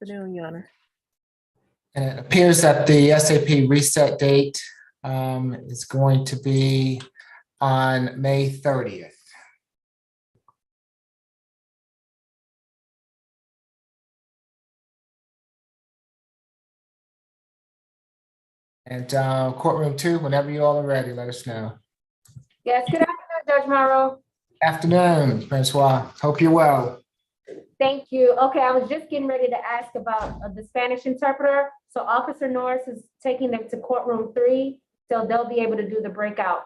afternoon, Your Honor. And it appears that the SAP reset date is going to be on May 30th. And courtroom 2, whenever you all are ready, let us know. Yes, good afternoon, Judge Morrow. Afternoon, Francois. Hope you're well. Thank you. Okay, I was just getting ready to ask about the Spanish interpreter. So Officer Norris is taking them to courtroom 3, so they'll be able to do the breakout.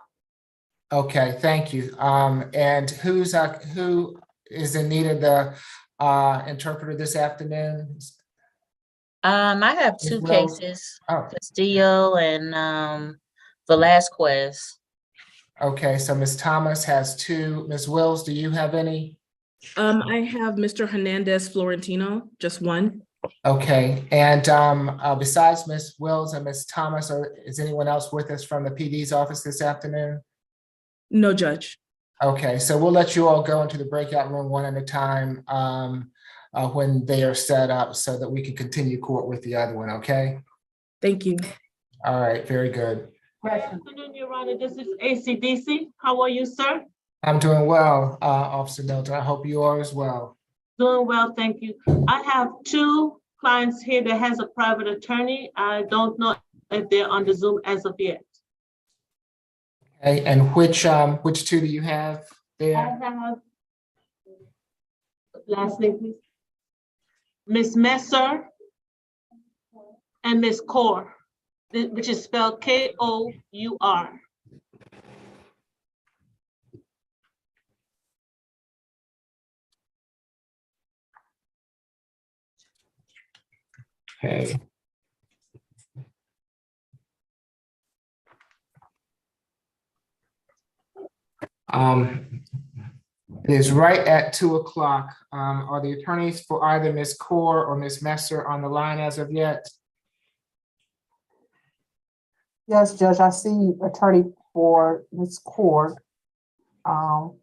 Okay, thank you. And who is in need of the interpreter this afternoon? I have Ms. two Wells? cases, Oh, Castillo and Velasquez. okay, so Ms. Thomas has 2. Ms. Wills, do you have any? I have Mr. Hernandez Florentino, just 1. Okay, and besides Ms. Wills and Ms. Thomas, is anyone else with us from the PD's office this afternoon? No, Judge. Okay, so we'll let you all go into the breakout room one at a time when they are set up so that we can continue court with the other one, okay? Thank you. All right, very good. Good afternoon, Your Honor. This is ACDC. How are you, sir? I'm doing well, Officer Milton. I hope you are as well. Doing well, thank you. I have 2 clients here that has a private attorney. I don't know if they're on the Zoom as of yet. Okay, and which 2 do you have I there? have, last name, please. Ms. Messer and Ms. Kaur, which is spelled K-O-U-R. Okay. It is right at 2 o'clock. Are the attorneys for either Ms. Kaur or Ms. Messer on the line as of yet? Yes, Judge, I see attorney for Ms. Kaur. Down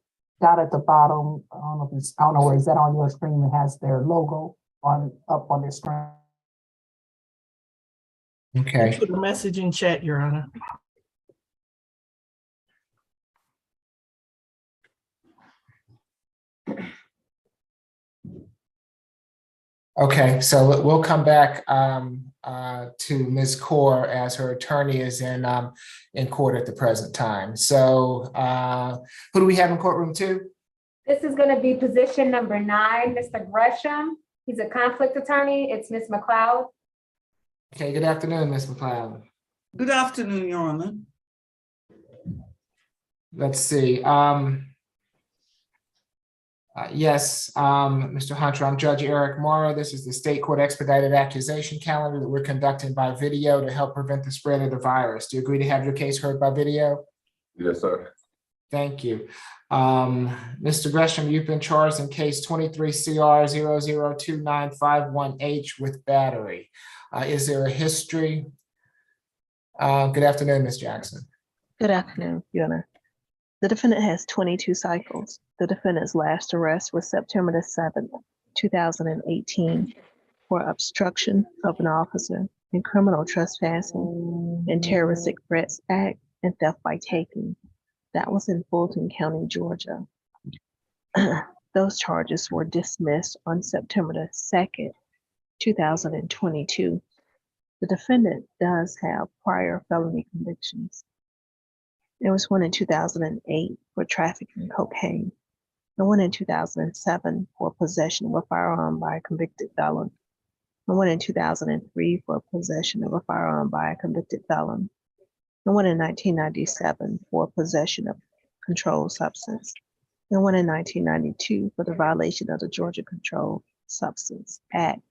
at the bottom, I don't know where is that on your screen? It has their logo up on their screen. Okay. Put a message in chat, Your Honor. Okay, so we'll come back to Ms. Kaur as her attorney is in court at the present time. So who do we have in courtroom 2? This is going to be position number 9, Mr. Gresham. He's a conflict attorney. It's Ms. McLeod. Okay, good afternoon, Ms. McLeod. Good afternoon, Your Honor. Let's see. Yes, Mr. Hunter, I'm Judge Eric Morrow. This is the state court expedited accusation calendar that we're conducting by video to help prevent the spread of the virus. Do you agree to have your case heard by video? Yes, sir. Thank you. Mr. Gresham, you've been charged in case 23 CR 002951H with battery. Is there a history? Good afternoon, Ms. Jackson. Good afternoon, Your Honor. The defendant has 22 cycles. The defendant's last arrest was September the 7th, 2018 for obstruction of an officer in criminal trespassing and terroristic threats act and theft by taking. That was in Fulton County, Georgia. Those charges were dismissed on September the 2nd, 2022. The defendant does have prior felony convictions. There was one in 2008 for trafficking cocaine, and one in 2007 for possession of a firearm by a convicted felon, and one in 2003 for possession of a firearm by a convicted felon, and one in 1997 for possession of controlled substance, and one in 1992 for the violation of the Georgia Controlled Substance Act.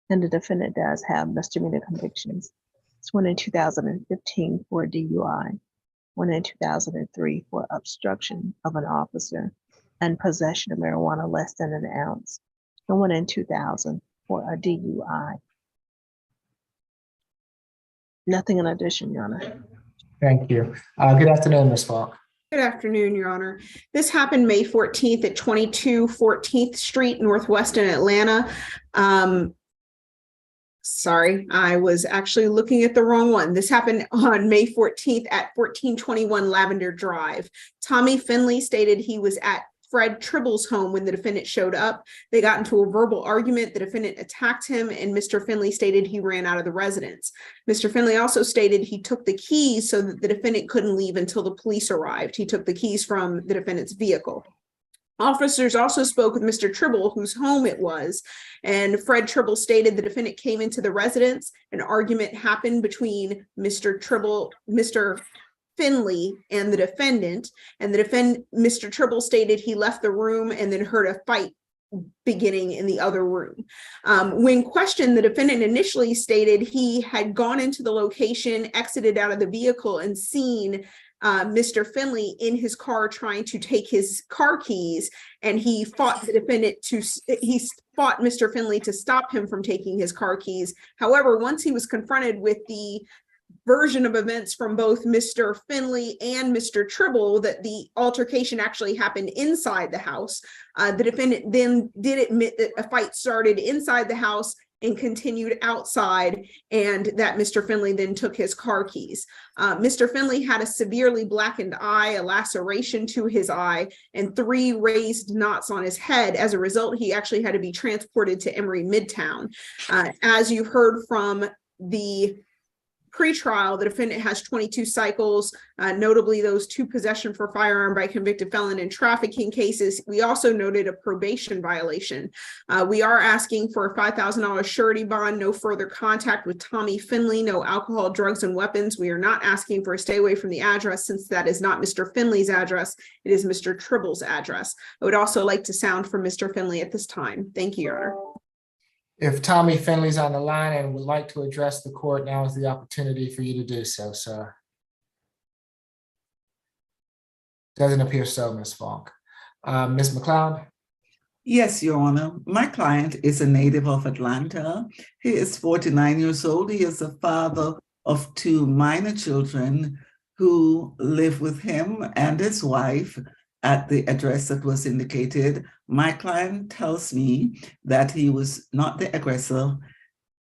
And the defendant does have misdemeanor convictions. It's one in 2015 for DUI, one in 2003 for obstruction of an officer and possession of marijuana less than an ounce, and one in 2000 for a DUI. Nothing in addition, Your Honor. Thank you. Good afternoon, Ms. Falk. Good afternoon, Your Honor. This happened May 14th at 22 14th Street, Northwest in Atlanta. Sorry, I was actually looking at the wrong one. This happened on May 14th at 1421 Lavender Drive. Tommy Finley stated he was at Fred Tribble's home when the defendant showed up. They got into a verbal argument. The defendant attacked him, and Mr. Finley stated he ran out of the residence. Mr. Finley also stated he took the keys so that the defendant couldn't leave until the police arrived. He took the keys from the defendant's vehicle. Officers also spoke with Mr. Tribble, whose home it was, and Fred Tribble stated the defendant came into the residence. An argument happened between Mr. Finley and the defendant, and Mr. Tribble stated he left the room and then heard a fight beginning in the other room. When questioned, the defendant initially stated he had gone into the location, exited out of the vehicle, and seen Mr. Finley in his car trying to take his car keys, and he fought Mr. Finley to stop him from taking his car keys. However, once he was confronted with the version of events from both Mr. Finley and Mr. Tribble that the altercation actually happened inside the house, the defendant then did admit that a fight started inside the house and continued outside, and that Mr. Finley then took his car keys. Mr. Finley had a severely blackened eye, a laceration to his eye, and 3 raised knots on his head. As a result, he actually had to be transported to Emory Midtown. As you've heard from the pre-trial, the defendant has 22 cycles, notably those 2 possession for firearm by convicted felon and trafficking cases. We also noted a probation violation. We are asking for a $5,000 surety bond, no further contact with Tommy Finley, no alcohol, drugs, and weapons. We are not asking for a stay away from the address, since that is not Mr. Finley's address. It is Mr. Tribble's address. I would also like to sound from Mr. Finley at this time. Thank you, Your Honor. If Tommy Finley's on the line and would like to address the court, now is the opportunity for you to do so, sir. Doesn't appear so, Ms. Falk. Ms. McLeod? Yes, Your Honor. My client is a native of Atlanta. He is 49 years old. He is the father of 2 minor children who live with him and his wife at the address that was indicated. My client tells me that he was not the aggressor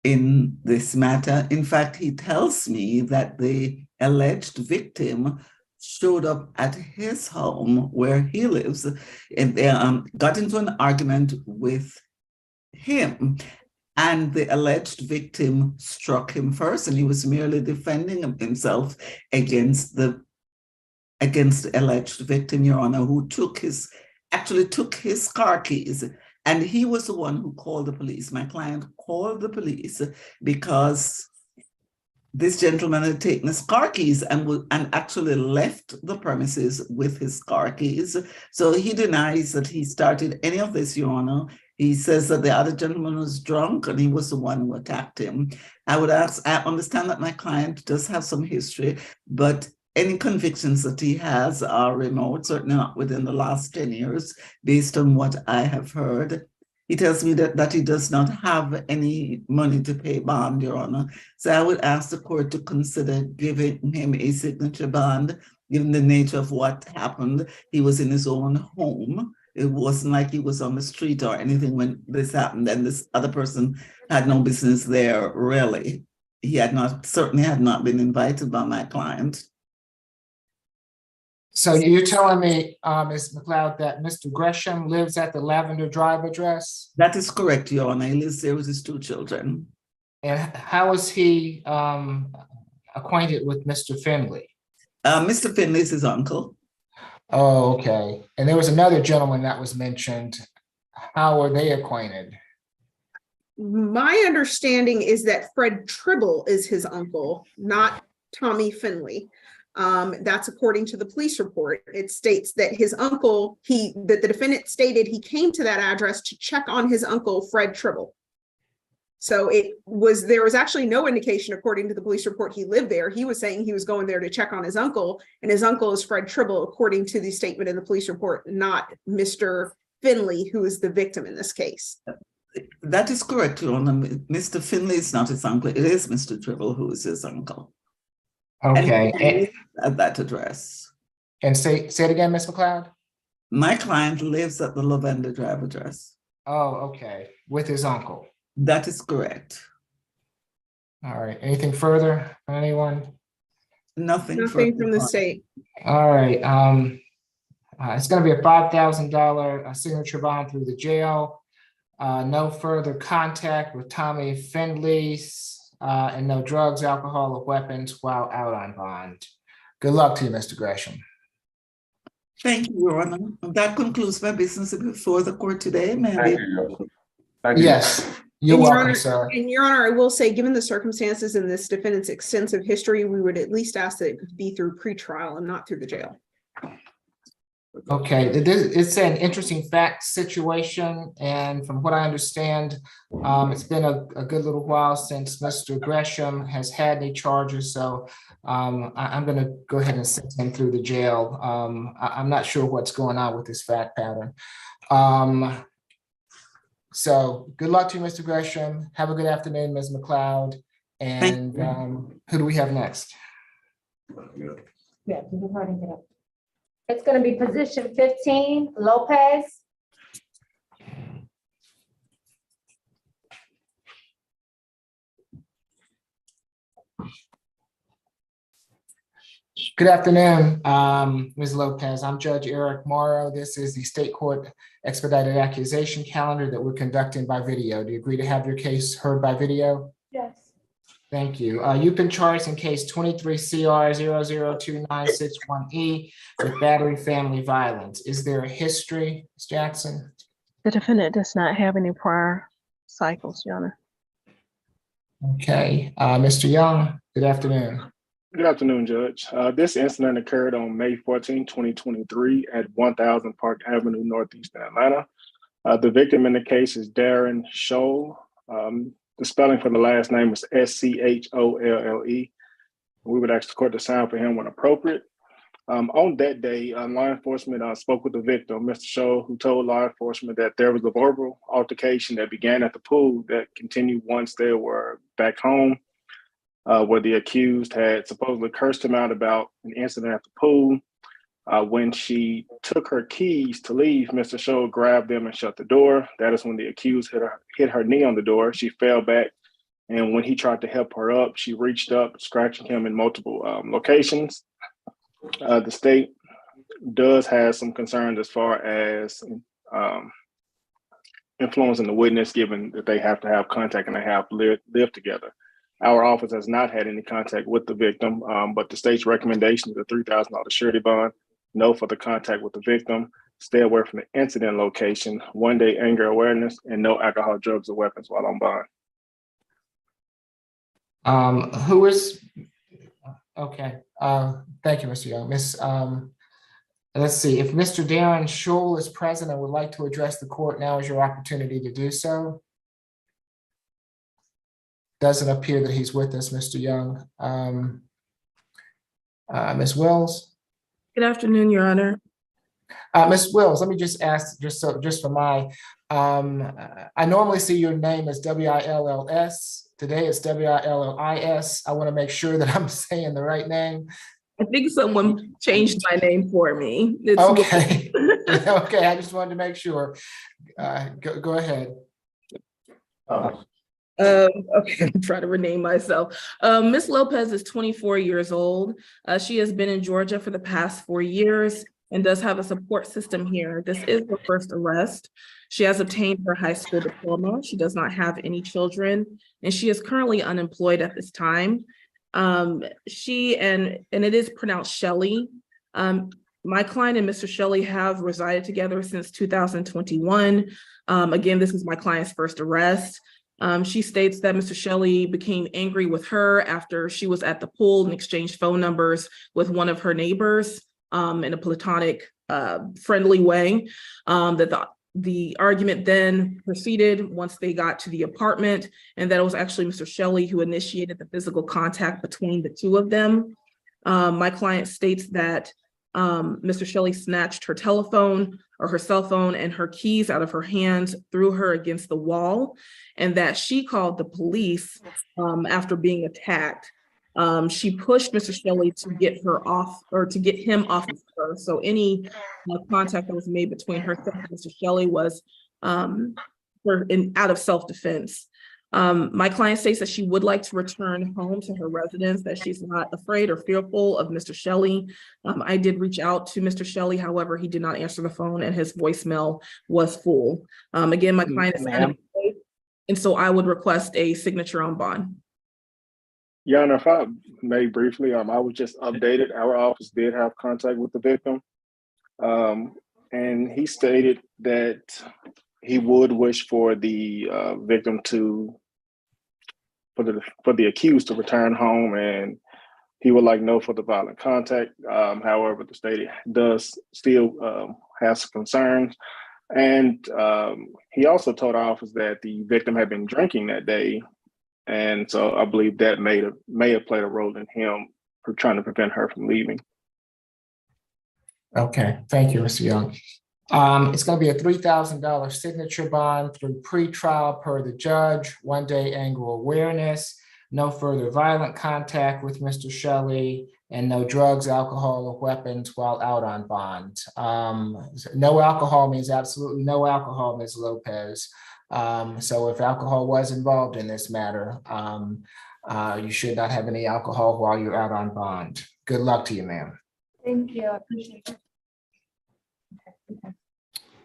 in this matter. In fact, he tells me that the alleged victim showed up at his home where he lives, and they got into an argument with him, and the alleged victim struck him first, and he was merely defending himself against the alleged victim, Your Honor, who actually took his car keys, and he was the one who called the police. My client called the police because this gentleman had taken his car keys and actually left the premises with his car keys. So he denies that he started any of this, Your Honor. He says that the other gentleman was drunk and he was the one who attacked him. I understand that my client does have some history, but any convictions that he has are remote, certainly not within the last 10 years, based on what I have heard. He tells me that he does not have any money to pay bond, Your Honor. So I would ask the court to consider giving him a signature bond, given the nature of what happened. He was in his own home. It wasn't like he was on the street or anything when this happened, and this other person had no business there, really. He certainly had not been invited by my client. So you're telling me, Ms. McLeod, that Mr. Gresham lives at the Lavender Drive address? That is correct, Your Honor. He lives there with his 2 children. And how is he acquainted with Mr. Finley? Mr. Finley is his uncle. Oh, okay. And there was another gentleman that was mentioned. How are they acquainted? My understanding is that Fred Tribble is his uncle, not Tommy Finley. That's according to the police report. It states that his uncle, that the defendant stated he came to that address to check on his uncle, Fred Tribble. So there was actually no indication, according to the police report, he lived there. He was saying he was going there to check on his uncle, and his uncle is Fred Tribble, according to the statement in the police report, not Mr. Finley, who is the victim in this case. That is correct, Your Honor. Mr. Finley is not his uncle. It is Mr. Tribble who is his uncle. Okay. And at that address. And say it again, Ms. McLeod? My client lives at the Lavender Drive address. Oh, okay. With his uncle. That is correct. All right, anything further, anyone? Nothing Nothing from the further. state. All right, it's gonna be a $5,000 signature bond through the jail. No further contact with Tommy Findley's, and no drugs, alcohol, or weapons while out on bond. Good luck to you, Mr. Gresham. Thank you, Your Honor. That concludes my business before the court today. May I Thank be- you. Thank you. Yes, you're And Your welcome, Honor- sir. And Your Honor, I will say, given the circumstances in this defendant's extensive history, we would at least ask that it could be through pretrial and not through the jail. Okay, it's an interesting fact situation, and from what I understand, it's been a good little while since Mr. Gresham has had any charges, so I'm gonna go ahead and send him through the jail. I'm not sure what's going on with this fact pattern. So good luck to you, Mr. Gresham. Have a good afternoon, Ms. McLeod. And who do we have next? Yeah, you can hurry it up. It's gonna be position 15, Lopez. Good afternoon, Ms. Lopez. I'm Judge Eric Morrow. This is the state court expedited accusation calendar that we're conducting by video. Do you agree to have your case heard by video? Yes. Thank you. You've been charged in case 23 CR 002961E with battery family violence. Is there a history, Ms. Jackson? The defendant does not have any prior cycles, Your Honor. Okay, Mr. Young, good afternoon. Good afternoon, Judge. This incident occurred on May 14, 2023 at 1000 Park Avenue, Northeast Atlanta. The victim in the case is Darren Scholl. The spelling for the last name is Scholle. We would ask the court to sign for him when appropriate. On that day, law enforcement spoke with the victim, Mr. Scholl, who told law enforcement that there was a verbal altercation that began at the pool that continued once they were back home, where the accused had supposedly cursed him out about an incident at the pool. When she took her keys to leave, Mr. Scholl grabbed them and shut the door. That is when the accused hit her knee on the door. She fell back, and when he tried to help her up, she reached up, scratching him in multiple locations. The state does have some concerns as far as influencing the witness, given that they have to have contact and they have lived together. Our office has not had any contact with the victim, but the state's recommendation is a $3,000 surety bond, no further contact with the victim, stay away from the incident location, 1 day anger awareness, and no alcohol, drugs, or weapons while on bond. Who is, okay, thank you, Mr. Young. Let's see, if Mr. Darren Scholl is present and would like to address the court, now is your opportunity to do so. Doesn't appear that he's with us, Mr. Young. Ms. Wills? Good afternoon, Your Honor. Ms. Wills, let me just ask, just for my, I normally see your name as W-I-L-L-S. Today it's W-I-L-L-I-S. I want to make sure that I'm saying the right name. I think someone changed my name for me. It's Okay. Okay, I just wanted to make sure. Go ahead. Okay, I'm trying to rename myself. Ms. Lopez is 24 years old. She has been in Georgia for the past 4 years and does have a support system here. This is her first arrest. She has obtained her high school diploma. She does not have any children, and she is currently unemployed at this time. She and it is pronounced Shelley. My client and Mr. Shelley have resided together since 2021. Again, this is my client's first arrest. She states that Mr. Shelley became angry with her after she was at the pool and exchanged phone numbers with one of her neighbors in a platonic, friendly way. That the argument then proceeded once they got to the apartment, and that it was actually Mr. Shelley who initiated the physical contact between the two of them. My client states that Mr. Shelley snatched her telephone or her cell phone and her keys out of her hands, threw her against the wall, and that she called the police after being attacked. She pushed Mr. Shelley to get her off, or to get him off of her. So any contact that was made between herself and Mr. Shelley was out of self-defense. My client states that she would like to return home to her residence, that she's not afraid or fearful of Mr. Shelley. I did reach out to Mr. Shelley, however, he did not answer the phone and his voicemail was full. Again, my client is unemployed, and so I would request a signature on bond. Your Honor, if I may briefly, I was just updated. Our office did have contact with the victim. And he stated that he would wish for the victim for the accused to return home, and he would like no further violent contact. However, the state does still have some concerns. And he also told our office that the victim had been drinking that day. And so I believe that may have played a role in him for trying to prevent her from leaving. Okay, thank you, Mr. Young. It's going to be a $3,000 signature bond through pretrial per the judge, 1-day anger awareness, no further violent contact with Mr. Shelley, and no drugs, alcohol, or weapons while out on bond. No alcohol means absolutely no alcohol, Ms. Lopez. So if alcohol was involved in this matter, you should not have any alcohol while you're out on bond. Good luck to you, ma'am. Thank you, I appreciate it.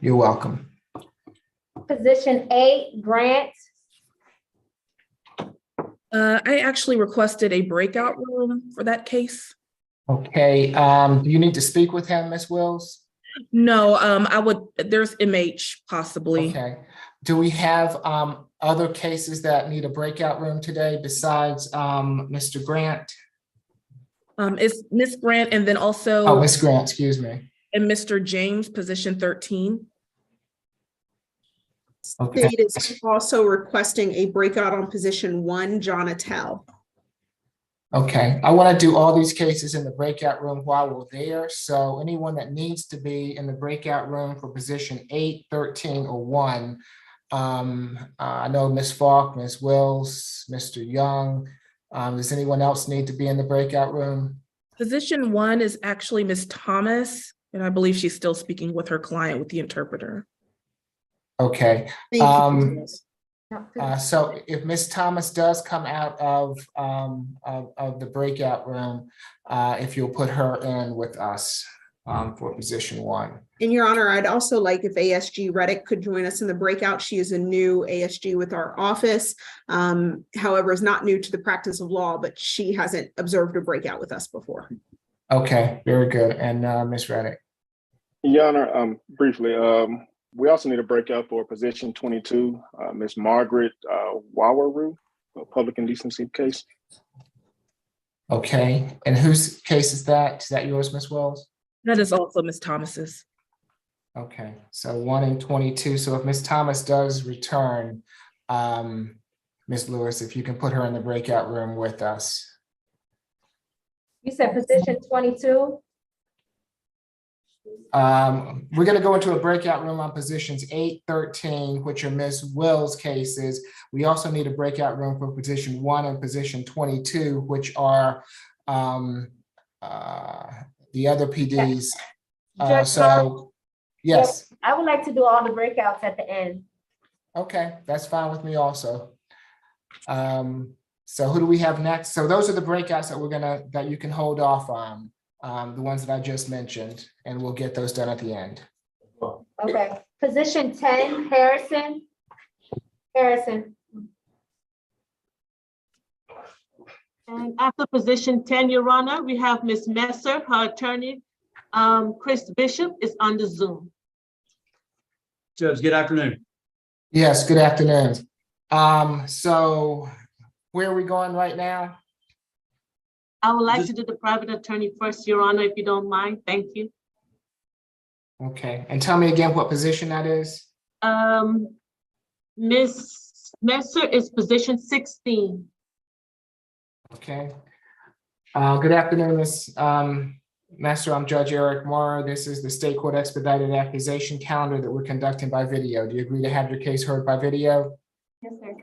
You're welcome. Position 8, grant. I actually requested a breakout room for that case. Okay, do you need to speak with him, Ms. Wills? No, there's MH possibly. Okay. Do we have other cases that need a breakout room today besides Mr. Grant? It's Miss Grant and then also. Oh, Miss Grant, excuse me. And Mr. James, position 13. Okay. State is also requesting a breakout on position 1, John Attell. Okay, I want to do all these cases in the breakout room while we're there. So anyone that needs to be in the breakout room for position 8, 13, or 1, I know Ms. Falk, Ms. Wills, Mr. Young. Does anyone else need to be in the breakout room? Position 1 is actually Ms. Thomas, and I believe she's still speaking with her client with the interpreter. Okay. Thank you. So if Ms. Thomas does come out of the breakout room, if you'll put her in with us for position 1. In your honor, I'd also like if ASG Reddick could join us in the breakout. She is a new ASG with our office. However, is not new to the practice of law, but she hasn't observed a breakout with us before. Okay, very good. And Ms. Reddick. Your Honor, briefly, we also need a breakout for position 22, Ms. Margaret Wawaru, a public indecency case. Okay, and whose case is that? Is that yours, Ms. Wells? That is also Ms. Thomas's. Okay, so 1 and 22. So if Ms. Thomas does return, Ms. Lewis, if you can put her in the breakout room with us. You said position 22? We're going to go into a breakout room on positions 8, 13, which are Ms. Will's cases. We also need a breakout room for position 1 and position 22, which are the other PDs. So, yes. I would like to do all the breakouts at the end. Okay, that's fine with me also. So who do we have next? So those are the breakouts that you can hold off on. The ones that I just mentioned, and we'll get those done at the end. Okay, position 10, Harrison. Harrison. And after position 10, Your Honor, we have Ms. Messer, her attorney, Chris Bishop is on the Zoom. Judge, good afternoon. Yes, good afternoon. So where are we going right now? I would like to do the private attorney first, Your Honor, if you don't mind. Thank you. Okay, and tell me again what position that is. Ms. Messer is position 16. Okay. Good afternoon, Ms. Messer. I'm Judge Eric Morrow. This is the State Court Expedited Accusation calendar that we're conducting by video. Do you agree to have your case heard by video? Yes, sir.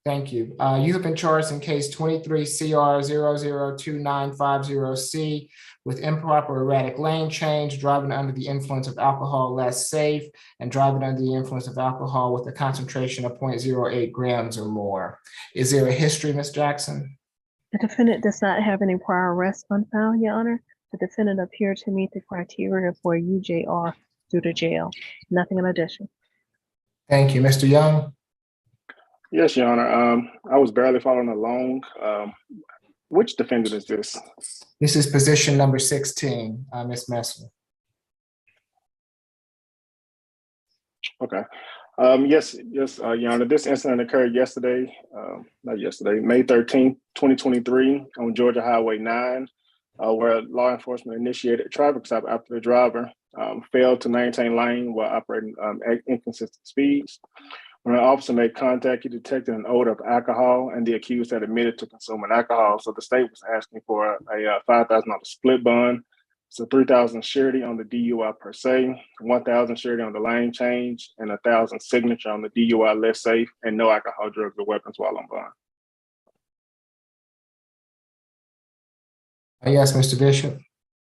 Thank you. You have been charged in case 23 CR 002950C with improper erratic lane change, driving under the influence of alcohol less safe, and driving under the influence of alcohol with a concentration of 0.08 grams or more. Is there a history, Ms. Jackson? The defendant does not have any prior arrests on file, Your Honor. The defendant appeared to meet the criteria for a UJR due to jail. Nothing in addition. Thank you. Mr. Young? Yes, Your Honor. I was barely following along. Which defendant is this? This is position number 16, Ms. Messer. Okay. Yes, Your Honor. This incident occurred yesterday, not yesterday, May 13th, 2023 on Georgia Highway 9, where law enforcement initiated a traffic stop after the driver failed to maintain lane while operating at inconsistent speeds. When an officer made contact, he detected an odor of alcohol, and the accused had admitted to consuming alcohol. So the state was asking for a $5,000 split bond. So $3,000 surety on the DUI per se, $1,000 surety on the lane change, and $1,000 signature on the DUI less safe and no alcohol, drugs, or weapons while on bond. Yes, Mr. Bishop.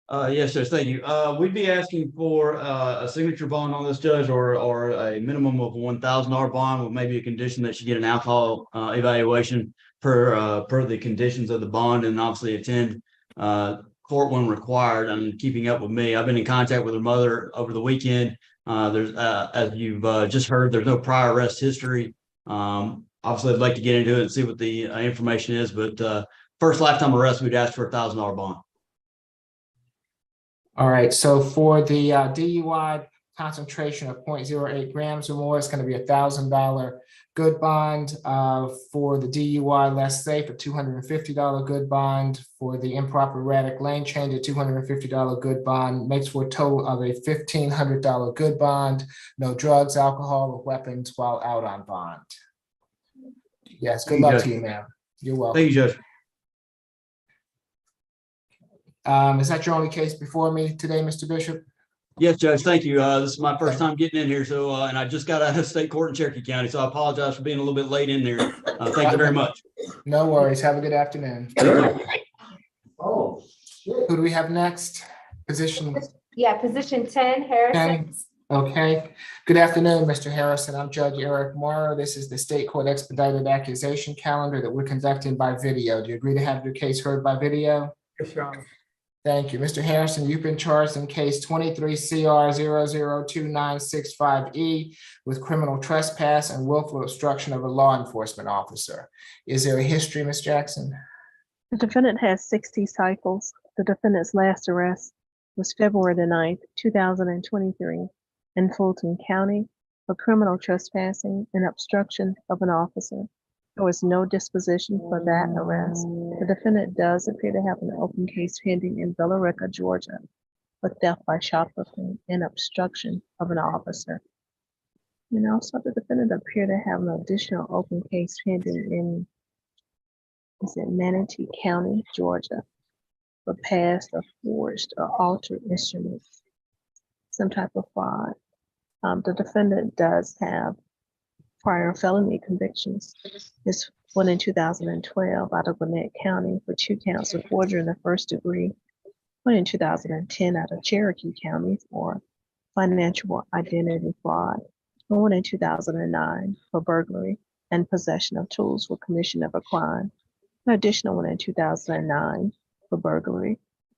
Yes, Judge, thank you. We'd be asking for a signature bond on this, Judge, or a minimum of $1,000 bond with maybe a condition that she get an alcohol evaluation per the conditions of the bond, and obviously attend court when required. And keeping up with me, I've been in contact with her mother over the weekend. There's as you've just heard, there's no prior arrest history. Obviously, I'd like to get into it and see what the information is, but first lifetime arrest, we'd ask for a $1,000 bond. All right, so for the DUI concentration of 0.08 grams or more, it's going to be $1,000 good bond. For the DUI less safe, a $250 good bond. For the improper erratic lane change, a $250 good bond, makes for a total of a $1,500 good bond. No drugs, alcohol, or weapons while out on bond. Yes, good luck to you, ma'am. You're welcome. Thank you, Judge. Is that your only case before me today, Mr. Bishop? Yes, Judge, thank you. This is my first time getting in here, so and I just got out of state court in Cherokee County, so I apologize for being a little bit late in there. Thank you very much. No worries. Have a good afternoon. Oh, shit. Who do we have next? Position Yeah, position 10, Harrison. 10. Okay. Good afternoon, Mr. Harrison. I'm Judge Eric Morrow. This is the state court expedited accusation calendar that we're conducting by video. Do you agree to have your case heard by video? Yes, Your Honor. Thank you. Mr. Harrison, you've been charged in case 23 CR 002965E with criminal trespass and willful obstruction of a law enforcement officer. Is there a history, Ms. Jackson? The defendant has 60 cycles. The defendant's last arrest was February the 9th, 2023 in Fulton County for criminal trespassing and obstruction of an officer. There was no disposition for that arrest. The defendant does appear to have an open case pending in Villa Rica, Georgia, for theft by shoplifting and obstruction of an officer. And also the defendant appeared to have an additional open case pending in Manatee County, Georgia, for past or forged or altered instruments, some type of fraud. The defendant does have prior felony convictions. This one in 2012 out of Gwinnett County for 2 counts of forgery in the first degree, one in 2010 out of Cherokee County for financial identity fraud, and one in 2009 for burglary and possession of tools for commission of a crime, an additional one in 2009 for burglary.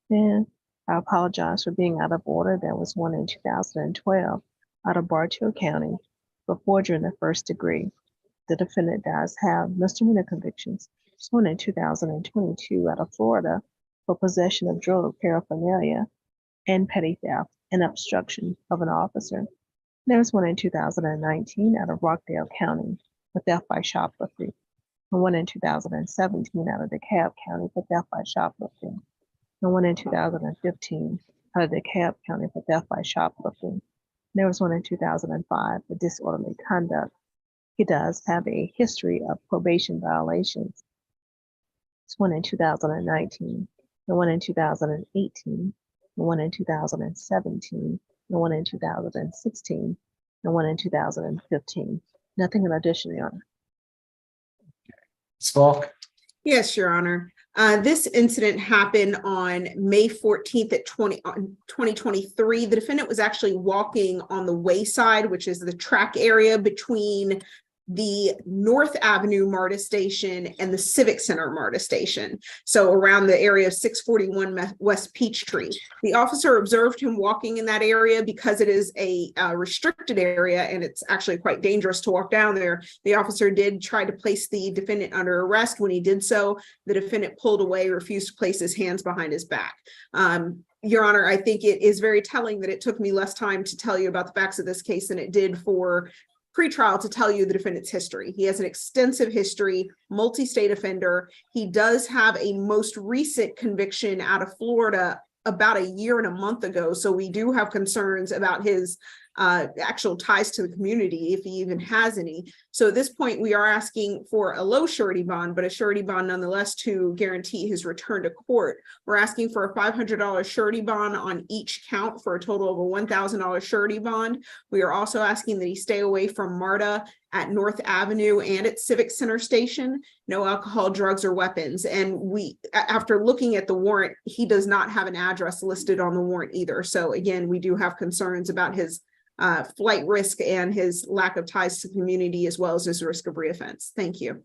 And I apologize for being out of order. There was one in 2012 out of Bartow County for forgery in the first degree. The defendant does have misdemeanor convictions. This one in 2022 out of Florida for possession of drug paraphernalia and petty theft and obstruction of an officer. There was one in 2019 out of Rockdale County for theft by shoplifting, and one in 2017 out of DeKalb County for theft by shoplifting, and one in 2015 out of DeKalb County for theft by shoplifting. There was one in 2005 for disorderly conduct. He does have a history of probation violations. It's one in 2019, and one in 2018, and one in 2017, and one in 2016, and one in 2015. Nothing in addition, Your Honor. Ms. Falk? Yes, Your Honor. This incident happened on May 14th at 2023. The defendant was actually walking on the wayside, which is the track area between the North Avenue MARTA station and the Civic Center MARTA station. So around the area of 641 West Peachtree. The officer observed him walking in that area because it is a restricted area and it's actually quite dangerous to walk down there. The officer did try to place the defendant under arrest. When he did so, the defendant pulled away, refused to place his hands behind his back. Your Honor, I think it is very telling that it took me less time to tell you about the facts of this case than it did for pretrial to tell you the defendant's history. He has an extensive history, multi-state offender. He does have a most recent conviction out of Florida about a year and a month ago. So we do have concerns about his actual ties to the community, if he even has any. So at this point, we are asking for a low surety bond, but a surety bond nonetheless to guarantee his return to court. We're asking for a $500 surety bond on each count for a total of a $1,000 surety bond. We are also asking that he stay away from MARTA at North Avenue and at Civic Center Station, no alcohol, drugs, or weapons. And after looking at the warrant, he does not have an address listed on the warrant either. So again, we do have concerns about his flight risk and his lack of ties to the community, as well as his risk of reoffense. Thank you.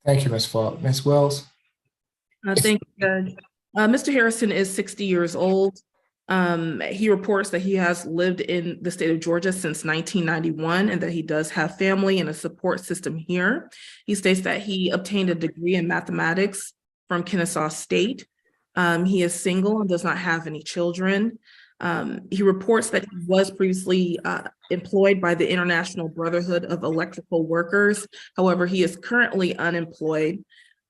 Thank you, Ms. Falk. Ms. Wells? Thank you, Judge. Mr. Harrison is 60 years old. He reports that he has lived in the state of Georgia since 1991 and that he does have family and a support system here. He states that he obtained a degree in mathematics from Kennesaw State. He is single and does not have any children. He reports that he was previously employed by the International Brotherhood of Electrical Workers. However, he is currently unemployed.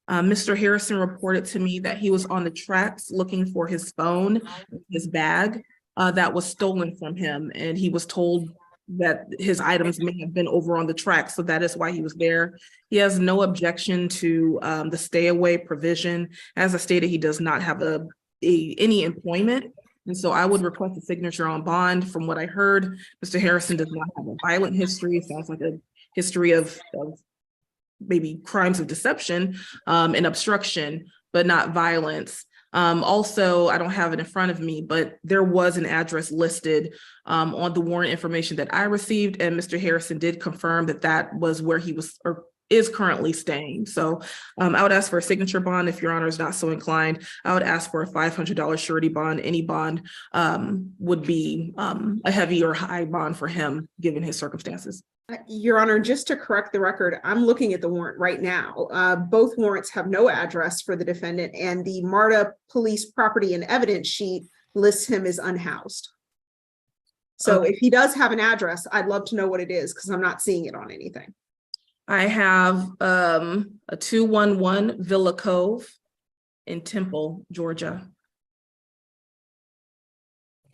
Mr. Harrison reported to me that he was on the tracks looking for his phone, his bag that was stolen from him. And he was told that his items may have been over on the tracks. So that is why he was there. He has no objection to the stay away provision. As I stated, he does not have any employment. And so I would request a signature on bond. From what I heard, Mr. Harrison does not have a violent history. It sounds like a history of maybe crimes of deception and obstruction, but not violence. Also, I don't have it in front of me, but there was an address listed on the warrant information that I received, and Mr. Harrison did confirm that that was where he was or is currently staying. So I would ask for a signature bond if Your Honor is not so inclined. I would ask for a $500 surety bond. Any bond would be a heavy or high bond for him, given his circumstances. Your Honor, just to correct the record, I'm looking at the warrant right now. Both warrants have no address for the defendant, and the MARTA police property and evidence sheet lists him as unhoused. So if he does have an address, I'd love to know what it is because I'm not seeing it on anything. I have a 211 Villa Cove in Temple, Georgia.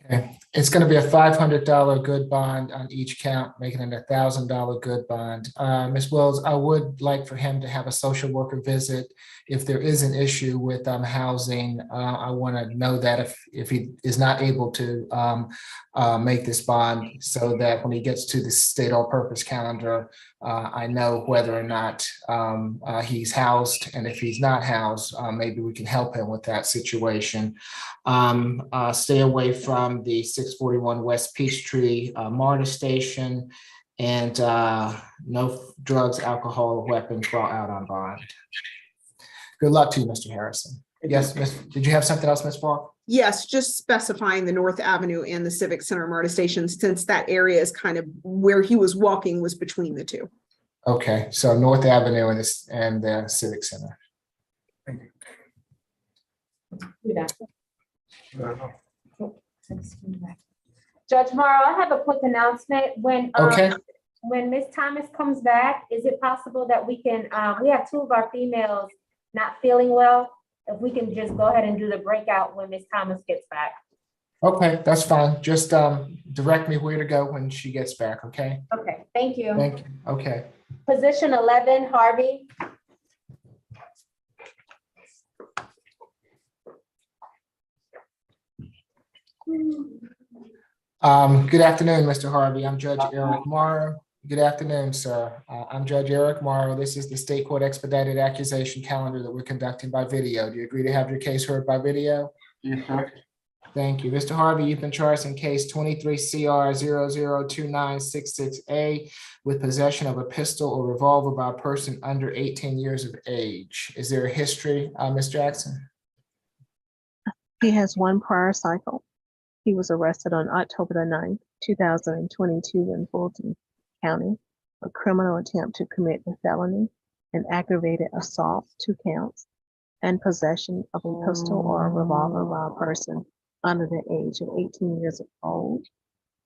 Okay, it's going to be a $500 good bond on each count, making it a $1,000 good bond. Ms. Wells, I would like for him to have a social worker visit. If there is an issue with housing, I want to know that if he is not able to make this bond, so that when he gets to the state all-purpose calendar, I know whether or not he's housed, and if he's not housed, maybe we can help him with that situation. Stay away from the 641 West Peachtree MARTA station, and no drugs, alcohol, or weapons while out on bond. Good luck to you, Mr. Harrison. Yes, did you have something else, Ms. Falk? Yes, just specifying the North Avenue and the Civic Center MARTA stations, since that area is kind of where he was walking was between the two. Okay, so North Avenue and the Civic Center. Thank you. Judge Morrow, I have a quick announcement. When Ms. Thomas comes back, is it possible that we can, we have two of our females not feeling well, if we can just go ahead and do the breakout when Ms. Thomas gets back? Okay, that's fine. Just direct me where to go when she gets back, okay? Okay, thank you. Thank you. Okay. Position 11, Harvey. Good afternoon, Mr. Harvey. I'm Judge Eric Morrow. Good afternoon, sir. I'm Judge Eric Morrow. This is the State Court Expedited Accusation Calendar that we're conducting by video. Do you agree to have your case heard by video? Yes, sir. Thank you. Mr. Harvey, you've been charged in case 23 CR 002966A with possession of a pistol or revolver by a person under 18 years of age. Is there a history, Ms. Jackson? He has one prior cycle. He was arrested on October the 9th, 2022 in Fulton County, a criminal attempt to commit a felony and aggravated assault, 2 counts, and possession of a pistol or a revolver by a person under the age of 18 years old,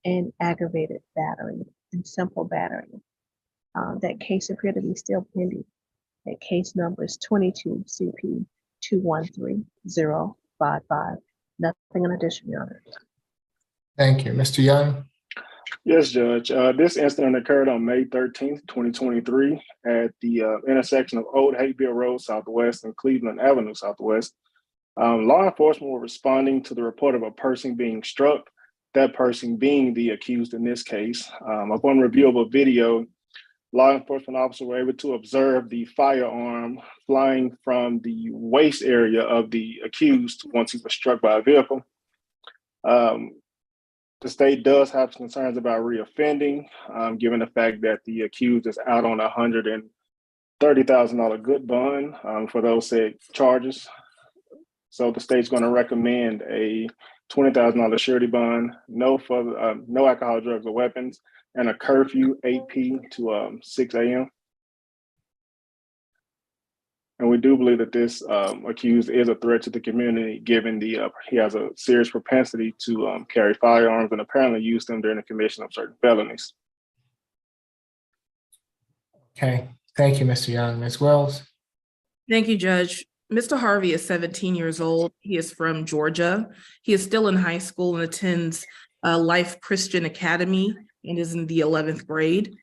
and aggravated battery and simple battery. That case appeared to be still pending. That case number is 22 CP 213055. Nothing in addition, Your Honor. Thank you. Mr. Young? Yes, Judge. This incident occurred on May 13th, 2023 at the intersection of Old Hayfield Road Southwest and Cleveland Avenue Southwest. Law enforcement were responding to the report of a person being struck, that person being the accused in this case. Upon review of a video, law enforcement officers were able to observe the firearm flying from the waist area of the accused once he was struck by a vehicle. The state does have concerns about reoffending, given the fact that the accused is out on a $130,000 good bond for those said charges. So the state's going to recommend a $20,000 surety bond, no alcohol, drugs, or weapons, and a curfew 8 p.m. to 6 a.m. And we do believe that this accused is a threat to the community, given he has a serious propensity to carry firearms and apparently use them during the commission of certain felonies. Okay, thank you, Mr. Young. Ms. Wells? Thank you, Judge. Mr. Harvey is 17 years old. He is from Georgia. He is still in high school and attends Life Christian Academy and is in the 11th grade.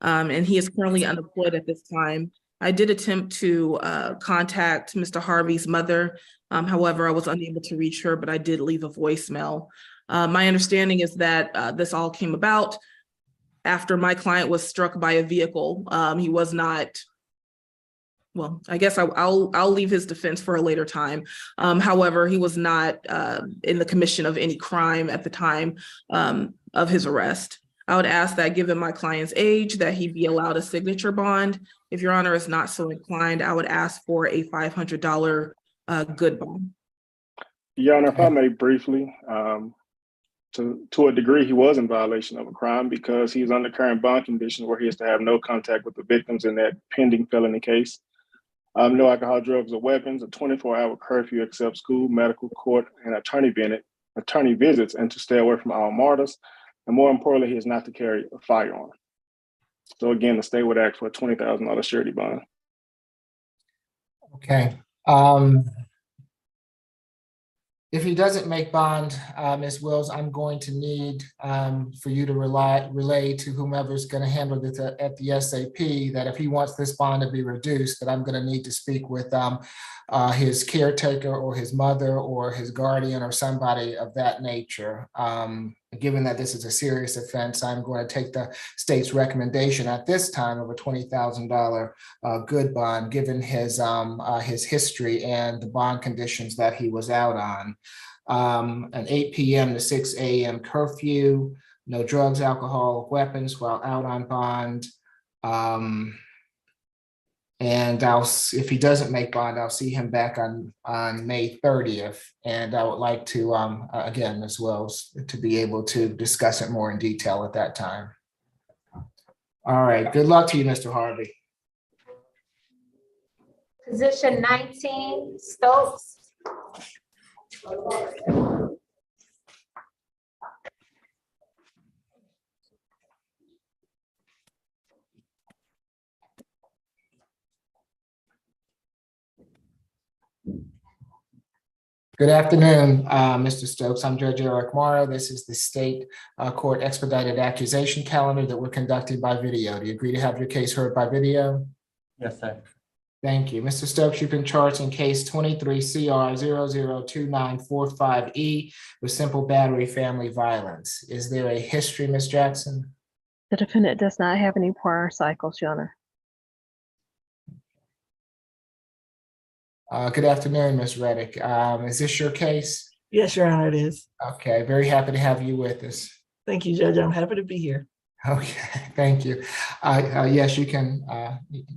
And he is currently unemployed at this time. I did attempt to contact Mr. Harvey's mother. However, I was unable to reach her, but I did leave a voicemail. My understanding is that this all came about after my client was struck by a vehicle. He was not, well, I guess I'll leave his defense for a later time. However, he was not in the commission of any crime at the time of his arrest. I would ask that, given my client's age, that he be allowed a signature bond. If Your Honor is not so inclined, I would ask for a $500 good bond. Your Honor, if I may briefly, to a degree, he was in violation of a crime because he's under current bond conditions where he has to have no contact with the victims in that pending felony case. No alcohol, drugs, or weapons, a 24-hour curfew except school, medical, court, and attorney visits, and to stay away from all martyrs. And more importantly, he is not to carry a firearm. So again, the state would ask for a $20,000 surety bond. Okay. If he doesn't make bond, Ms. Wills, I'm going to need for you to relay to whomever's going to handle this at the SAP that if he wants this bond to be reduced, that I'm going to need to speak with his caretaker or his mother or his guardian or somebody of that nature. Given that this is a serious offense, I'm going to take the state's recommendation at this time of a $20,000 good bond, given his history and the bond conditions that he was out on. An 8 p.m. to 6 a.m. curfew, no drugs, alcohol, weapons while out on bond. And if he doesn't make bond, I'll see him back on May 30th. And I would like to, again, as well, to be able to discuss it more in detail at that time. All right, good luck to you, Mr. Harvey. Position 19, Stokes. Good afternoon, Mr. Stokes. I'm Judge Eric Morrow. This is the State Court Expedited Accusation Calendar that we're conducting by video. Do you agree to have your case heard by video? Yes, sir. Thank you. Mr. Stokes, you've been charged in case 23 CR 002945E with simple battery family violence. Is there a history, Ms. Jackson? The defendant does not have any prior cycles, Your Honor. Good afternoon, Ms. Reddick. Is this your case? Yes, Your Honor, it is. Okay, very happy to have you with us. Thank you, Judge. I'm happy to be here. Okay, thank you. Yes, you can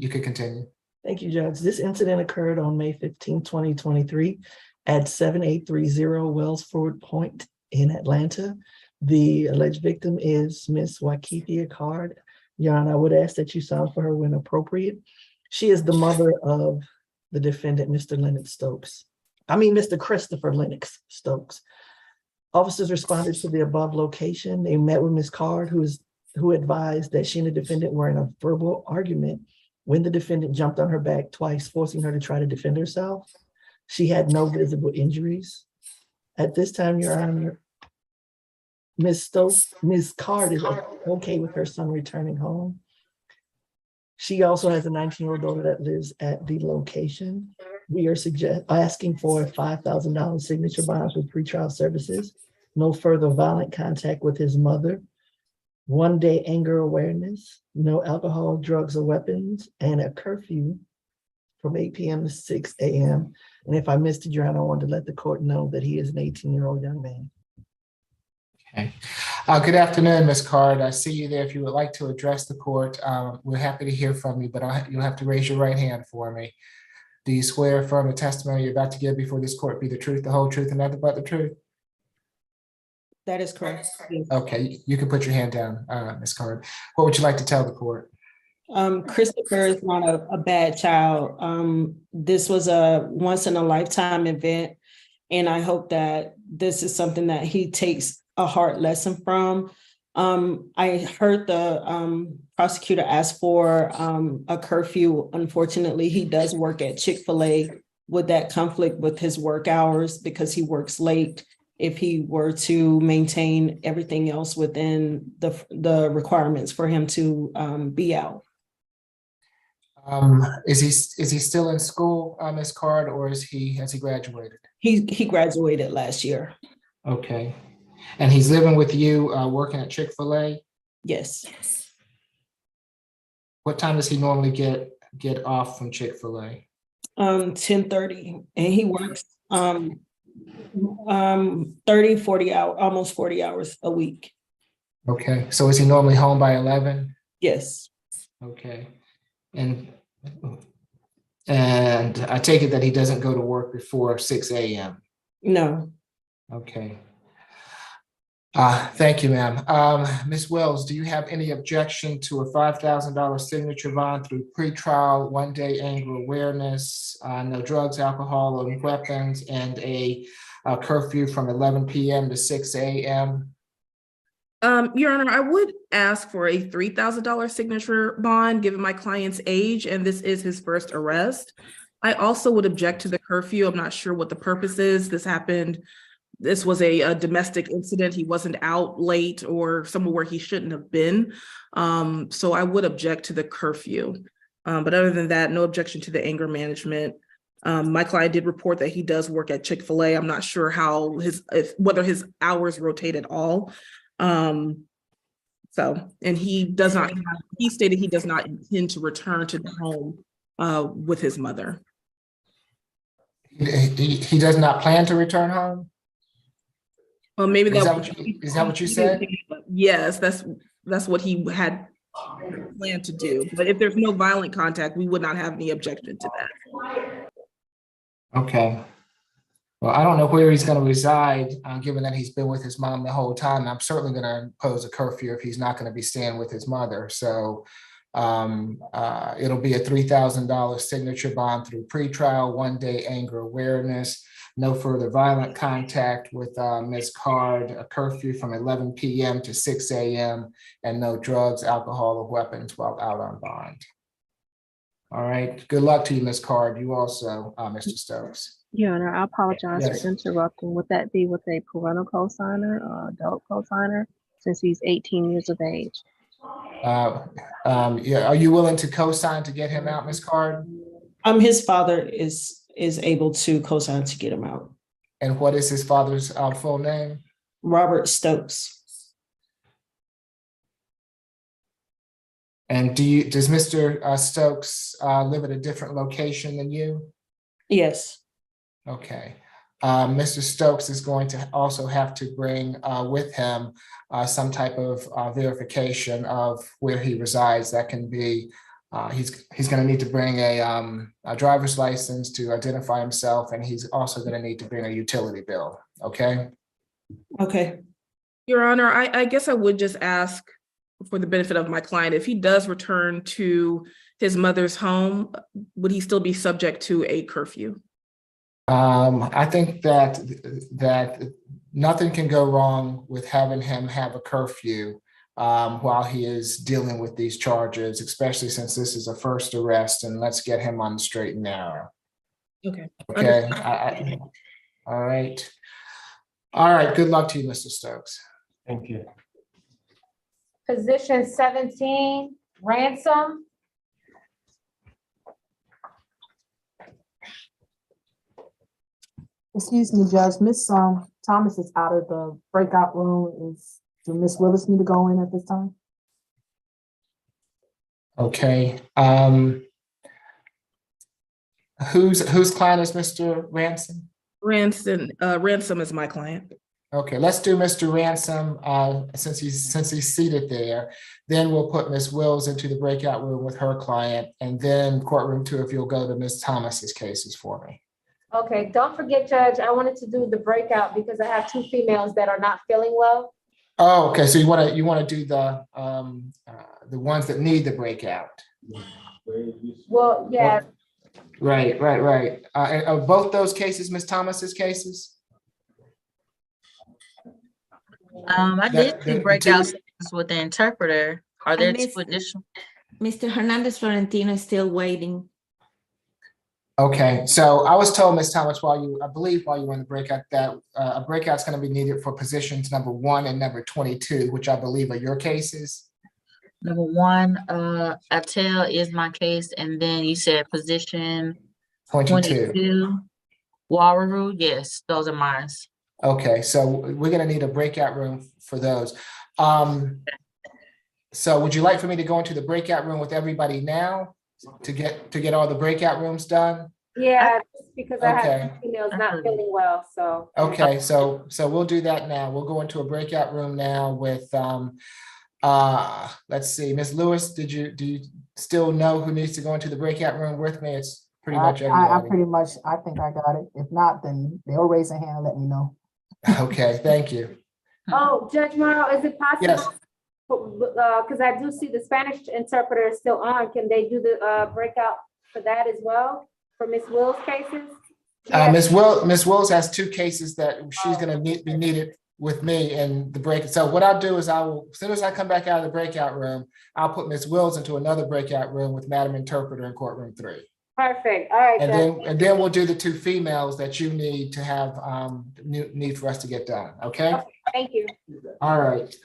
continue. Thank you, Judge. This incident occurred on May 15, 2023 at 7830 Wellsford Point in Atlanta. The alleged victim is Miss Wakithia Card. Your Honor, I would ask that you sign for her when appropriate. She is the mother of the defendant, Mr. Mr. Christopher Lennox Stokes. Officers responded to the above location. They met with Ms. Card, who advised that she and the defendant were in a verbal argument when the defendant jumped on her back twice, forcing her to try to defend herself. She had no visible injuries. At this time, Your Honor, Ms. Card is okay with her son returning home. She also has a 19-year-old daughter that lives at the location. We are asking for a $5,000 signature bond for pretrial services, no further violent contact with his mother, 1 day anger awareness, no alcohol, drugs, or weapons, and a curfew from 8 p.m. to 6 a.m. And if I missed it, Your Honor, I wanted to let the court know that he is an 18-year-old young man. Okay. Good afternoon, Ms. Card. I see you there. If you would like to address the court, we're happy to hear from you, but you'll have to raise your right hand for me. Do you swear affirm the testimony you're about to give before this court be the truth, the whole truth, and nothing but the truth? That is correct. Okay, you can put your hand down, Ms. Card. What would you like to tell the court? Christopher is not a bad child. This was a once in a lifetime event, and I hope that this is something that he takes a hard lesson from. I heard the prosecutor ask for a curfew. Unfortunately, he does work at Chick-fil-A. Would that conflict with his work hours because he works late if he were to maintain everything else within the requirements for him to be out? Is he still in school, Ms. Card, or has he graduated? He graduated last year. Okay. And he's living with you, working at Chick-fil-A? Yes. What time does he normally get off from Chick-fil-A? 10:30, and he works 30, 40 hours, almost 40 hours a week. Okay, so is he normally home by 11? Yes. Okay. And I take it that he doesn't go to work before 6 a.m. No. Okay. Thank you, ma'am. Ms. Wells, do you have any objection to a $5,000 signature bond through pretrial, 1 day anger awareness, no drugs, alcohol, or weapons, and a curfew from 11 p.m. to 6 a.m.? Your Honor, I would ask for a $3,000 signature bond, given my client's age, and this is his first arrest. I also would object to the curfew. I'm not sure what the purpose is. This was a domestic incident. He wasn't out late or somewhere where he shouldn't have been. So I would object to the curfew. But other than that, no objection to the anger management. My client did report that he does work at Chick-fil-A. I'm not sure how whether his hours rotate at all. And he stated he does not intend to return to the home with his mother. He does not plan to return home? Well, maybe is that what you said? Yes, that's what he had planned to do. But if there's no violent contact, we would not have any objection to that. Okay. Well, I don't know where he's going to reside, given that he's been with his mom the whole time. I'm certainly going to impose a curfew if he's not going to be staying with his mother. So it'll be a $3,000 signature bond through pretrial, 1 day anger awareness, no further violent contact with Ms. Card, a curfew from 11 p.m. to 6 a.m., and no drugs, alcohol, or weapons while out on bond. All right. Good luck to you, Ms. Card. You also, Mr. Stokes. Your Honor, I apologize Yes. for interrupting. Would that be with a parental cosigner or adult cosigner, since he's 18 years of age? Yeah, are you willing to co-sign to get him out, Ms. Card? His father is able to co-sign to get him out. And what is his father's full name? Robert Stokes. And does Mr. Stokes live at a different location than you? Yes. Okay. Mr. Stokes is going to also have to bring with him some type of verification of where he resides. That can be, he's going to need to bring a driver's license to identify himself, and he's also going to need to bring a utility bill. Okay. Okay. Your Honor, I guess I would just ask for the benefit of my client, if he does return to his mother's home, would he still be subject to a curfew? I think that nothing can go wrong with having him have a curfew while he is dealing with these charges, especially since this is a first arrest, and let's get him on the straight and narrow. Okay. Okay. All right. All right. Good luck to you, Mr. Stokes. Thank you. Position 17, ransom. Excuse me, Judge, Miss Thomas is out of the breakout room. Do Miss Willis need to go in at this time? Okay. Whose client is Mr. Ransom? Ransom is my client. Okay, let's do Mr. Ransom since he's seated there. Then we'll put Ms. Wills into the breakout room with her client, and then courtroom 2 if you'll go to Ms. Thomas's cases for me. Okay, don't forget, Judge, I wanted to do the breakout because I have 2 females that are not feeling well. Oh, okay. So you want to do the ones that need the breakout. Well, yeah, Right. And are both those cases Ms. Thomas's cases? I did The two breakout two- sessions with the interpreter. Are there two missed- additional? Mr. Hernandez Florentino is still waiting. Okay, so I was told, Ms. Thomas, I believe while you were in the breakout, that a breakout's going to be needed for positions number 1 and number 22, which I believe are your cases. Number 1, Atel is my case, and then you said position 22. Waruru, yes, those are mine. Okay, so we're going to need a breakout room for those. So would you like for me to go into the breakout room with everybody now to get all the breakout rooms done? yeah, just because I Okay. have 2 females not feeling well, so. Okay, so we'll do that now. We'll go into a breakout room now with let's see, Ms. Lewis, do you still know who needs to go into the breakout room with me? It's pretty much everybody. I think I got it. If not, then they'll raise a hand and let me know. Okay, thank you. Oh, Judge Morrow, is it possible? Yes. Because I do see the Spanish interpreter is still on. Can they do the breakout for that as well, for Ms. Will's cases? Ms. Wills has 2 cases that she's gonna be needed with me in the break. So what I'll do is as soon as I come back out of the breakout room, I'll put Ms. Wills into another breakout room with Madam Interpreter in courtroom 3. Perfect, all right. And then we'll do the 2 females that you need to have, need for us to get done, okay? Thank you. All right.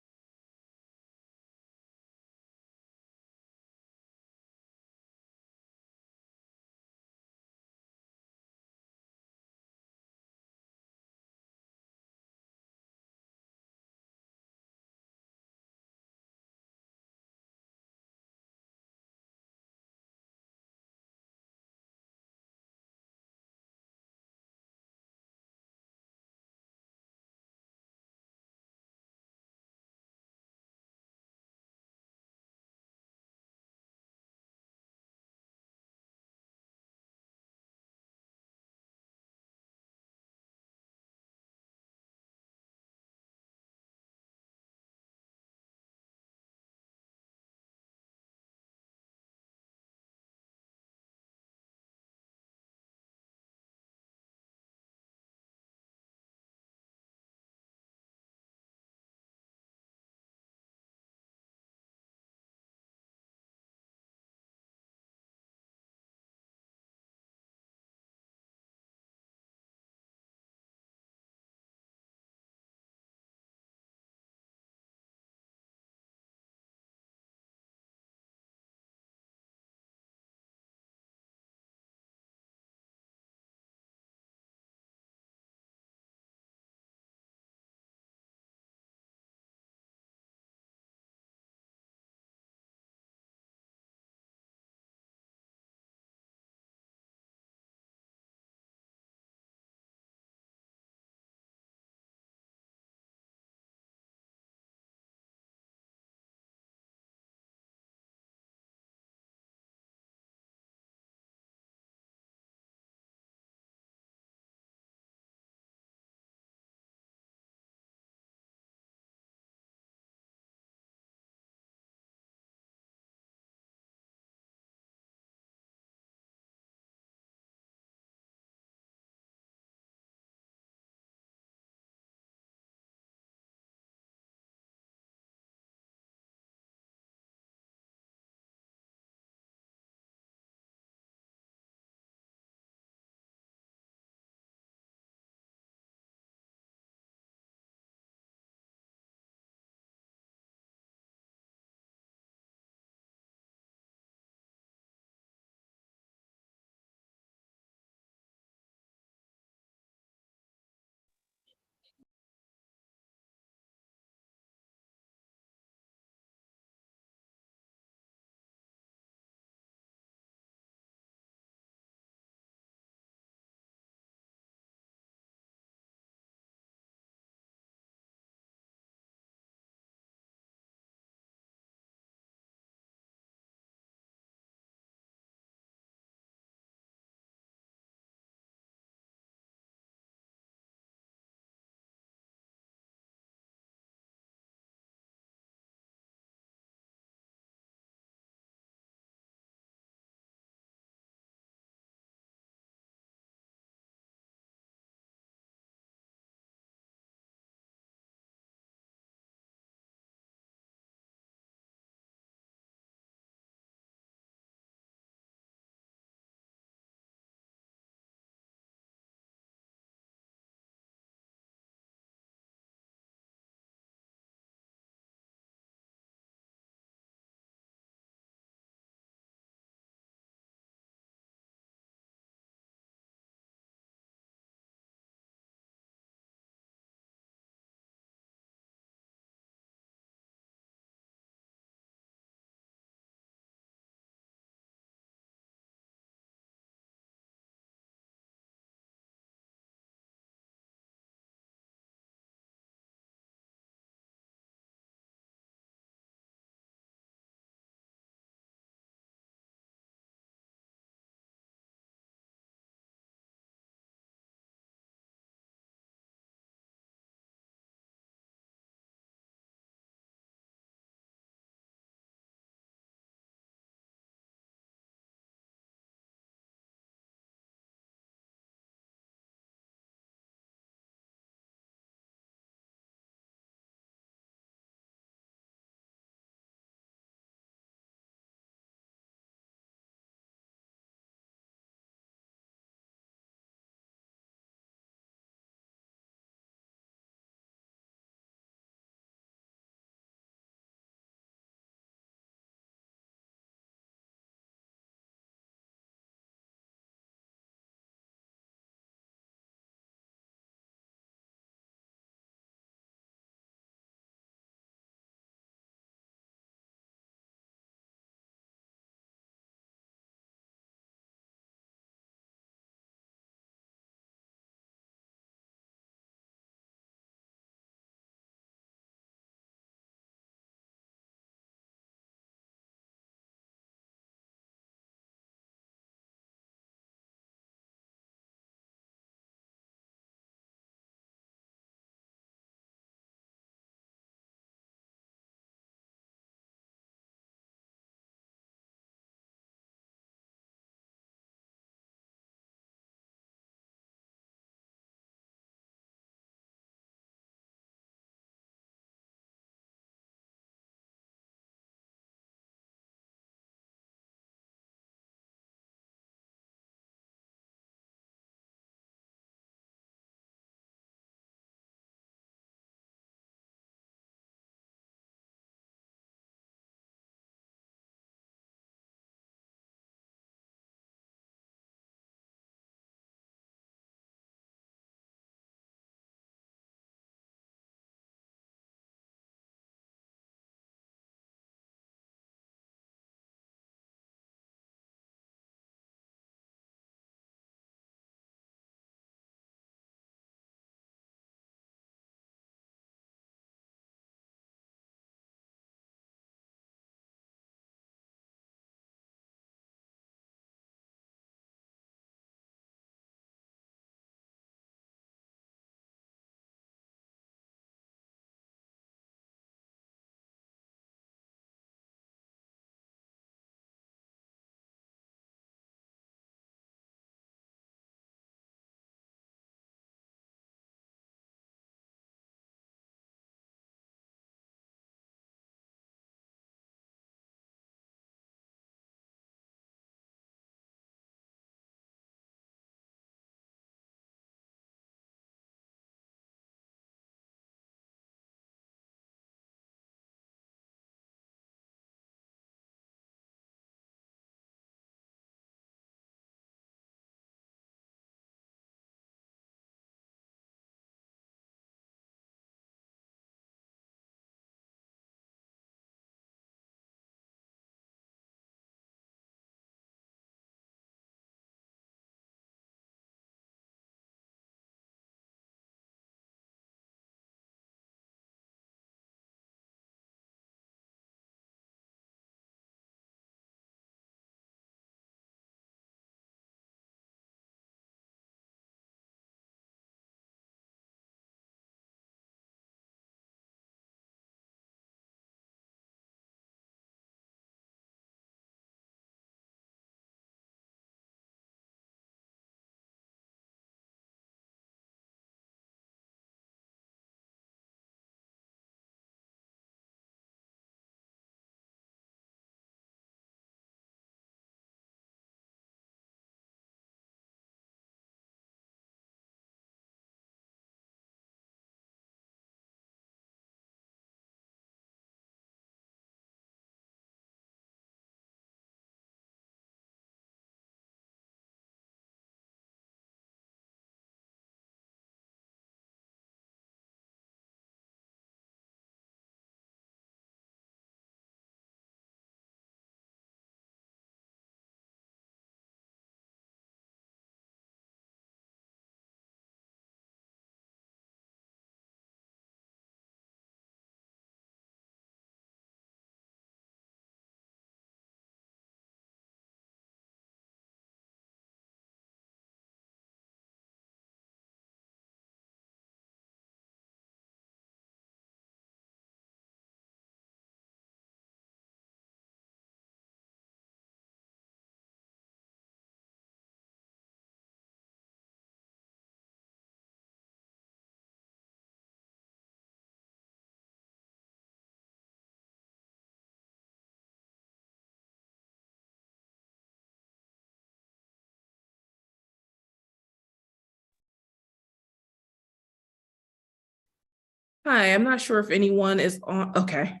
Hi, I'm not sure if anyone is on. Okay,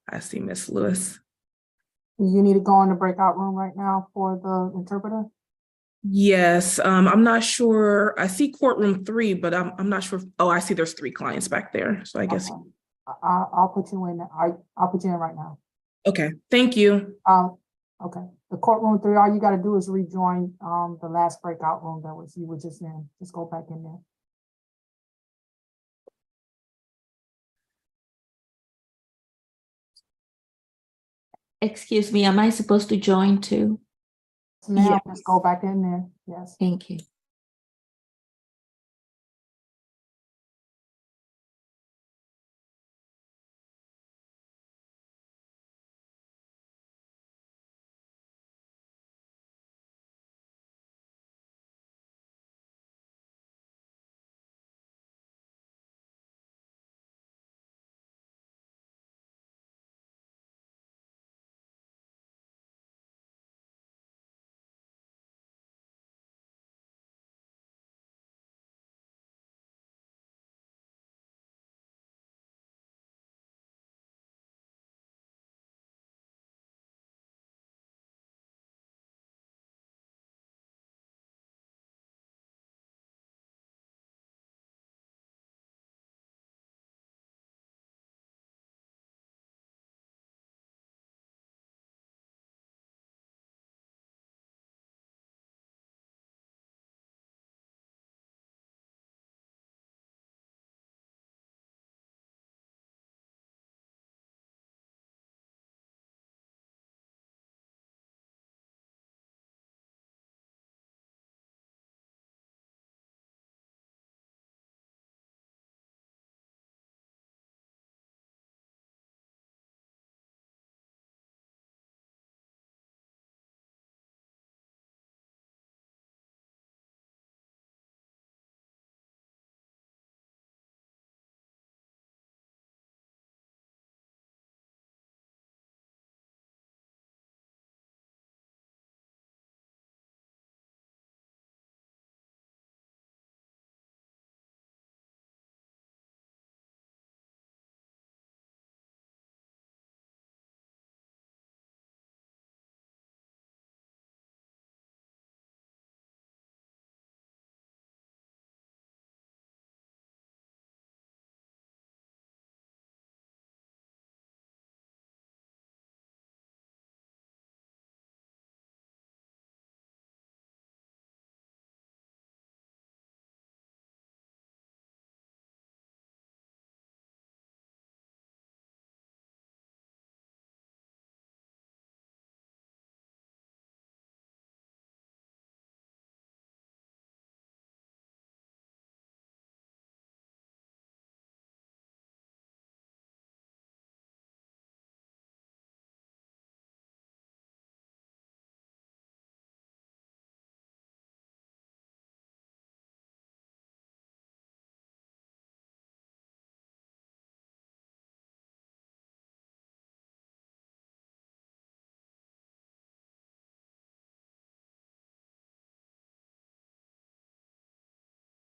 I see Miss Lewis. You need to go in the breakout room right now for the interpreter? Yes, I'm not sure. I see courtroom 3, but I'm not sure. Oh, I see there's 3 clients back there. So I guess. Okay. I'll put you in. I'll put you in right now. Okay, thank you. Okay. The courtroom 3, all you gotta do is rejoin the last breakout room that was you were just in. Just go back in there. Excuse me, am I supposed to join too? Now, just go back in there. Yes. Thank you.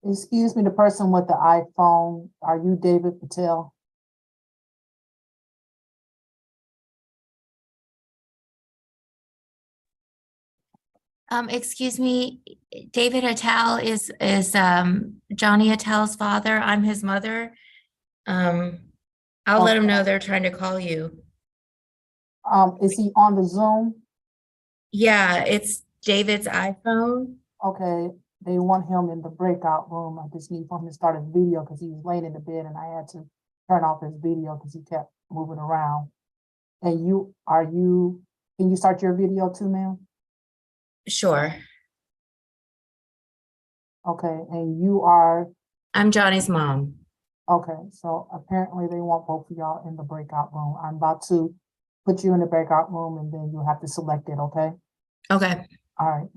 Excuse me, the person with the iPhone, are you David Patel? Excuse me, David Attell is Johnny Attell's father. I'm his mother. I'll let him know they're trying to call you. Is he on the Zoom? Yeah, it's David's iPhone. Okay, they want him in the breakout room. I just need for him to start his video because he was laying in the bed and I had to turn off his video because he kept moving around. And can you start your video too, ma'am? Sure. Okay, and you are, I'm Johnny's mom. okay, so apparently they want both of y'all in the breakout room. I'm about to put you in the breakout room and then you have to select it, okay? Okay. All right.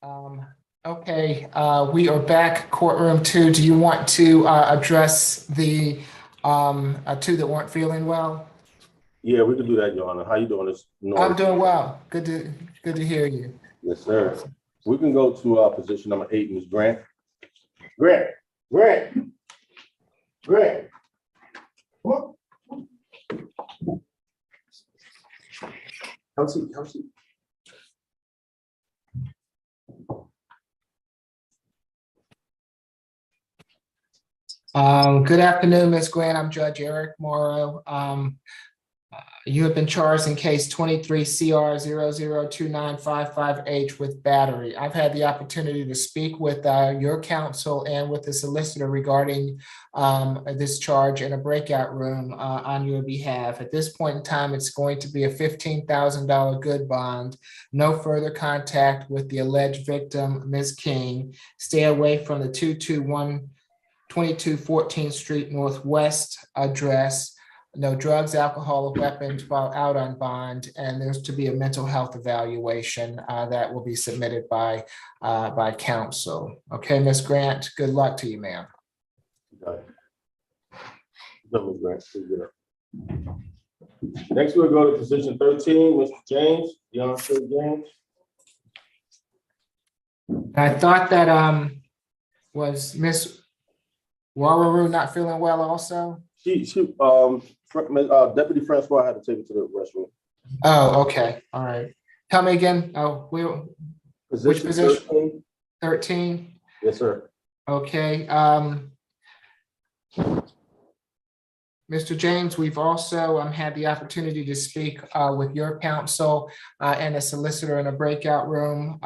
Okay, we are back, courtroom 2. Do you want to address the two that weren't feeling well? Yeah, we can do that, Your Honor. How you doing? It's I'm doing well. Good to hear you. Yes, sir. We can go to position number 8, Ms. Grant. Grant. Have a seat. Good afternoon, Ms. Grant. I'm Judge Eric Morrow. You have been charged in case 23 CR 002955H with battery. I've had the opportunity to speak with your counsel and with the solicitor regarding this charge in a breakout room on your behalf. At this point in time, it's going to be a $15,000 good bond. No further contact with the alleged victim, Ms. King. Stay away from the 221 22 14th Street Northwest address. No drugs, alcohol, or weapons while out on bond, and there's to be a mental health evaluation that will be submitted by counsel. Okay, Ms. Grant, good luck to you, ma'am. Next, we'll go to position 13, Mr. James, Deontay James. I thought that was Miss Wararu not feeling well also? Deputy Francois had to take it to the restroom. Oh, okay. All right. Tell me again. Which position? 13? Yes, sir. Okay. Mr. James, we've also had the opportunity to speak with your counsel and a solicitor in a breakout room.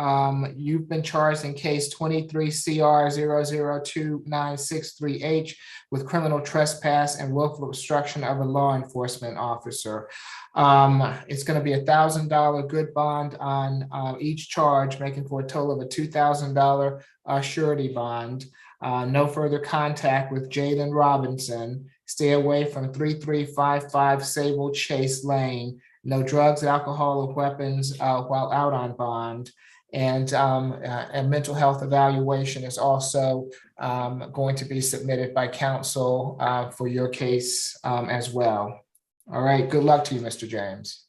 You've been charged in case 23 CR 002963H with criminal trespass and willful obstruction of a law enforcement officer. It's going to be $1,000 good bond on each charge, making for a total of a $2,000 surety bond. No further contact with Jaden Robinson. Stay away from 3355 Sable Chase Lane. No drugs, alcohol, or weapons while out on bond. And a mental health evaluation is also going to be submitted by counsel for your case as well. All right, good luck to you, Mr. James.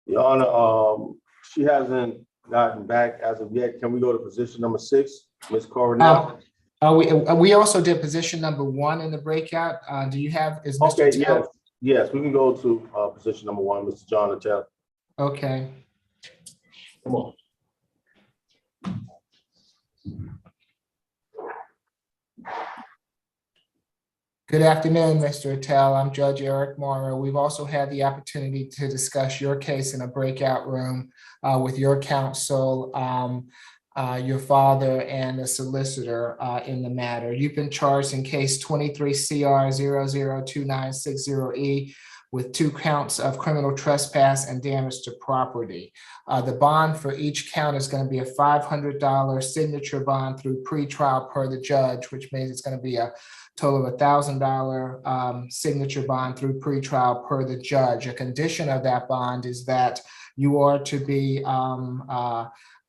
Your Honor, she hasn't gotten back as of yet. Can we go to position number 6, Ms. Coronel? We also did position number 1 in the breakout. Do you have? Is Mr. Okay, yes, we can go to position number 1, Mr. John Attell. Okay. Come on. Good afternoon, Mr. Attell. I'm Judge Eric Morrow. We've also had the opportunity to discuss your case in a breakout room with your counsel, your father, and the solicitor in the matter. You've been charged in case 23 CR 002960E with 2 counts of criminal trespass and damage to property. The bond for each count is going to be a $500 signature bond through pretrial per the judge, which means it's going to be a total of $1,000 signature bond through pretrial per the judge. A condition of that bond is that you are to be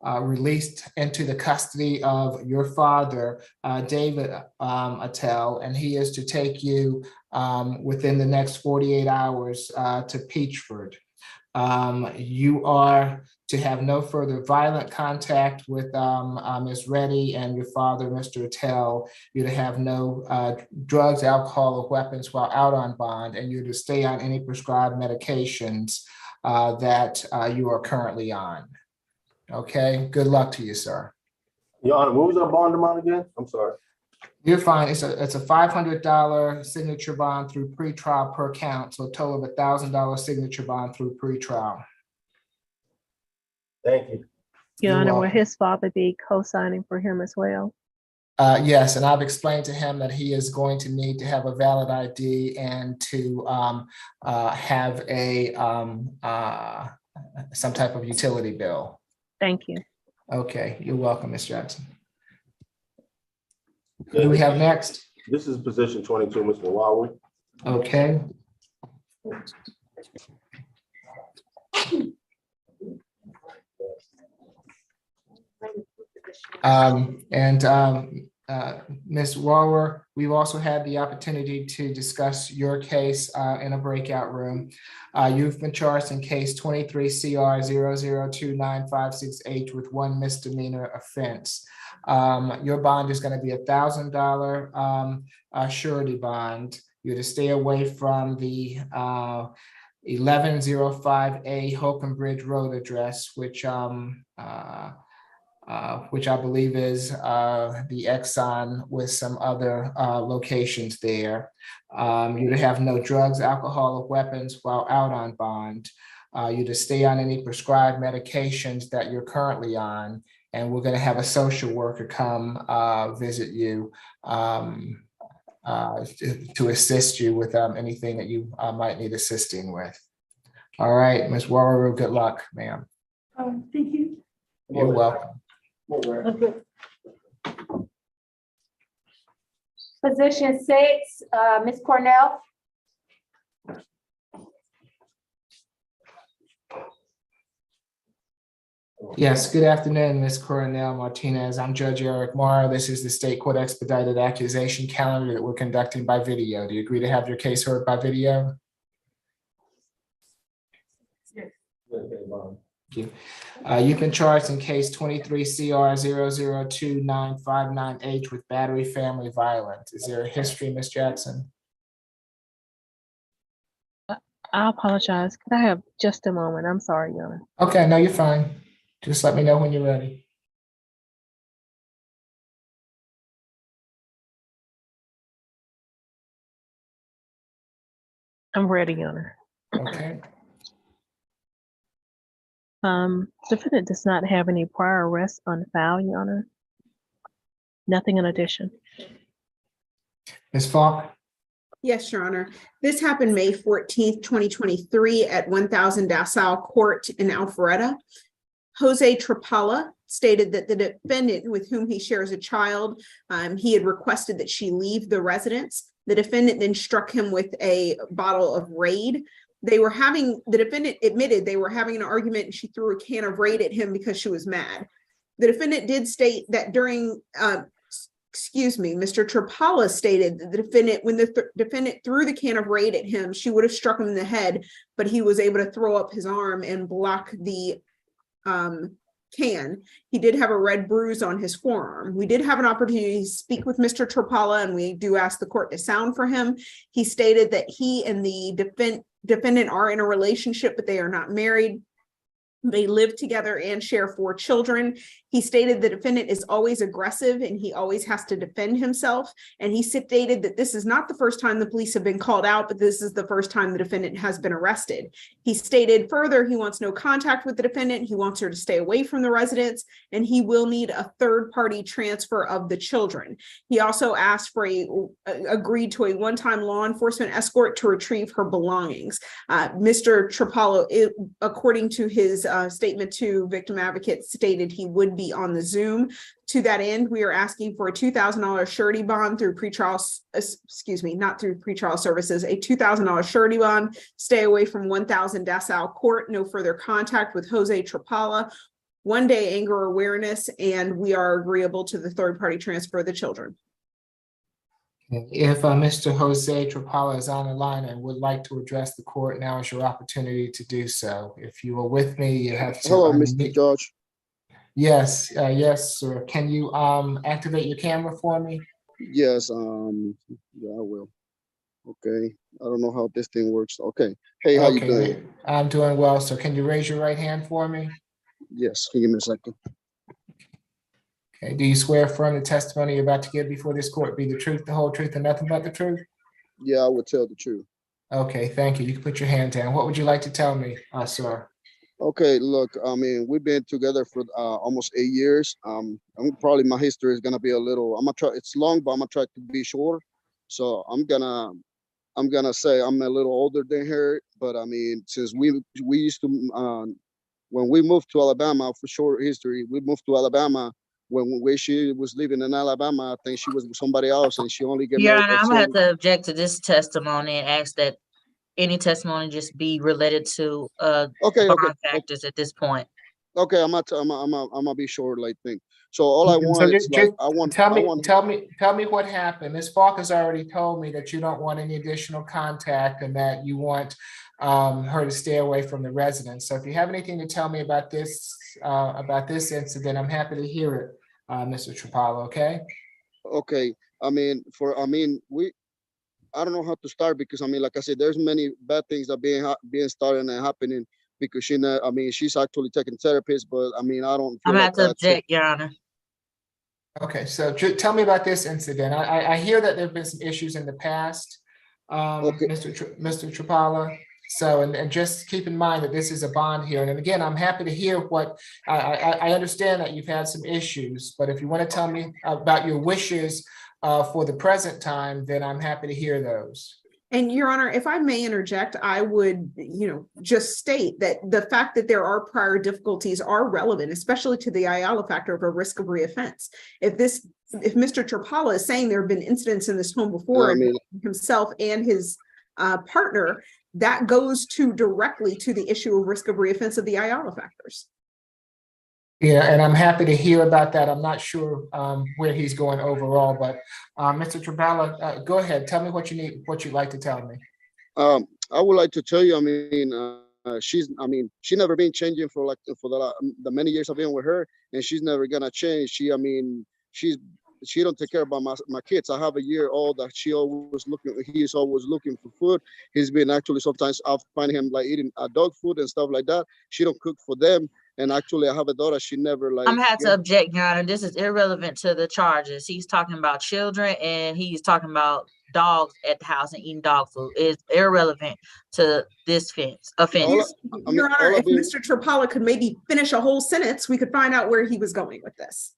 released into the custody of your father, David Attell, and he is to take you within the next 48 hours to Peachford. You are to have no further violent contact with Ms. Reddy and your father, Mr. Attell. You're to have no drugs, alcohol, or weapons while out on bond, and you're to stay on any prescribed medications that you are currently on. Okay, good luck to you, sir. Your Honor, what was our bond amount again? I'm sorry. You're fine. It's a $500 signature bond through pretrial per count, so a total of $1,000 signature bond through pretrial. Thank you. Your Honor, will his father be co-signing for him as well? Yes, and I've explained to him that he is going to need to have a valid ID and to have a some type of utility bill. Thank you. Okay, you're welcome, Ms. Jackson. Who do we have next? This is position 22, Mr. Wawi. Okay. Ms. Waller, we've also had the opportunity to discuss your case in a breakout room. You've been charged in case 23 CR 0029568 with one misdemeanor offense. Your bond is going to be $1,000 surety bond. You're to stay away from the 1105A Holcomb Bridge Road address, which I believe is the Exxon with some other locations there. You to have no drugs, alcohol, or weapons while out on bond. You to stay on any prescribed medications that you're currently on. And we're going to have a social worker come visit you to assist you with anything that you might need assisting with. All right, Ms. Waller, good luck, ma'am. Thank you. You're welcome. Position 6, Ms. Cornell. Yes, good afternoon, Ms. Coronel Martinez. I'm Judge Eric Morrow. This is the State Court Expedited Accusation calendar that we're conducting by video. Do you agree to have your case heard by video? Yes. Thank you. You've been charged in case 23 CR 0029598 with battery family violence. Is there a history, Ms. Jackson? I apologize. Could I have just a moment? I'm sorry, Your Honor. Okay, no, you're fine. Just let me know when you're ready. I'm ready, Your Honor. Okay. Defendant does not have any prior arrests on file, Your Honor. Nothing in addition. Ms. Falk? Yes, Your Honor. This happened May 14th, 2023 at 1000 Nassau Court in Alpharetta. Jose Trapala stated that the defendant, with whom he shares a child, he had requested that she leave the residence. The defendant then struck him with a bottle of Raid. The defendant admitted they were having an argument and she threw a can of Raid at him because she was mad. The defendant did state that Mr. Trapala stated that the defendant, when the defendant threw the can of Raid at him, she would have struck him in the head, but he was able to throw up his arm and block the can. He did have a red bruise on his forearm. We did have an opportunity to speak with Mr. Trapala, and we do ask the court to sound for him. He stated that he and the defendant are in a relationship, but they are not married. They live together and share 4 children. He stated the defendant is always aggressive and he always has to defend himself. And he stated that this is not the first time the police have been called out, but this is the first time the defendant has been arrested. He stated further, he wants no contact with the defendant. He wants her to stay away from the residence, and he will need a third-party transfer of the children. He also asked for agreed to a one-time law enforcement escort to retrieve her belongings. Mr. Trapala, according to his statement to victim advocates, stated he would be on the Zoom. To that end, we are asking for a $2,000 surety bond through pretrial, not through pretrial services, a $2,000 surety bond, stay away from 1000 Nassau Court, no further contact with Jose Trapala, 1 day anger awareness, and we are agreeable to the third-party transfer of the children. If Mr. Jose Trapala is on the line and would like to address the court, now is your opportunity to do so. If you are with me, you have to. Hello, Mr. Judge. Yes, yes, sir. Can you activate your camera for me? Yes, yeah, I will. Okay, I don't know how this thing works. Okay, hey, how you doing? I'm doing well, sir. Can you raise your right hand for me? Yes, give me a second. Okay, do you swear affirm the testimony you're about to give before this court be the truth, the whole truth, and nothing but the truth? Yeah, I would tell the truth. Okay, thank you. You can put your hand down. What would you like to tell me, sir? Okay, look, I mean, we've been together for almost 8 years. Probably my history is gonna be a little. I'm gonna try. It's long, but I'm gonna try to be short. So I'm gonna say I'm a little older than her. But I mean, since we used to when we moved to Alabama, for short history, we moved to Alabama. When she was living in Alabama, I think she was with somebody else, and she only get Your married. Honor, I'm gonna have to object to this testimony and ask that any testimony just be related to Okay, bond okay, factors at this point. okay. I'm gonna be short, like thing. So all I So want is like tell me what happened. Ms. Falk has already told me that you don't want any additional contact and that you want her to stay away from the residence. So if you have anything to tell me about this incident, I'm happy to hear it, Mr. Trapalo, okay? Okay. I mean, I don't know how to start because I mean, like I said, there's many bad things that being started and happening because I mean, she's actually taking therapists, but I mean, I don't feel I'm like gonna have to object, Your Honor. Okay, so tell me about this incident. I hear that there have been some issues in the past, Okay. Mr. Trapala. So, and just keep in mind that this is a bond hearing. And again, I'm happy to hear what, I understand that you've had some issues, but if you want to tell me about your wishes for the present time, then I'm happy to hear those. And Your Honor, if I may interject, I would, just state that the fact that there are prior difficulties are relevant, especially to the Ayala factor of a risk of reoffense. If Mr. Trapala is saying there have been incidents in this home before, I mean, himself and his partner, that goes directly to the issue of risk of reoffense of the Ayala factors. Yeah, and I'm happy to hear about that. I'm not sure where he's going overall, but Mr. Trapala, go ahead. Tell me what you need, what you'd like to tell me. I would like to tell you, I mean, she never been changing for the many years I've been with her, and she's never gonna change. She don't take care about my kids. I have a year-old that he's always looking for food. He's been actually sometimes I find him like eating dog food and stuff like that. She don't cook for them. And actually I have a daughter, she never like. I'm gonna have to object, Your Honor. This is irrelevant to the charges. He's talking about children and he's talking about dogs at the house and eating dog food. It's irrelevant to this offense. Your Honor, if Mr. Trapala could maybe finish a whole sentence, we could find out where he was going with this.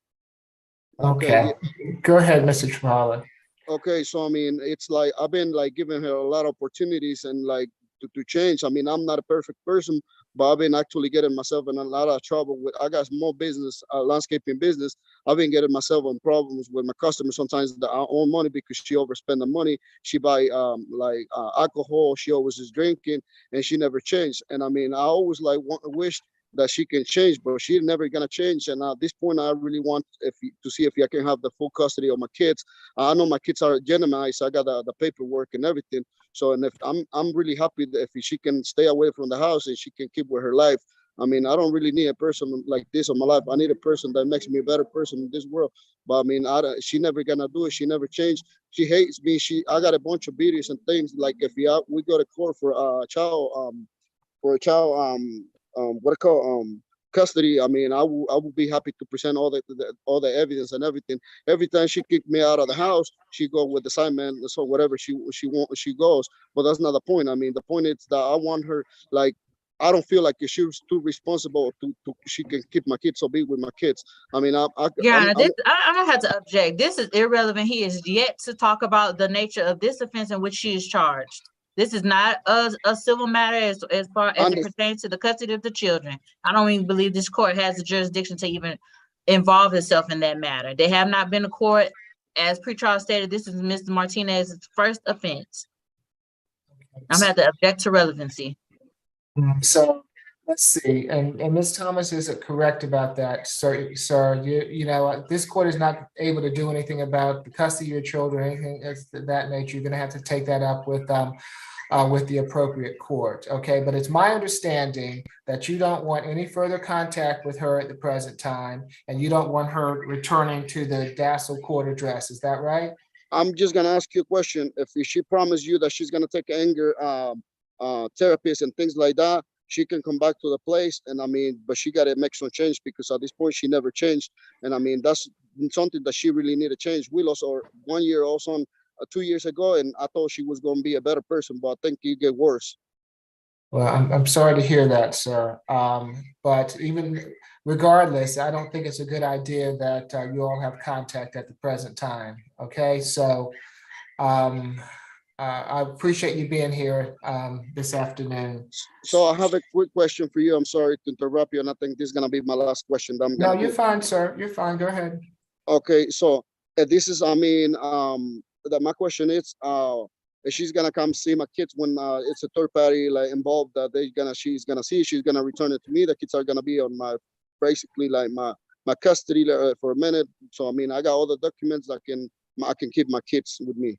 Okay, go ahead, Mr. Trapala. Okay, so I mean, it's like I've been like giving her a lot of opportunities and like to change. I mean, I'm not a perfect person, but I've been actually getting myself in a lot of trouble with. I got small business, landscaping business. I've been getting myself in problems with my customers. Sometimes that I own money because she overspend the money. She buy alcohol. She always is drinking, and she never changed. And I mean, I always like wish that she can change, but she's never gonna change. And at this point, I really want to see if I can have the full custody of my kids. I know my kids are Gemini's. I got the paperwork and everything. So, and if I'm really happy that if she can stay away from the house and she can keep with her life. I mean, I don't really need a person like this in my life. I need a person that makes me a better person in this world. But I mean, she never gonna do it. She never changed. She hates me. I got a bunch of videos and things like if we go to court for custody. I mean, I will be happy to present all the evidence and everything. Every time she kicked me out of the house, she go with the assignment, so whatever she wants, she goes. But that's not the point. I mean, the point is that I want her like. I don't feel like she was too responsible to she can keep my kids or be with my kids. I mean, I'm gonna have to object. This is irrelevant. He is yet to talk about the nature of this offense in which she is charged. This is not a civil matter as far as it pertains to the custody of the children. I don't even believe this court has the jurisdiction to even involve itself in that matter. They have not been to court. As pretrial stated, this is Mr. Martinez's first offense. I'm gonna have to object to relevancy. So let's see, and Ms. Thomas is correct about that, sir. You know, this court is not able to do anything about the custody of your children or anything of that nature. You're going to have to take that up with the appropriate court, okay? But it's my understanding that you don't want any further contact with her at the present time, and you don't want her returning to the Dassel court address. Is that right? I'm just gonna ask you a question. If she promised you that she's gonna take anger therapists and things like that, she can come back to the place. And I mean, but she got to make some change because at this point she never changed. And I mean, that's something that she really need to change. We lost our 1 year old son 2 years ago, and I thought she was going to be a better person, but I think it get worse. Well, I'm sorry to hear that, sir. But even regardless, I don't think it's a good idea that you all have contact at the present time. Okay, so I appreciate you being here this afternoon. So I have a quick question for you. I'm sorry to interrupt you, and I think this is gonna be my last question. No, you're fine, sir. You're fine. Go ahead. Okay, so this is, I mean, my question is, if she's gonna come see my kids when it's a third party like involved, that she's gonna return it to me. The kids are gonna be on my basically like my custody for a minute. So I mean, I got all the documents I can keep my kids with me.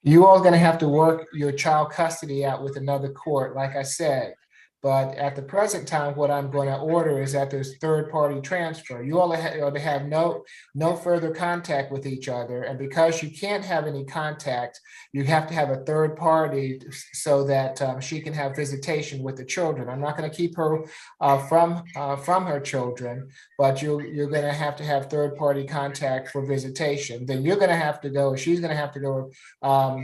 You all gonna have to work your child custody out with another court, like I said. But at the present time, what I'm going to order is that there's third-party transfer. You all are to have no further contact with each other. And because you can't have any contact, you have to have a third party so that she can have visitation with the children. I'm not going to keep her from her children, but you're going to have third-party contact for visitation. Then you're going to have to go, she's going to have to go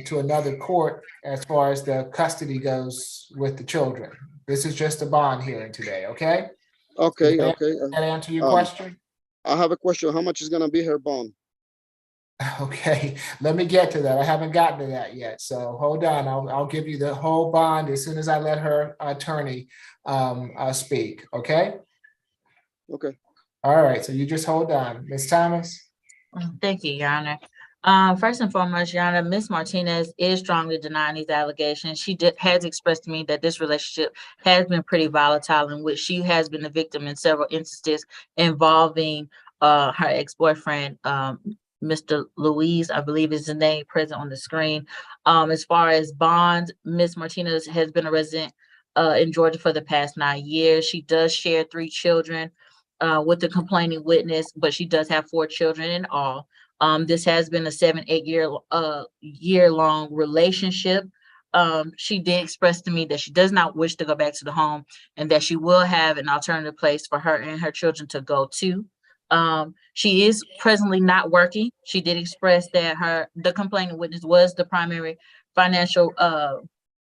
to another court as far as the custody goes with the children. This is just a bond hearing today, okay? Okay, Did okay. that answer your question? I have a question. How much is gonna be her bond? Okay, let me get to that. I haven't gotten to that yet. So hold on. I'll give you the whole bond as soon as I let her attorney speak, okay? Okay. All right, so you just hold on. Ms. Thomas? Thank you, Your Honor. First and foremost, Your Honor, Ms. Martinez is strongly denying these allegations. She has expressed to me that this relationship has been pretty volatile, in which she has been the victim in several instances involving her ex-boyfriend, Mr. Louise, I believe is the name present on the screen. As far as bonds, Ms. Martinez has been a resident in Georgia for the past 9 years. She does share 3 children with the complaining witness, but she does have 4 children in all. This has been a 7-8 year long relationship. She did express to me that she does not wish to go back to the home and that she will have an alternative place for her and her children to go to. She is presently not working. She did express that the complaining witness was the primary financial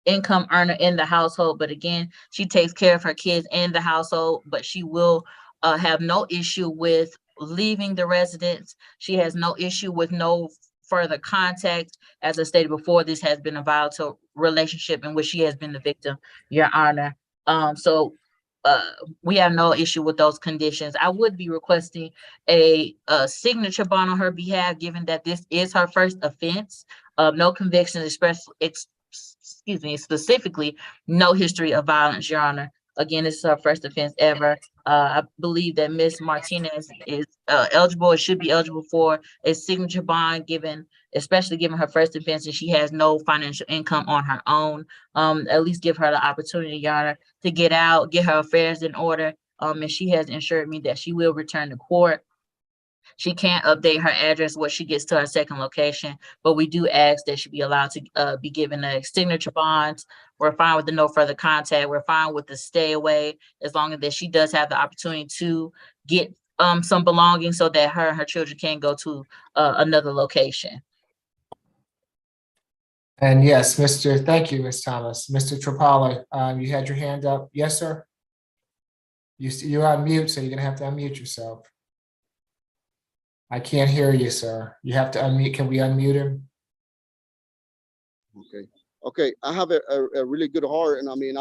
income earner in the household, but again, she takes care of her kids and the household, but she will have no issue with leaving the residence. She has no issue with no further contact. As I stated before, this has been a volatile relationship in which she has been the victim, Your Honor. So we have no issue with those conditions. I would be requesting a signature bond on her behalf, given that this is her first offense. No convictions, specifically no history of violence, Your Honor. Again, this is her first offense ever. I believe that Ms. Martinez is eligible or should be eligible for a signature bond, especially given her first offense and she has no financial income on her own. At least give her the opportunity, Your Honor, to get out, get her affairs in order. And she has assured me that she will return to court. She can't update her address once she gets to her second location, but we do ask that she be allowed to be given a signature bonds. We're fine with the no further contact. We're fine with the stay away, as long as that she does have the opportunity to get some belongings so that her and her children can go to another location. And yes, thank you, Ms. Thomas. Mr. Trapala, you had your hand up. Yes, sir? You're on mute, so you're gonna have to unmute yourself. I can't hear you, sir. You have to unmute. Can we unmute him? Okay. I have a really good heart, and I mean,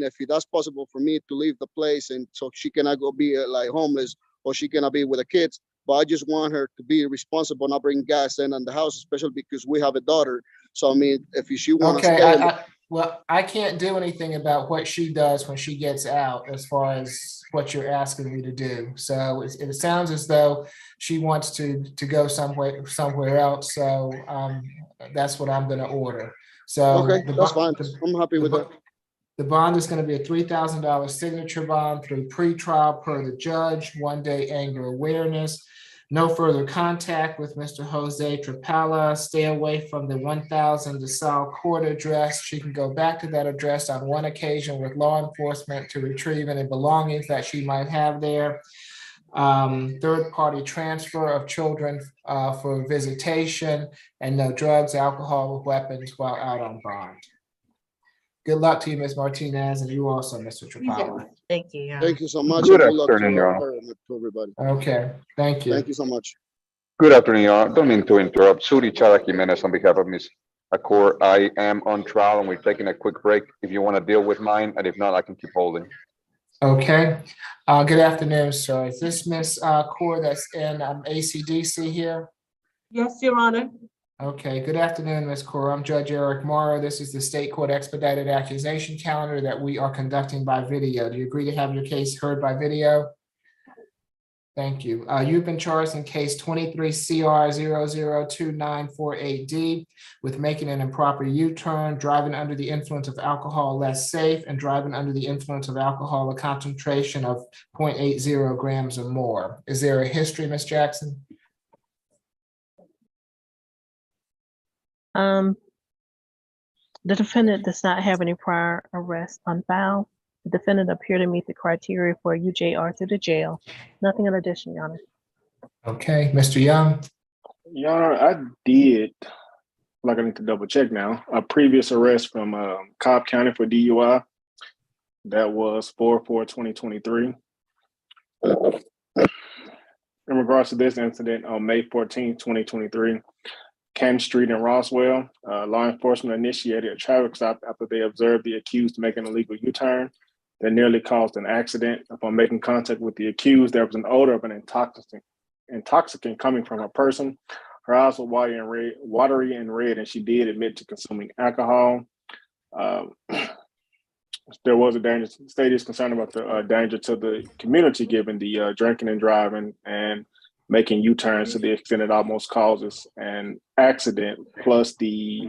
if that's possible for me to leave the place, and so she cannot go be like homeless, or she cannot be with the kids. But I just want her to be responsible, not bring gas in the house, especially because we have a daughter. So I mean, if she wants to stay. Well, I can't do anything about what she does when she gets out, as far as what you're asking me to do. So it sounds as though she wants to go somewhere else. So that's what I'm going to order. So okay, that's fine. I'm happy with that. The bond is going to be a $3,000 signature bond through pretrial per the judge, 1-day anger awareness. No further contact with Mr. Jose Trapala. Stay away from the 1000 DeSalle Court address. She can go back to that address on one occasion with law enforcement to retrieve any belongings that she might have there. Third-party transfer of children for visitation, and no drugs, alcohol, or weapons while out on bond. Good luck to you, Ms. Martinez, and you also, Mr. Trapala. Thank you, Your Honor. Thank you so much. Good and luck afternoon, Your Honor. to everybody. Okay, thank you. Thank you so much. Good afternoon, Your Honor. Don't mean to interrupt. Suri Chara Jimenez on behalf of Ms. Accor. I am on trial and we're taking a quick break. If you want to deal with mine, and if not, I can keep holding. Okay. Good afternoon, sir. Is this Ms. Core that's in ACDC here? Yes, Your Honor. Okay, good afternoon, Ms. Cora. I'm Judge Eric Morrow. This is the State Court Expedited Accusation Calendar that we are conducting by video. Do you agree to have your case heard by video? Thank you. You've been charged in case 23 CR 002948D with making an improper U-turn, driving under the influence of alcohol less safe, and driving under the influence of alcohol, a concentration of 0.80 grams or more. Is there a history, Ms. Jackson? The defendant does not have any prior arrests on file. The defendant appeared to meet the criteria for a UJR to the jail. Nothing in addition, Your Honor. Okay, Mr. Young. Your Honor, I did, like I need to double check now, a previous arrest from Cobb County for DUI. That was 4/4/2023. In regards to this incident on May 14, 2023, Canton Street in Roswell, law enforcement initiated a traffic stop after they observed the accused make an illegal U-turn that nearly caused an accident. Upon making contact with the accused, there was an odor of an intoxicant coming from her person. Her eyes were watery and red, and she did admit to consuming alcohol. There was a danger. The state is concerned about the danger to the community given the drinking and driving and making U-turns to the extent it almost causes an accident, plus the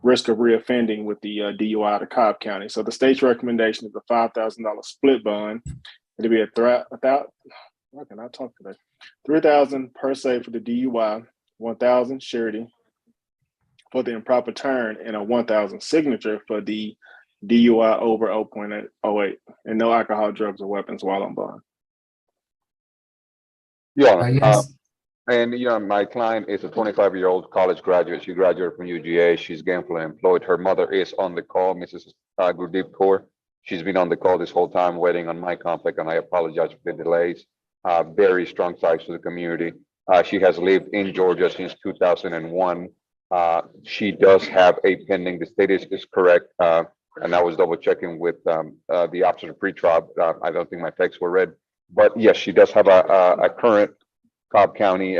risk of reoffending with the DUI to Cobb County. So the state's recommendation is a $5,000 split bond. It'll be $3,000 per se for the DUI, $1,000 surety for the improper turn, and a $1,000 signature for the DUI over 0.08, and no alcohol, drugs, or weapons while on bond. Yeah, yes. and my client is a 25-year-old college graduate. She graduated from UGA. She's gainfully employed. Her mother is on the call, Mrs. Gurdeep Kaur. She's been on the call this whole time waiting on my conflict, and I apologize for the delays. Very strong ties to the community. She has lived in Georgia since 2001. She does have a pending, the state is correct, and I was double checking with the officer pre-trial. I don't think my texts were read. But yes, she does have a current Cobb County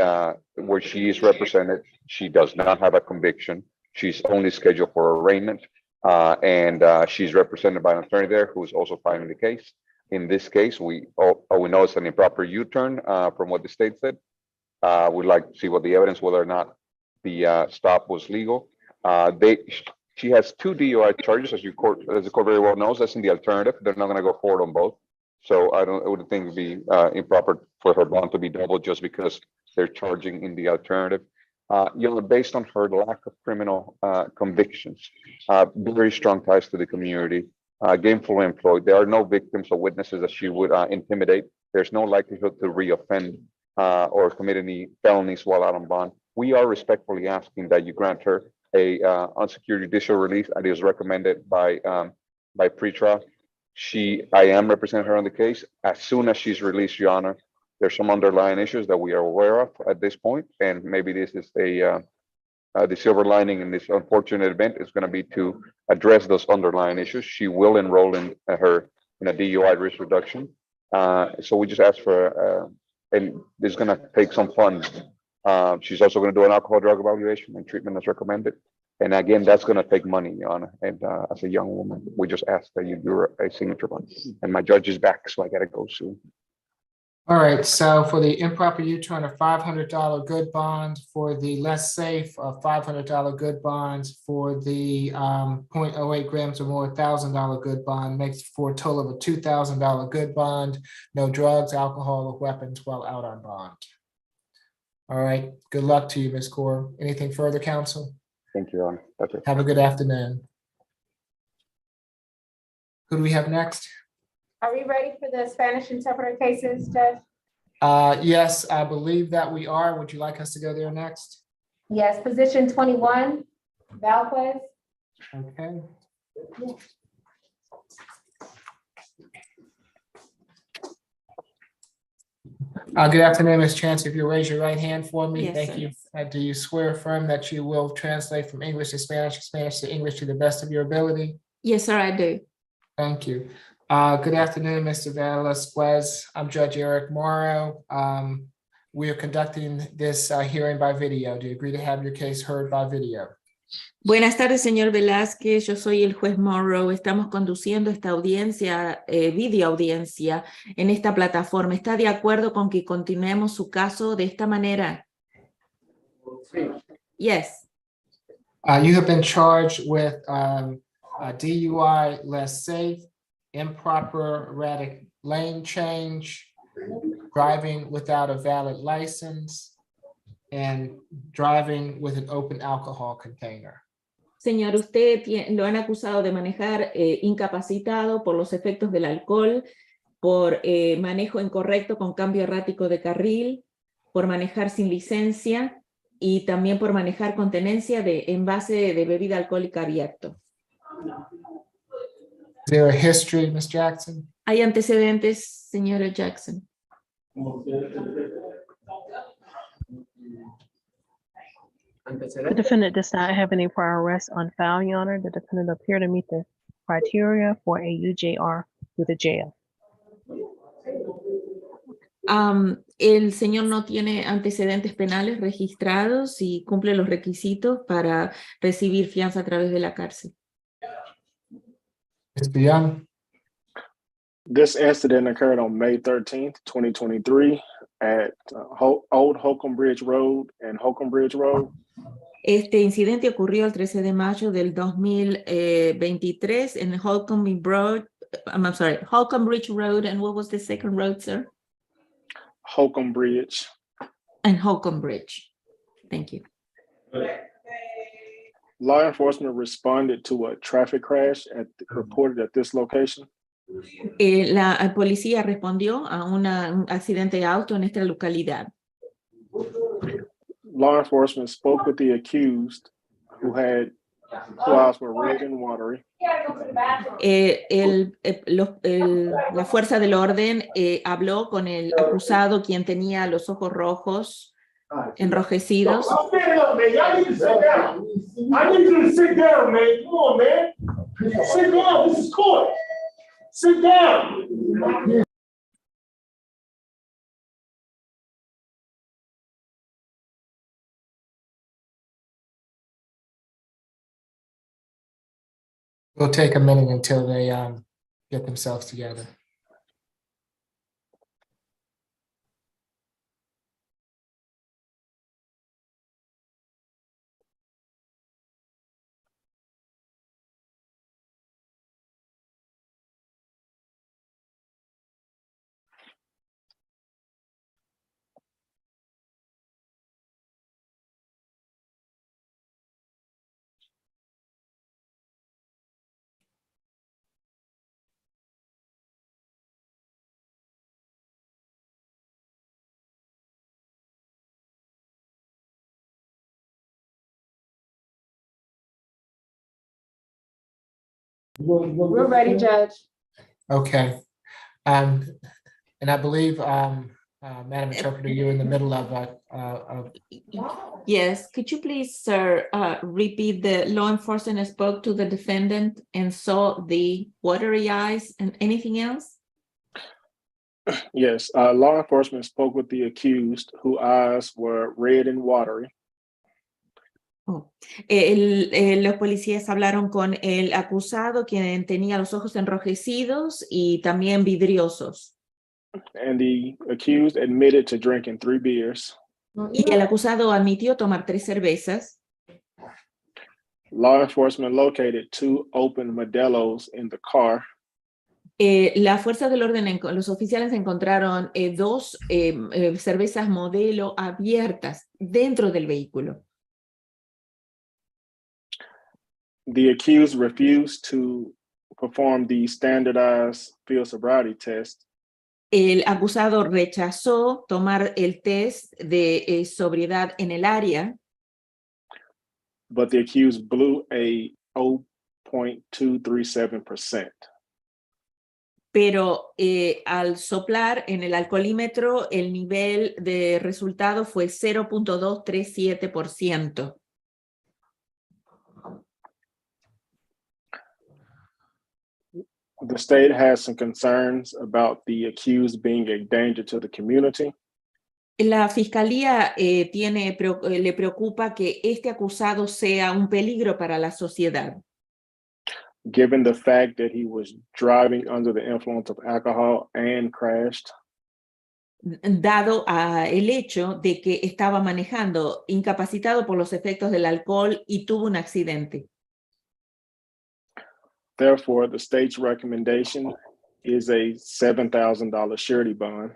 where she is represented. She does not have a conviction. She's only scheduled for arraignment, and she's represented by an attorney there who's also filing the case. In this case, we know it's an improper U-turn from what the state said. We'd like to see what the evidence, whether or not the stop was legal. She has 2 DUI charges, as the court very well knows. That's in the alternative. They're not going to go forward on both. So I would think it'd be improper for her bond to be doubled just because they're charging in the alternative. Based on her lack of criminal convictions, very strong ties to the community, gainfully employed. There are no victims or witnesses that she would intimidate. There's no likelihood to reoffend or commit any felonies while out on bond. We are respectfully asking that you grant her a unsecured judicial release that is recommended by pretrial. I am representing her on the case. As soon as she's released, Your Honor, there's some underlying issues that we are aware of at this point, and maybe this is the silver lining in this unfortunate event is going to be to address those underlying issues. She will enroll in a DUI risk reduction. So we just ask for, and it's going to take some funds. She's also going to do an alcohol drug evaluation and treatment as recommended. And again, that's going to take money, Your Honor. And as a young woman, we just ask that you do a signature bond. And my judge is back, so I got to go soon. All right, so for the improper U-turn, a $500 good bond. For the less safe, a $500 good bonds. For the 0.08 grams or more, $1,000 good bond, makes for a total of a $2,000 good bond. No drugs, alcohol, or weapons while out on bond. All right, good luck to you, Ms. Kaur. Anything further, counsel? Thank you, Your Honor. That's it. Have a good afternoon. Who do we have next? Are we ready for the Spanish interpreter cases, Judge? Yes, I believe that we are. Would you like us to go there next? Yes, position 21, Valquez. Okay. Good afternoon, Ms. Chance. If you raise your right hand for me, Yes, thank sir. you. Do you swear affirm that you will translate from English to Spanish to English to the best of your ability? Yes, sir, I do. Thank you. Good afternoon, Mr. Velasquez. I'm Judge Eric Morrow. we are conducting this hearing by video. Do you agree to have your case heard by video? Buenas tardes, señor Velázquez. Yo soy el juez Morrow. Estamos conduciendo esta audiencia, video audiencia, en esta plataforma. ¿Está de acuerdo con que continuemos su caso de esta manera? Yes. You have been charged with DUI less safe, improper erratic lane change, driving without a valid license, and driving with an open alcohol container. Señor, usted lo han acusado de manejar incapacitado por los efectos del alcohol, por manejo incorrecto con cambio errático de carril, por manejar sin licencia y también por manejar con tenencia de envase de bebida alcohólica abierto. Is there a history, Ms. Jackson? ¿Hay antecedentes, señora Jackson? The defendant does not have any prior arrests on file, Your Honor. The defendant appear to meet the criteria for a UJR through the jail. El señor no tiene antecedentes penales registrados y cumple los requisitos para recibir fianza a través de la cárcel. Mr. Young? This incident occurred on May 13th, 2023 at Old Holcomb Bridge Road and Holcomb Bridge Road. Este incidente ocurrió el 13 de mayo del 2023 en Holcomb Bridge Road, and what was the second road, sir? Holcomb Bridge. And Holcomb Bridge. Thank you. Law enforcement responded to a traffic crash reported at this location. La policía respondió a un accidente de auto en esta localidad. Law enforcement spoke with the accused whose eyes were red and watery. La fuerza del orden habló con el acusado, quien tenía los ojos rojos enrojecidos. I need you to sit down, man. Come on, man. Sit down. This is court. Sit down. We'll take a minute until they get themselves together. We're ready, Judge. Okay. And I believe, Madam Interpreter, you're in the middle of Yes, could you please, sir, repeat the law enforcement spoke to the defendant and saw the watery eyes and anything else? Yes, law enforcement spoke with the accused whose eyes were red and watery. Los policías hablaron con el acusado, quien tenía los ojos enrojecidos y también vidriosos. And the accused admitted to drinking 3 beers. Y el acusado admitió tomar 3 cervezas. Law enforcement located 2 open Modelos in the car. La fuerza del orden, los oficiales encontraron 2 cervezas modelo abiertas dentro del vehículo. The accused refused to perform the standardized field sobriety test. El acusado rechazó tomar el test de sobriedad en el área. But the accused blew a 0.237%. Pero al soplar en el alcoholímetro, el nivel de resultado fue 0.237%. The state has some concerns about the accused being a danger to the community. La fiscalía le preocupa que este acusado sea un peligro para la sociedad, given the fact that he was driving under the influence of alcohol and crashed. dado el hecho de que estaba manejando incapacitado por los efectos del alcohol y tuvo un accidente. Therefore, the state's recommendation is a $7,000 surety bond.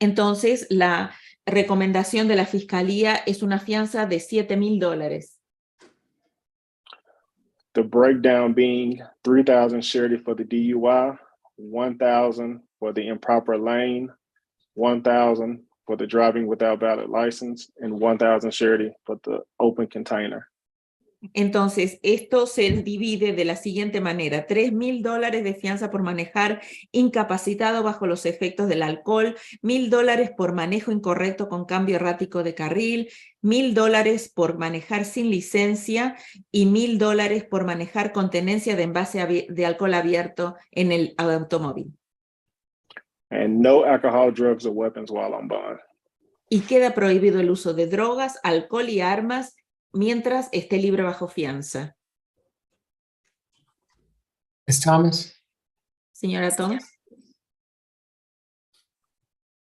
Entonces, la recomendación de la fiscalía es una fianza de $7,000. The breakdown being 3,000 surety for the DUI, 1,000 for the improper lane, 1,000 for the driving without valid license, and 1,000 surety for the open container. Entonces, esto se divide de la siguiente manera: $3,000 de fianza por manejar incapacitado bajo los efectos del alcohol, $1,000 por manejo incorrecto con cambio errático de carril, $1,000 por manejar sin licencia y $1,000 por manejar con tenencia de envase de alcohol abierto en el automóvil. And no alcohol, drugs, or weapons while on bond. Y queda prohibido el uso de drogas, alcohol y armas mientras esté libre bajo fianza. Ms. Thomas? Señora Thomas.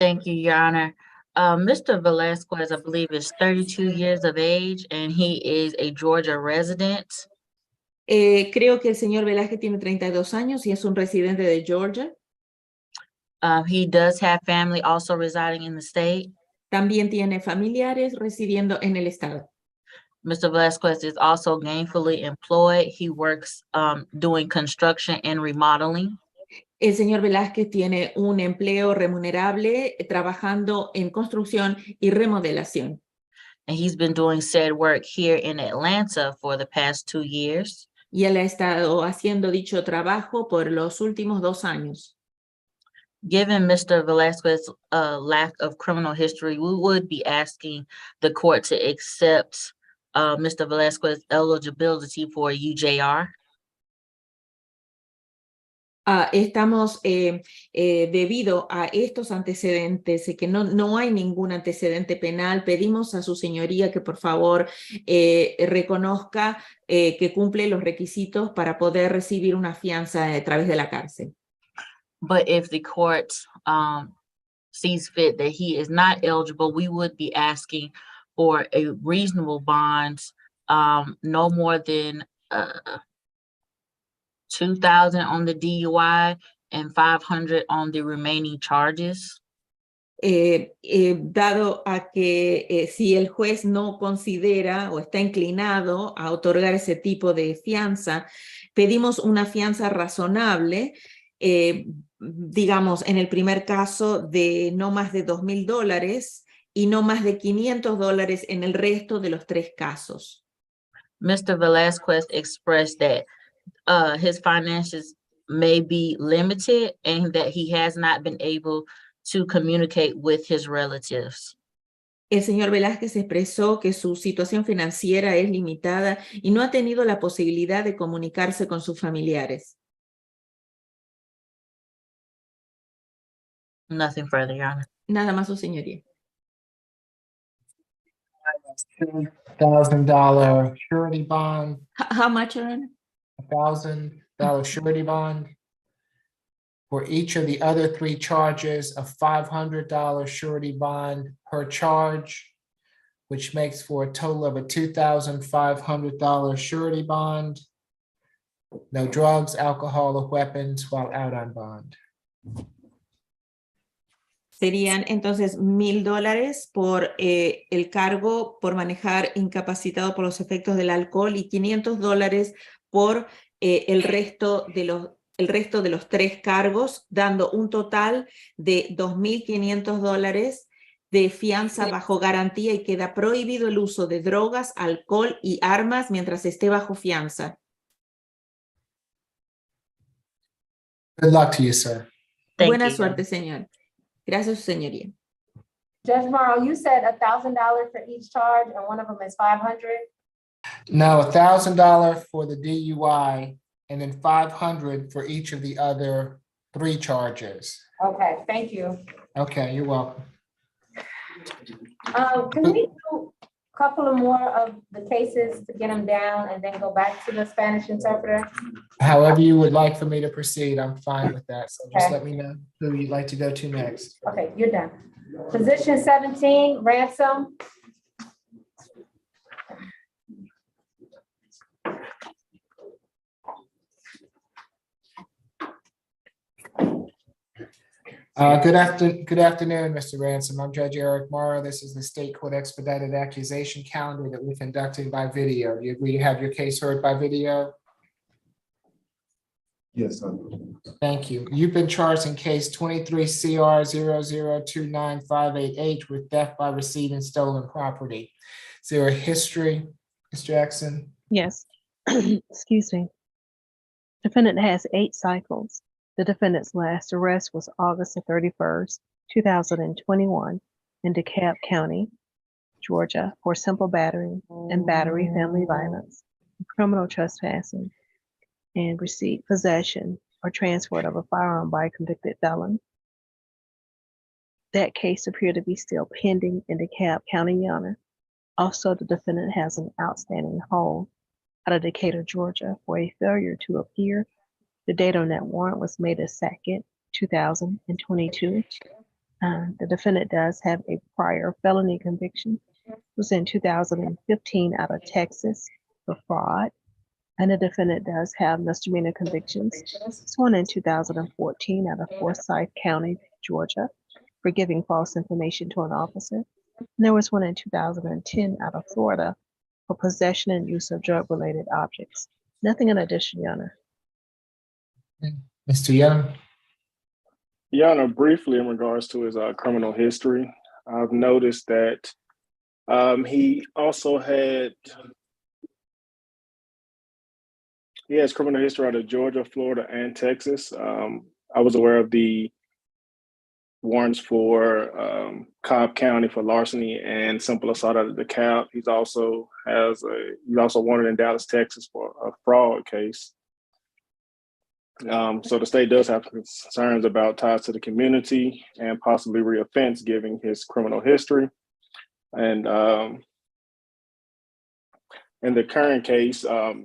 Thank you, Your Honor. Mr. Velasquez, I believe, is 32 years of age and he is a Georgia resident. Creo que el señor Velázquez tiene 32 años y es un residente de Georgia. He does have family also residing in the state. También tiene familiares residiendo en el estado. Mr. Velasquez is also gainfully employed. He works doing construction and remodeling. El señor Velázquez tiene un empleo remunerable trabajando en construcción y remodelación. And he's been doing said work here in Atlanta for the past 2 years. Y él ha estado haciendo dicho trabajo por los últimos 2 años. Given Mr. Velasquez's lack of criminal history, we would be asking the court to accept Mr. Velasquez's eligibility for a UJR. Estamos, debido a estos antecedentes, que no hay ningún antecedente penal, pedimos a su señoría que por favor reconozca que cumple los requisitos para poder recibir una fianza a través de la cárcel. But if the court sees fit that he is not eligible, we would be asking for a reasonable bond, no more than $2,000 on the DUI and $500 on the remaining charges. Dado a que si el juez no considera o está inclinado a otorgar ese tipo de fianza, pedimos una fianza razonable, digamos, en el primer caso de no más de $2,000 y no más de $500 en el resto de los 3 casos. Mr. Velasquez expressed that his finances may be limited and that he has not been able to communicate with his relatives. El señor Velázquez expresó que su situación financiera es limitada y no ha tenido la posibilidad de comunicarse con sus familiares. Nothing further, Your Honor. Nada más, su señoría. $1,000 surety bond, How much, Your Honor? $1,000 surety bond. For each of the other 3 charges, a $500 surety bond per charge, which makes for a total of a $2,500 surety bond. No drugs, alcohol, or weapons while out on bond. Serían entonces $1,000 por el cargo por manejar incapacitado por los efectos del alcohol y $500 por el resto de los 3 cargos, dando un total de $2,500 de fianza bajo garantía y queda prohibido el uso de drogas, alcohol y armas mientras esté bajo fianza. Good luck to you, sir. Buena suerte, señor. Gracias, su señoría. Judge Morrow, you said $1,000 for each charge and one of them is $500? No, $1,000 for the DUI and then $500 for each of the other 3 charges. Okay, thank you. Okay, you're welcome. Can we do a couple of more of the cases to get them down and then go back to the Spanish interpreter? However you would like for me to proceed, I'm fine with that. So just Okay. let me know who you'd like to go to next. Okay, you're done. Position 17, ransom. Good afternoon, Mr. Ransom. I'm Judge Eric Morrow. This is the State Court Expedited Accusation calendar that we're conducting by video. Do you agree to have your case heard by video? Yes, sir. Thank you. You've been charged in case 23 CR 0029588 with theft by receiving stolen property. Is there a history, Ms. Jackson? Yes. Excuse me. Defendant has 8 cycles. The defendant's last arrest was August 31st, 2021 in DeKalb County, Georgia for simple battery and battery family violence, criminal trespassing, and receipt, possession, or transport of a firearm by a convicted felon. That case appeared to be still pending in DeKalb County, Your Honor. Also, the defendant has an outstanding hold out of Decatur, Georgia for a failure to appear. The date on that warrant was May 2nd, 2022. The defendant does have a prior felony conviction. It was in 2015 out of Texas for fraud. And the defendant does have misdemeanor convictions. This one in 2014 out of Forsyth County, Georgia, for giving false information to an officer. And there was one in 2010 out of Florida for possession and use of drug-related objects. Nothing in addition, Your Honor. Mr. Young? Your Honor, briefly in regards to his criminal history, I've noticed that he also has criminal history out of Georgia, Florida, and Texas. I was aware of the warrants for Cobb County for larceny and simple assault out of DeKalb. He's also wanted in Dallas, Texas for a fraud case. So the state does have concerns about ties to the community and possibly reoffense given his criminal history. And in the current case, law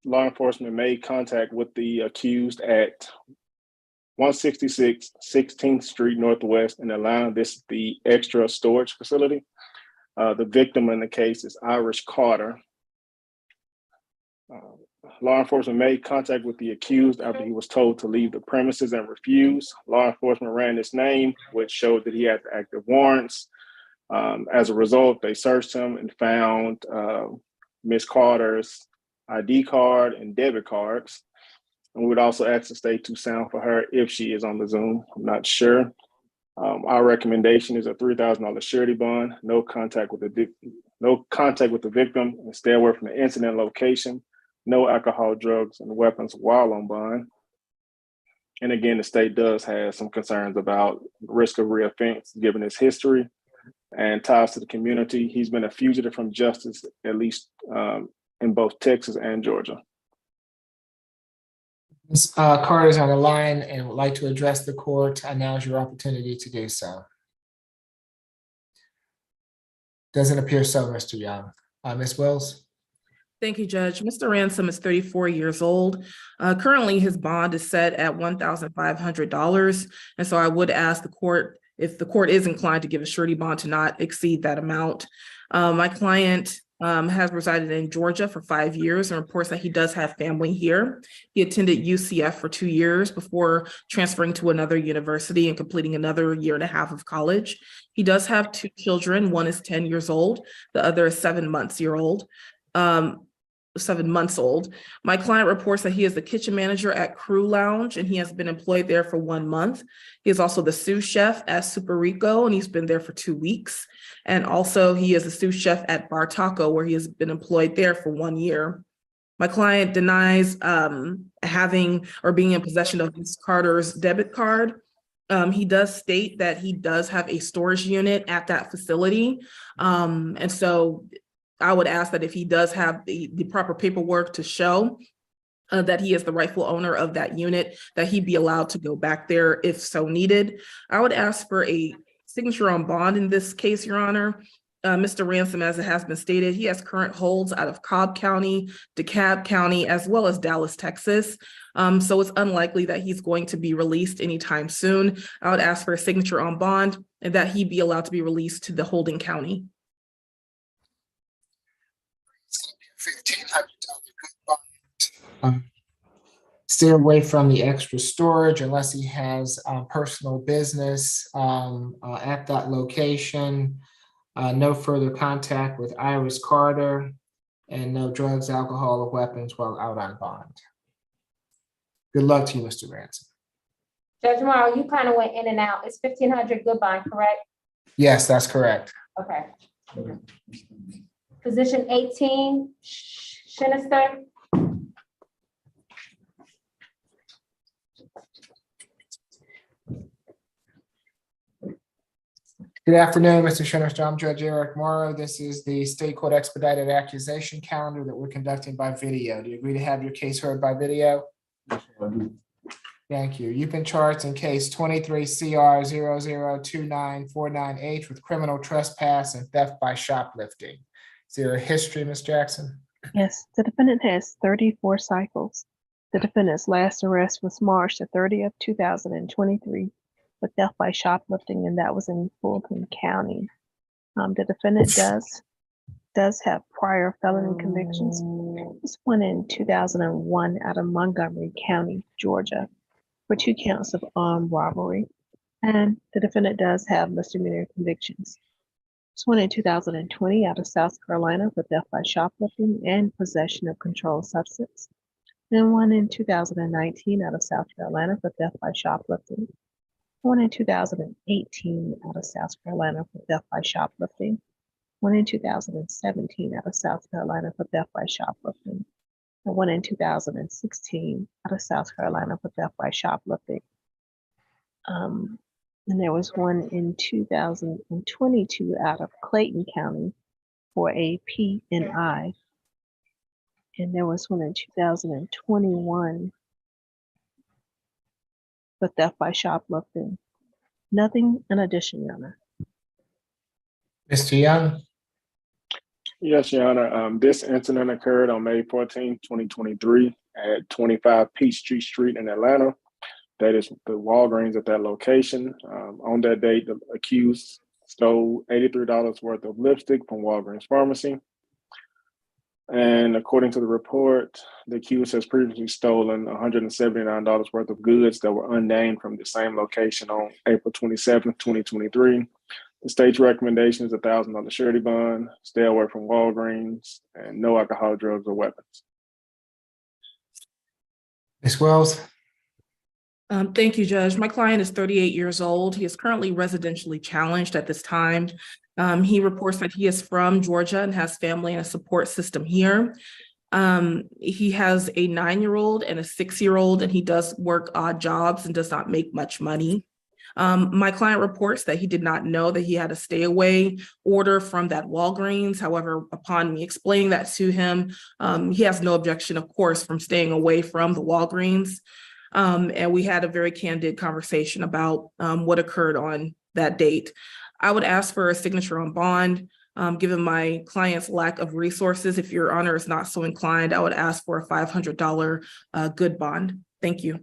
enforcement made contact with the accused at 166 16th Street Northwest in Atlanta. This is the extra storage facility. The victim in the case is Irish Carter. Law enforcement made contact with the accused after he was told to leave the premises and refused. Law enforcement ran his name, which showed that he had active warrants. As a result, they searched him and found Ms. Carter's ID card and debit cards. And we would also ask the state to sound for her if she is on the Zoom. I'm not sure. Our recommendation is a $3,000 surety bond, no contact with the victim, and stay away from the incident location, no alcohol, drugs, and weapons while on bond. And again, the state does have some concerns about risk of reoffense given his history and ties to the community. He's been a fugitive from justice, at least in both Texas and Georgia. Ms. Carter's on the line and would like to address the court. Now is your opportunity to do so. Doesn't appear so, Mr. Young. Ms. Wells? Thank you, Judge. Mr. Ransom is 34 years old. Currently, his bond is set at $1,500. And so I would ask the court, if the court is inclined to give a surety bond, to not exceed that amount. My client has resided in Georgia for 5 years and reports that he does have family here. He attended UCF for 2 years before transferring to another university and completing another 1.5 years of college. He does have 2 children. One is 10 years old. The other is 7 months old. My client reports that he is the kitchen manager at Crew Lounge and he has been employed there for 1 month. He is also the sous chef at Super Rico and he's been there for 2 weeks. And also he is the sous chef at Bar Taco where he has been employed there for 1 year. My client denies having or being in possession of Ms. Carter's debit card. He does state that he does have a storage unit at that facility. And so I would ask that if he does have the proper paperwork to show that he is the rightful owner of that unit, that he be allowed to go back there if so needed. I would ask for a signature on bond in this case, Your Honor. Mr. Ransom, as it has been stated, he has current holds out of Cobb County, DeKalb County, as well as Dallas, Texas. So it's unlikely that he's going to be released anytime soon. I would ask for a signature on bond and that he be allowed to be released to the holding county. Stay away from the extra storage unless he has personal business at that location. No further contact with Iris Carter, and no drugs, alcohol, or weapons while out on bond. Good luck to you, Mr. Ransom. Judge Morrow, you kind of went in and out. It's 1,500 good bond, correct? Yes, that's correct. Okay. Position 18, Shinister. Good afternoon, Mr. Shinister. I'm Judge Eric Morrow. This is the State Court Expedited Accusation calendar that we're conducting by video. Do you agree to have your case heard by video? Thank you. You've been charged in case 23 CR 002949H with criminal trespass and theft by shoplifting. Is there a history, Ms. Jackson? Yes, the defendant has 34 cycles. The defendant's last arrest was March the 30th, 2023 for theft by shoplifting, and that was in Fulton County. The defendant does have prior felony convictions. This one in 2001 out of Montgomery County, Georgia, for 2 counts of armed robbery. And the defendant does have misdemeanor convictions. This one in 2020 out of South Carolina for theft by shoplifting and possession of controlled substance. And one in 2019 out of South Carolina for theft by shoplifting. One in 2018 out of South Carolina for theft by shoplifting. One in 2017 out of South Carolina for theft by shoplifting. And one in 2016 out of South Carolina for theft by shoplifting. And there was one in 2022 out of Clayton County for a P&I. And there was one in 2021 for theft by shoplifting. Nothing in addition, Your Honor. Mr. Young? Yes, Your Honor. This incident occurred on May 14, 2023 at 25 Peachtree Street in Atlanta. That is the Walgreens at that location. On that date, the accused stole $83 worth of lipstick from Walgreens Pharmacy. And according to the report, the accused has previously stolen $179 worth of goods that were unnamed from the same location on April 27, 2023. The state's recommendation is $1,000 surety bond, stay away from Walgreens, and no alcohol, drugs, or weapons. Ms. Wells? Thank you, Judge. My client is 38 years old. He is currently residentially challenged at this time. He reports that he is from Georgia and has family and a support system here. He has a 9-year-old and a 6-year-old, and he does work odd jobs and does not make much money. My client reports that he did not know that he had a stay away order from that Walgreens. However, upon me explaining that to him, he has no objection, of course, from staying away from the Walgreens. And we had a very candid conversation about what occurred on that date. I would ask for a signature on bond. Given my client's lack of resources, if Your Honor is not so inclined, I would ask for a $500 good bond. Thank you.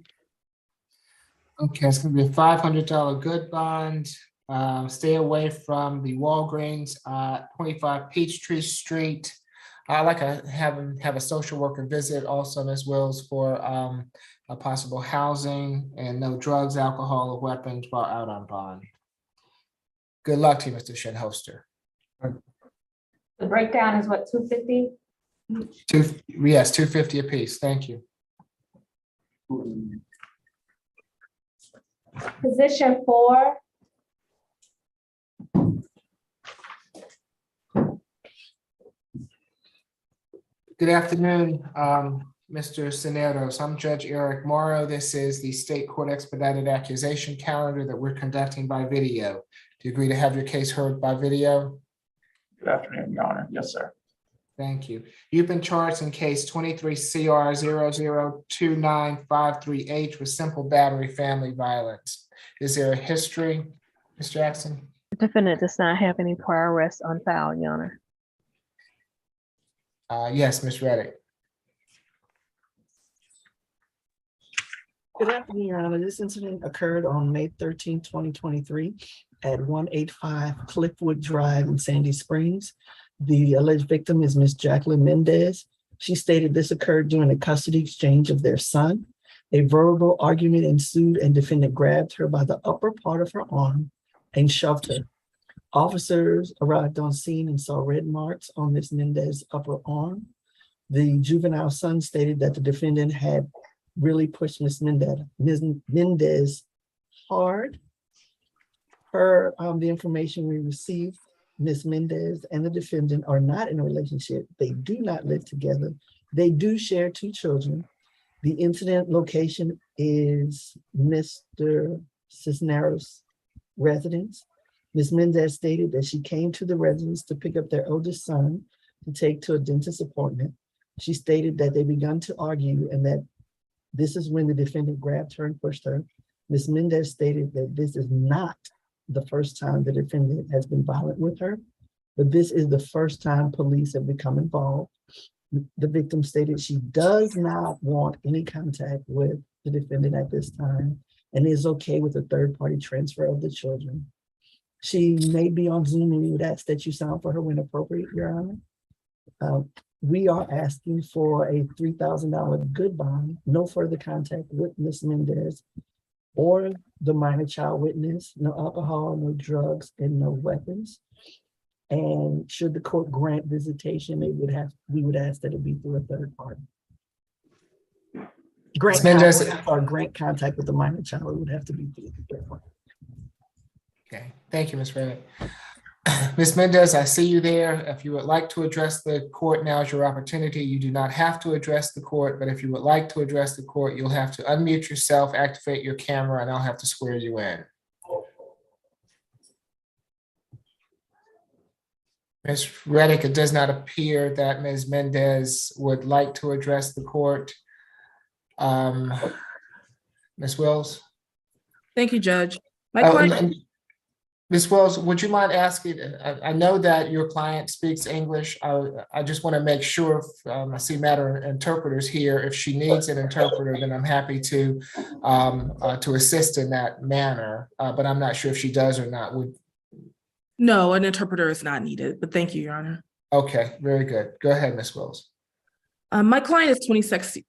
Okay, it's gonna be a $500 good bond. Stay away from the Walgreens, 25 Peachtree Street. I'd like to have a social worker visit also, Ms. Wills, for a possible housing and no drugs, alcohol, or weapons while out on bond. Good luck to you, Mr. Shinholster. The breakdown is what, 250? Yes, $250 apiece. Thank you. Position 4. Good afternoon, Mr. Cineros. I'm Judge Eric Morrow. This is the State Court Expedited Accusation calendar that we're conducting by video. Do you agree to have your case heard by video? Good afternoon, Your Honor. Yes, sir. Thank you. You've been charged in case 23 CR 002953H with simple battery family violence. Is there a history, Ms. Jackson? defendant does not have any prior arrests on file, Your Honor. Yes, Ms. Reddick. Good afternoon, Your Honor. This incident occurred on May 13, 2023 at 185 Cliffwood Drive in Sandy Springs. The alleged victim is Ms. Jacqueline Mendez. She stated this occurred during a custody exchange of their son. A verbal argument ensued and defendant grabbed her by the upper part of her arm and shoved her. Officers arrived on scene and saw red marks on Ms. Mendez's upper arm. The juvenile son stated that the defendant had really pushed Ms. Mendez hard. Per the information we received, Ms. Mendez and the defendant are not in a relationship. They do not live together. They do share 2 children. The incident location is Mr. Cisneros' residence. Ms. Mendez stated that she came to the residence to pick up their oldest son to take to a dentist appointment. She stated that they began to argue and that this is when the defendant grabbed her and pushed her. Ms. Mendez stated that this is not the first time the defendant has been violent with her, but this is the first time police have become involved. The victim stated she does not want any contact with the defendant at this time and is okay with a third-party transfer of the children. She may be on Zoom and we would ask that you sound for her when appropriate, Your Honor. We are asking for a $3,000 good bond, no further contact with Ms. Mendez or the minor child witness, no alcohol, no drugs, and no weapons. And should the court grant visitation, we would ask that it be through a third party. Grant contact with the minor child, it would have to be through a third party. Okay, thank you, Ms. Reddick. Ms. Mendez, I see you there. If you would like to address the court, now is your opportunity. You do not have to address the court, but if you would like to address the court, you'll have to unmute yourself, activate your camera, and I'll have to swear you in. Ms. Reddick, it does not appear that Ms. Mendez would like to address the court. Ms. Wills? Thank you, Judge. Ms. Wells, would you mind asking, I know that your client speaks English. I just want to make sure, I see matter interpreters here. If she needs an interpreter, then I'm happy to assist in that manner, but I'm not sure if she does or not. No, an interpreter is not needed, but thank you, Your Honor. Okay, very good. Go ahead, Ms. Wells. My client is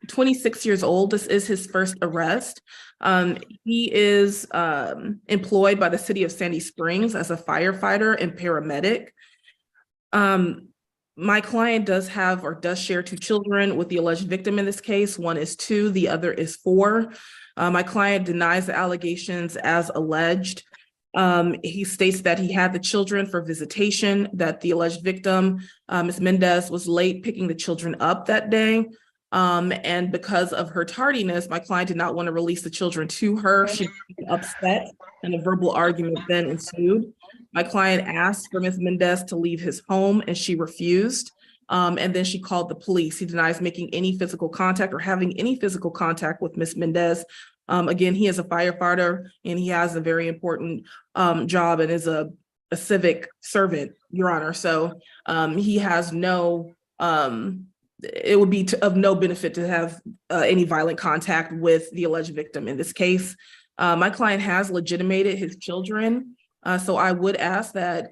26 years old. This is his first arrest. He is employed by the city of Sandy Springs as a firefighter and paramedic. My client does share 2 children with the alleged victim in this case. One is 2, the other is 4. My client denies the allegations as alleged. He states that he had the children for visitation, that the alleged victim, Ms. Mendez, was late picking the children up that day. And because of her tardiness, my client did not want to release the children to her. She was upset and a verbal argument then ensued. My client asked for Ms. Mendez to leave his home and she refused. And then she called the police. He denies making any physical contact or having any physical contact with Ms. Mendez. Again, he is a firefighter and he has a very important job and is a civic servant, Your Honor. So he has no, it would be of no benefit to have any violent contact with the alleged victim in this case. My client has legitimated his children. So I would ask that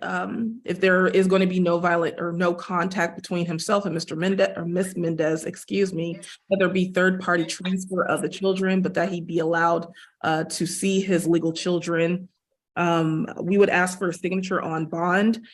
if there is going to be no violent or no contact between himself and Mr. Mendez or Miss Mendez, excuse me, that there be third-party transfer of the children, but that he be allowed to see his legal children. We would ask for a signature on bond.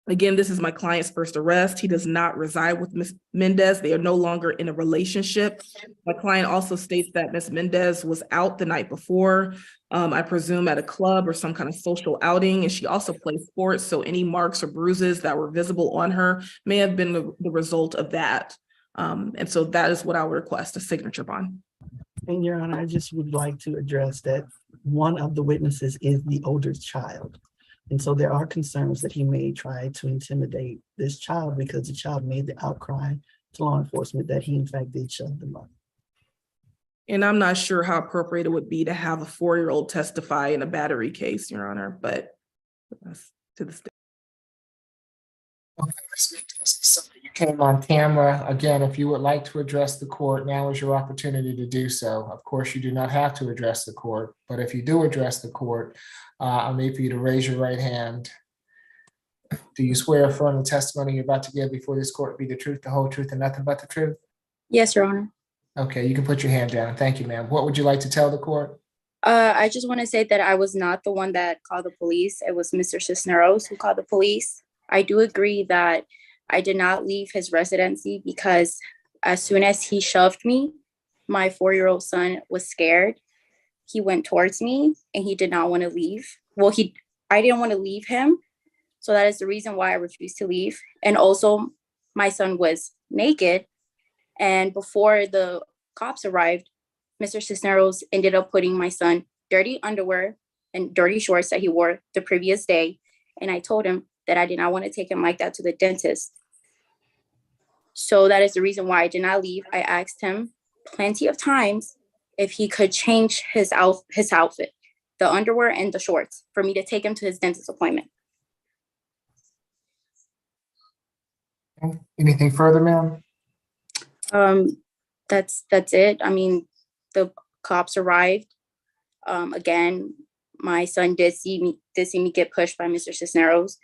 Again, this is my client's first arrest. He does not reside with Ms. Mendez. They are no longer in a relationship. My client also states that Ms. Mendez was out the night before, I presume at a club or some kind of social outing, and she also played sports, so any marks or bruises that were visible on her may have been the result of that. And so that is what I would request, a signature bond. And Your Honor, I just would like to address that one of the witnesses is the older child. And so there are concerns that he may try to intimidate this child because the child made the outcry to law enforcement that he in fact did shove them up. And I'm not sure how appropriate it would be to have a 4-year-old testify in a battery case, Your Honor, but To the state. Okay, so you came on camera. Again, if you would like to address the court, now is your opportunity to do so. Of course, you do not have to address the court, but if you do address the court, I'll need for you to raise your right hand. Do you swear or affirm the testimony you're about to give before this court be the truth, the whole truth, and nothing but the truth? Yes, Your Honor. Okay, you can put your hand down. Thank you, ma'am. What would you like to tell the court? I just want to say that I was not the one that called the police. It was Mr. Cisneros who called the police. I do agree that I did not leave his residency because as soon as he shoved me, my 4-year-old son was scared. He went towards me and he did not want to leave. Well, I didn't want to leave him. So that is the reason why I refused to leave. And also my son was naked. And before the cops arrived, Mr. Cisneros ended up putting my son dirty underwear and dirty shorts that he wore the previous day. And I told him that I did not want to take him like that to the dentist. So that is the reason why I did not leave. I asked him plenty of times if he could change his outfit, the underwear and the shorts, for me to take him to his dentist appointment. Anything further, ma'am? That's it. I mean, the cops arrived. Again, my son did see me get pushed by Mr. Cisneros.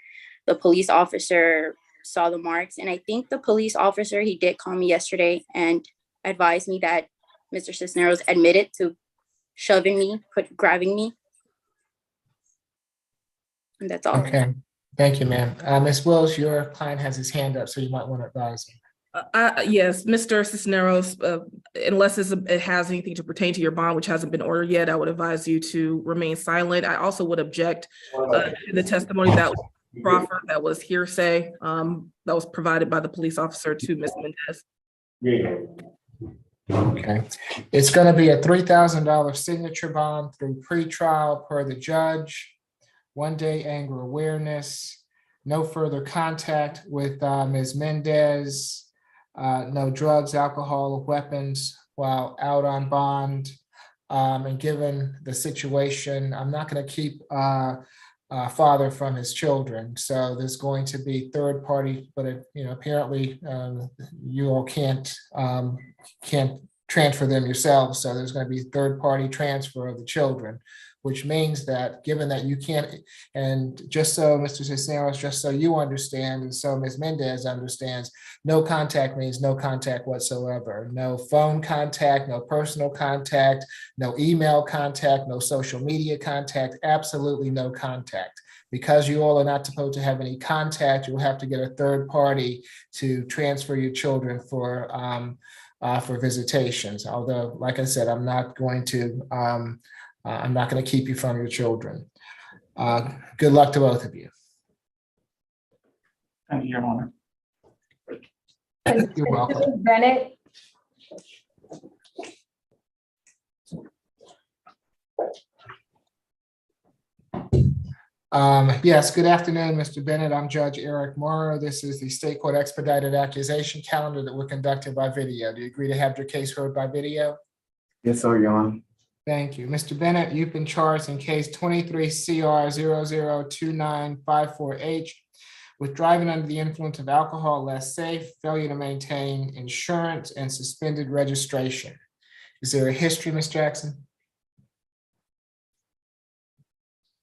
The police officer saw the marks, and I think the police officer, he did call me yesterday and advised me that Mr. Cisneros admitted to shoving me, grabbing me. And that's all. Okay, thank you, ma'am. Ms. Wills, your client has his hand up, so you might want to advise him. Yes, Mr. Cisneros, unless it has anything to pertain to your bond, which hasn't been ordered yet, I would advise you to remain silent. I also would object to the testimony that was proffered, that was hearsay, that was provided by the police officer to Ms. Mendez. Okay, it's going to be a $3,000 signature bond through pretrial per the judge. 1-day anger awareness, no further contact with Ms. Mendez, no drugs, alcohol, weapons while out on bond. And given the situation, I'm not going to keep father from his children. So there's going to be third party, but apparently you all can't transfer them yourselves. So there's going to be third party transfer of the children, which means that given that you can't, and just so Mr. Cisneros, just so you understand, and so Ms. Mendez understands, no contact means no contact whatsoever. No phone contact, no personal contact, no email contact, no social media contact, absolutely no contact. Because you all are not supposed to have any contact, you'll have to get a third party to transfer your children for visitations. Although, like I said, I'm not going to keep you from your children. Good luck to both of you. Thank you, Your Honor. You're welcome. Bennett. Yes, good afternoon, Mr. Bennett. I'm Judge Eric Morrow. This is the State Court Expedited Accusation calendar that were conducted by video. Do you agree to have your case heard by video? Yes, sir, Your Honor. Thank you. Mr. Bennett, you've been charged in case 23 CR 002954H with driving under the influence of alcohol less safe, failure to maintain insurance, and suspended registration. Is there a history, Ms. Jackson?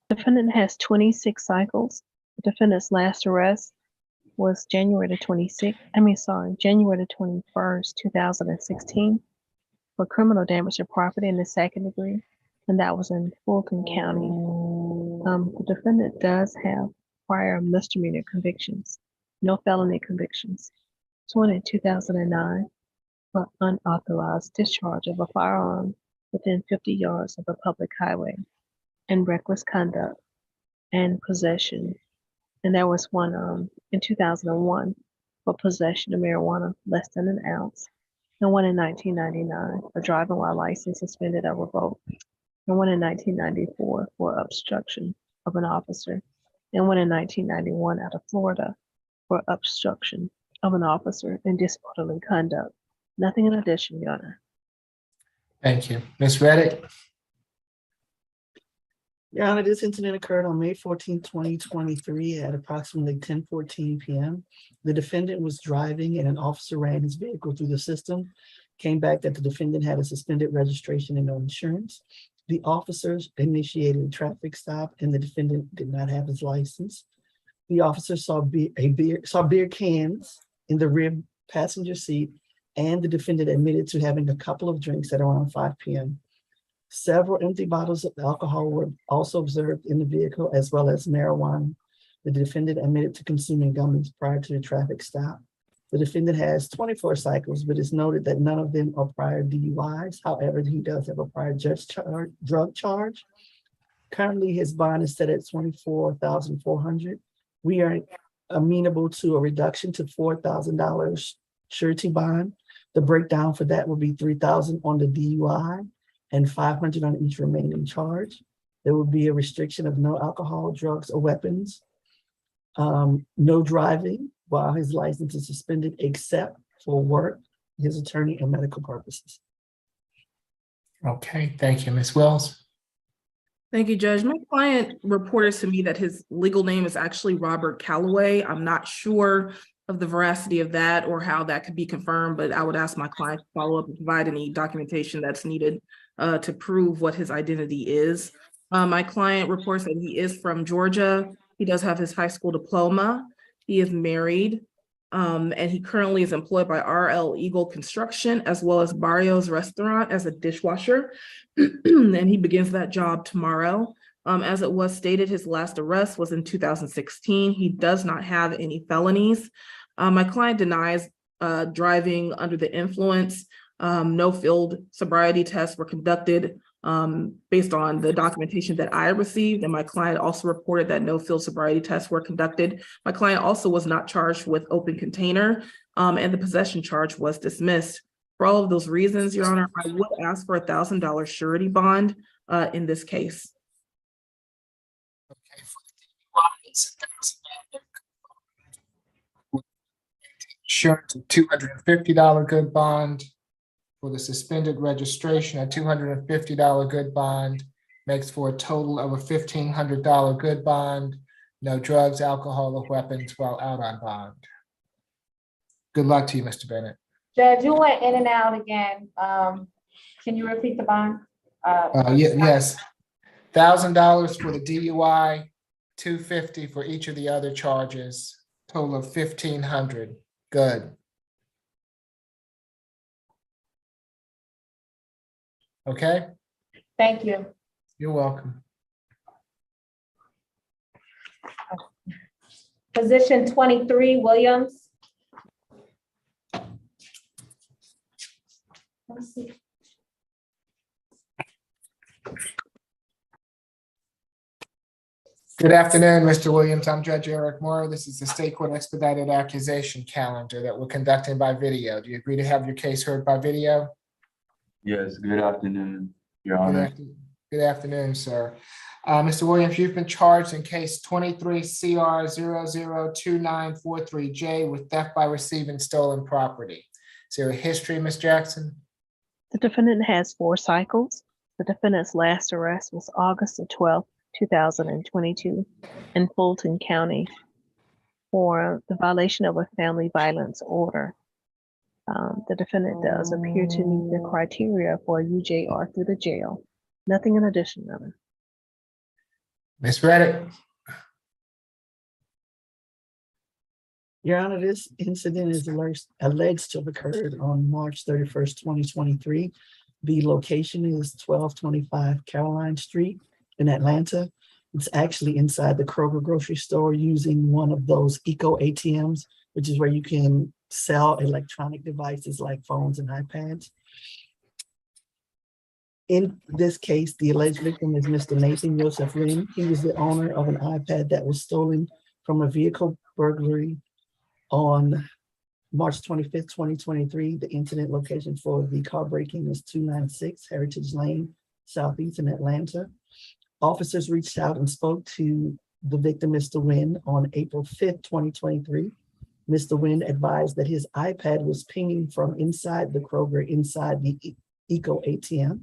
Defendant has 26 cycles. The defendant's last arrest was January the 21st, 2016 for criminal damage to property in the second degree, and that was in Fulton County. The defendant does have prior misdemeanor convictions, no felony convictions. One in 2009 for unauthorized discharge of a firearm within 50 yards of a public highway, and reckless conduct and possession. And there was one in 2001 for possession of marijuana less than an ounce, and one in 1999 for driving while license suspended or revoked, and one in 1994 for obstruction of an officer, and one in 1991 out of Florida for obstruction of an officer and disorderly conduct. Nothing in addition, Your Honor. Thank you. Ms. Reddick? Your Honor, this incident occurred on May 14, 2023 at approximately 10:14 p.m. The defendant was driving and an officer ran his vehicle through the system, came back that the defendant had a suspended registration and no insurance. The officers initiated a traffic stop and the defendant did not have his license. The officer saw beer cans in the rear passenger seat, and the defendant admitted to having a couple of drinks at around 5 p.m. Several empty bottles of alcohol were also observed in the vehicle, as well as marijuana. The defendant admitted to consuming gummies prior to the traffic stop. The defendant has 24 cycles, but it's noted that none of them are prior DUIs. However, he does have a prior drug charge. Currently, his bond is set at $24,400. We are amenable to a reduction to $4,000 surety bond. The breakdown for that will be $3,000 on the DUI and $500 on each remaining charge. There will be a restriction of no alcohol, drugs, or weapons. No driving while his license is suspended except for work, his attorney, and medical purposes. Okay, thank you, Ms. Wells. Thank you, Judge. My client reported to me that his legal name is actually Robert Calloway. I'm not sure of the veracity of that or how that could be confirmed, but I would ask my client to follow up and provide any documentation that's needed to prove what his identity is. My client reports that he is from Georgia. He does have his high school diploma. He is married, and he currently is employed by RL Eagle Construction as well as Barrios Restaurant as a dishwasher, and he begins that job tomorrow. As it was stated, his last arrest was in 2016. He does not have any felonies. My client denies driving under the influence. No field sobriety tests were conducted based on the documentation that I received, and my client also reported that no field sobriety tests were conducted. My client also was not charged with open container, and the possession charge was dismissed. For all of those reasons, Your Honor, I would ask for $1,000 surety bond in this case. Okay, for the DUI, it's $1,000. Insurance, a $250 good bond. For the suspended registration, a $250 good bond makes for a total of a $1,500 good bond. No drugs, alcohol, or weapons while out on bond. Good luck to you, Mr. Bennett. Judge, you went in and out again. Can you repeat the bond? Yes, $1,000 for the DUI, $250 for each of the other charges, total of $1,500. Good. Okay, Thank you. you're welcome. Position 23, Williams. Let's see. Good afternoon, Mr. Williams. I'm Judge Eric Moore. This is the State Court Expedited Accusation calendar that we're conducting by video. Do you agree to have your case heard by video? Yes, good afternoon, Your Honor. Good afternoon, sir. Mr. Williams, you've been charged in case 23 CR 002943J with theft by receiving stolen property. Is there a history, Ms. Jackson? The defendant has 4 cycles. The defendant's last arrest was August the 12th, 2022 in Fulton County for the violation of a family violence order. The defendant does appear to meet the criteria for a UJR through the jail. Nothing in addition, Your Honor. Ms. Reddick? Your Honor, this incident is alleged to have occurred on March 31st, 2023. The location is 1225 Caroline Street in Atlanta. It's actually inside the Kroger grocery store using one of those eco ATMs, which is where you can sell electronic devices like phones and iPads. In this case, the alleged victim is Mr. Nathan Joseph Lynn. He was the owner of an iPad that was stolen from a vehicle burglary on March 25th, 2023. The incident location for the car breaking is 296 Heritage Lane, Southeast in Atlanta. Officers reached out and spoke to the victim, Mr. Wynn, on April 5th, 2023. Mr. Wynn advised that his iPad was pinging from inside the Kroger, inside the Eco ATM.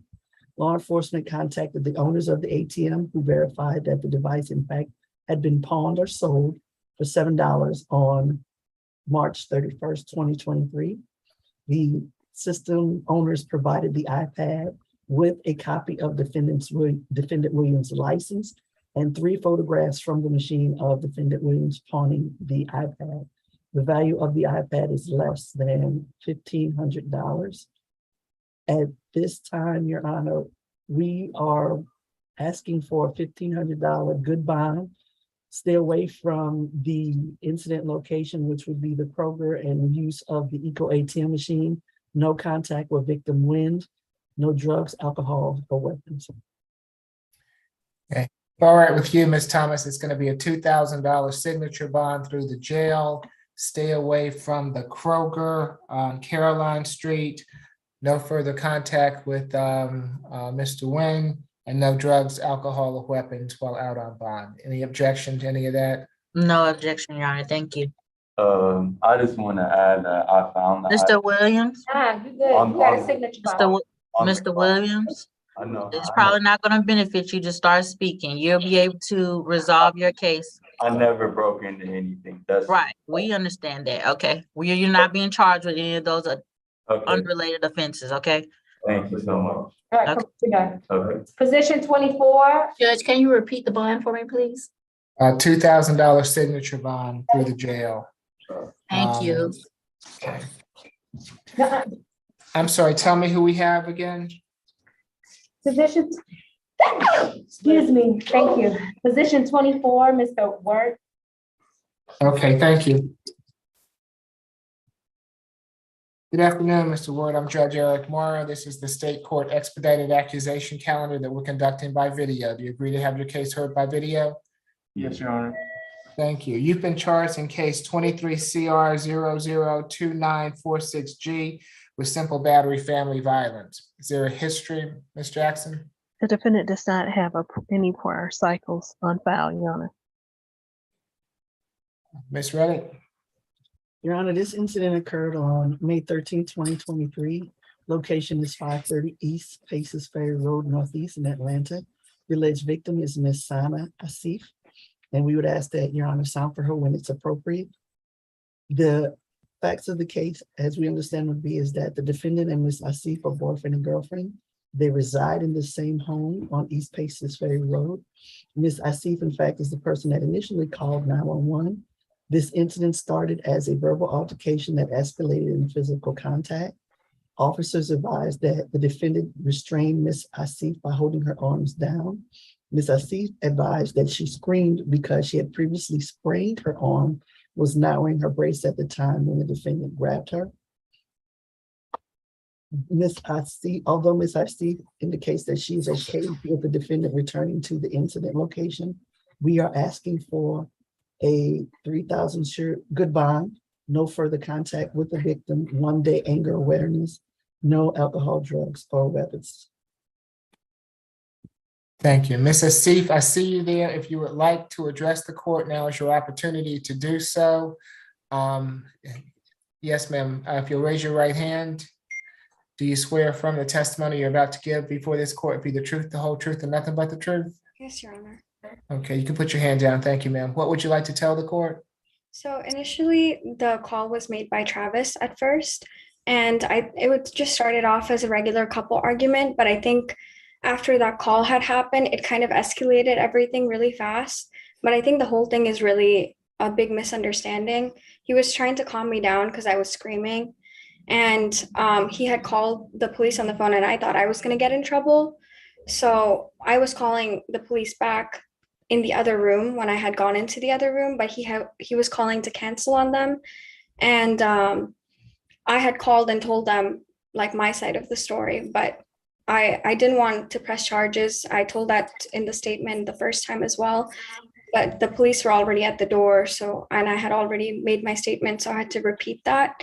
Law enforcement contacted the owners of the ATM who verified that the device in fact had been pawned or sold for $7 on March 31st, 2023. The system owners provided the iPad with a copy of Defendant Williams' license and 3 photographs from the machine of Defendant Williams pawning the iPad. The value of the iPad is less than $1,500. At this time, Your Honor, we are asking for a $1,500 good bond. Stay away from the incident location, which would be the Kroger, and use of the Eco ATM machine. No contact with victim Wind, no drugs, alcohol, or weapons. Okay. All right, with you, Ms. Thomas, it's going to be a $2,000 signature bond through the jail. Stay away from the Kroger on Caroline Street. No further contact with Mr. Nguyen, and no drugs, alcohol, or weapons while out on bond. Any objection to any of that? No objection, Your Honor. Thank you. I just want to add that I found that. Mr. Williams, You good, you got a signature bond. Mr. Williams, I know. it's probably not going to benefit you to start speaking. You'll be able to resolve your case. I never broke into anything. That's Right. We understand that. Okay. You're not being charged with any of those unrelated offenses. Okay. Thank you so much. All right, Okay. we're done. Okay. Position 24. Judge, can you repeat the bond for me, please? $2,000 signature bond through the jail. Thank you. Okay. I'm sorry, tell me who we have again? Position, excuse me, thank you. Position 24, Mr. Wirt. Okay, thank you. Good afternoon, Mr. Ward. I'm Judge Eric Morrow. This is the state court expedited accusation calendar that we're conducting by video. Do you agree to have your case heard by video? Yes, Your Honor. Thank you. You've been charged in case 23 CR 002946G with simple battery family violence. Is there a history, Ms. Jackson? The defendant does not have any prior cycles on file, Your Honor. Ms. Reddick? Your Honor, this incident occurred on May 13, 2023. Location is 530 East Paces Ferry Road Northeast in Atlanta. The alleged victim is Ms. Sana Asif, and we would ask that Your Honor sound for her when it's appropriate. The facts of the case, as we understand would be, is that the defendant and Ms. Asif are boyfriend and girlfriend. They reside in the same home on East Paces Ferry Road. Ms. Asif, in fact, is the person that initially called 911. This incident started as a verbal altercation that escalated in physical contact. Officers advised that the defendant restrained Ms. Asif by holding her arms down. Ms. Asif advised that she screamed because she had previously sprained her arm, was not wearing her brace at the time when the defendant grabbed her. Ms. Asif, although Ms. Asif indicates that she is okay with the defendant returning to the incident location, we are asking for a $3,000 good bond, no further contact with the victim, 1-day anger awareness, no alcohol, drugs, or weapons. Thank you. Ms. Asif, I see you there. If you would like to address the court, now is your opportunity to do so. Yes, ma'am. If you'll raise your right hand. Do you swear from the testimony you're about to give before this court be the truth, the whole truth, and nothing but the truth? Yes, Your Honor. Okay, you can put your hand down. Thank you, ma'am. What would you like to tell the court? So initially, the call was made by Travis at first, and it just started off as a regular couple argument, but I think after that call had happened, it kind of escalated everything really fast. But I think the whole thing is really a big misunderstanding. He was trying to calm me down because I was screaming, and he had called the police on the phone, and I thought I was going to get in trouble. So I was calling the police back in the other room when I had gone into the other room, but he was calling to cancel on them. And I had called and told them like my side of the story, but I didn't want to press charges. I told that in the statement the first time as well, but the police were already at the door. So, and I had already made my statement, so I had to repeat that.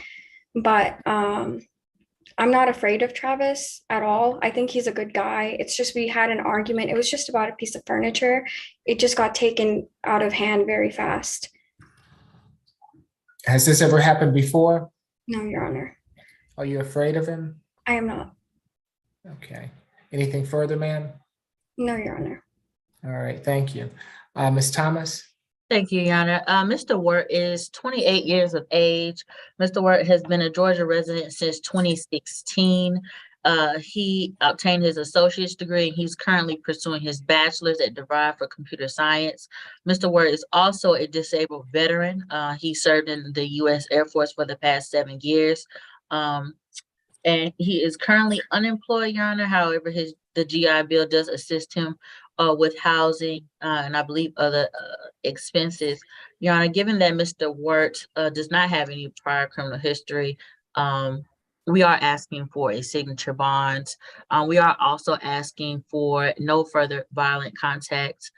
But I'm not afraid of Travis at all. I think he's a good guy. It's just we had an argument. It was just about a piece of furniture. It just got taken out of hand very fast. Has this ever happened before? No, Your Honor. Are you afraid of him? I am not. Okay. Anything further, ma'am? No, Your Honor. All right, thank you. Ms. Thomas? Thank you, Your Honor. Mr. Wirt is 28 years of age. Mr. Wirt has been a Georgia resident since 2016. He obtained his associate's degree and he's currently pursuing his bachelor's at DeVry for computer science. Mr. Wirt is also a disabled veteran. He served in the U.S. Air Force for the past 7 years. And he is currently unemployed, Your Honor. However, the GI Bill does assist him with housing and I believe other expenses. Your Honor, given that Mr. Wirt does not have any prior criminal history, we are asking for a signature bond. We are also asking for no further violent contact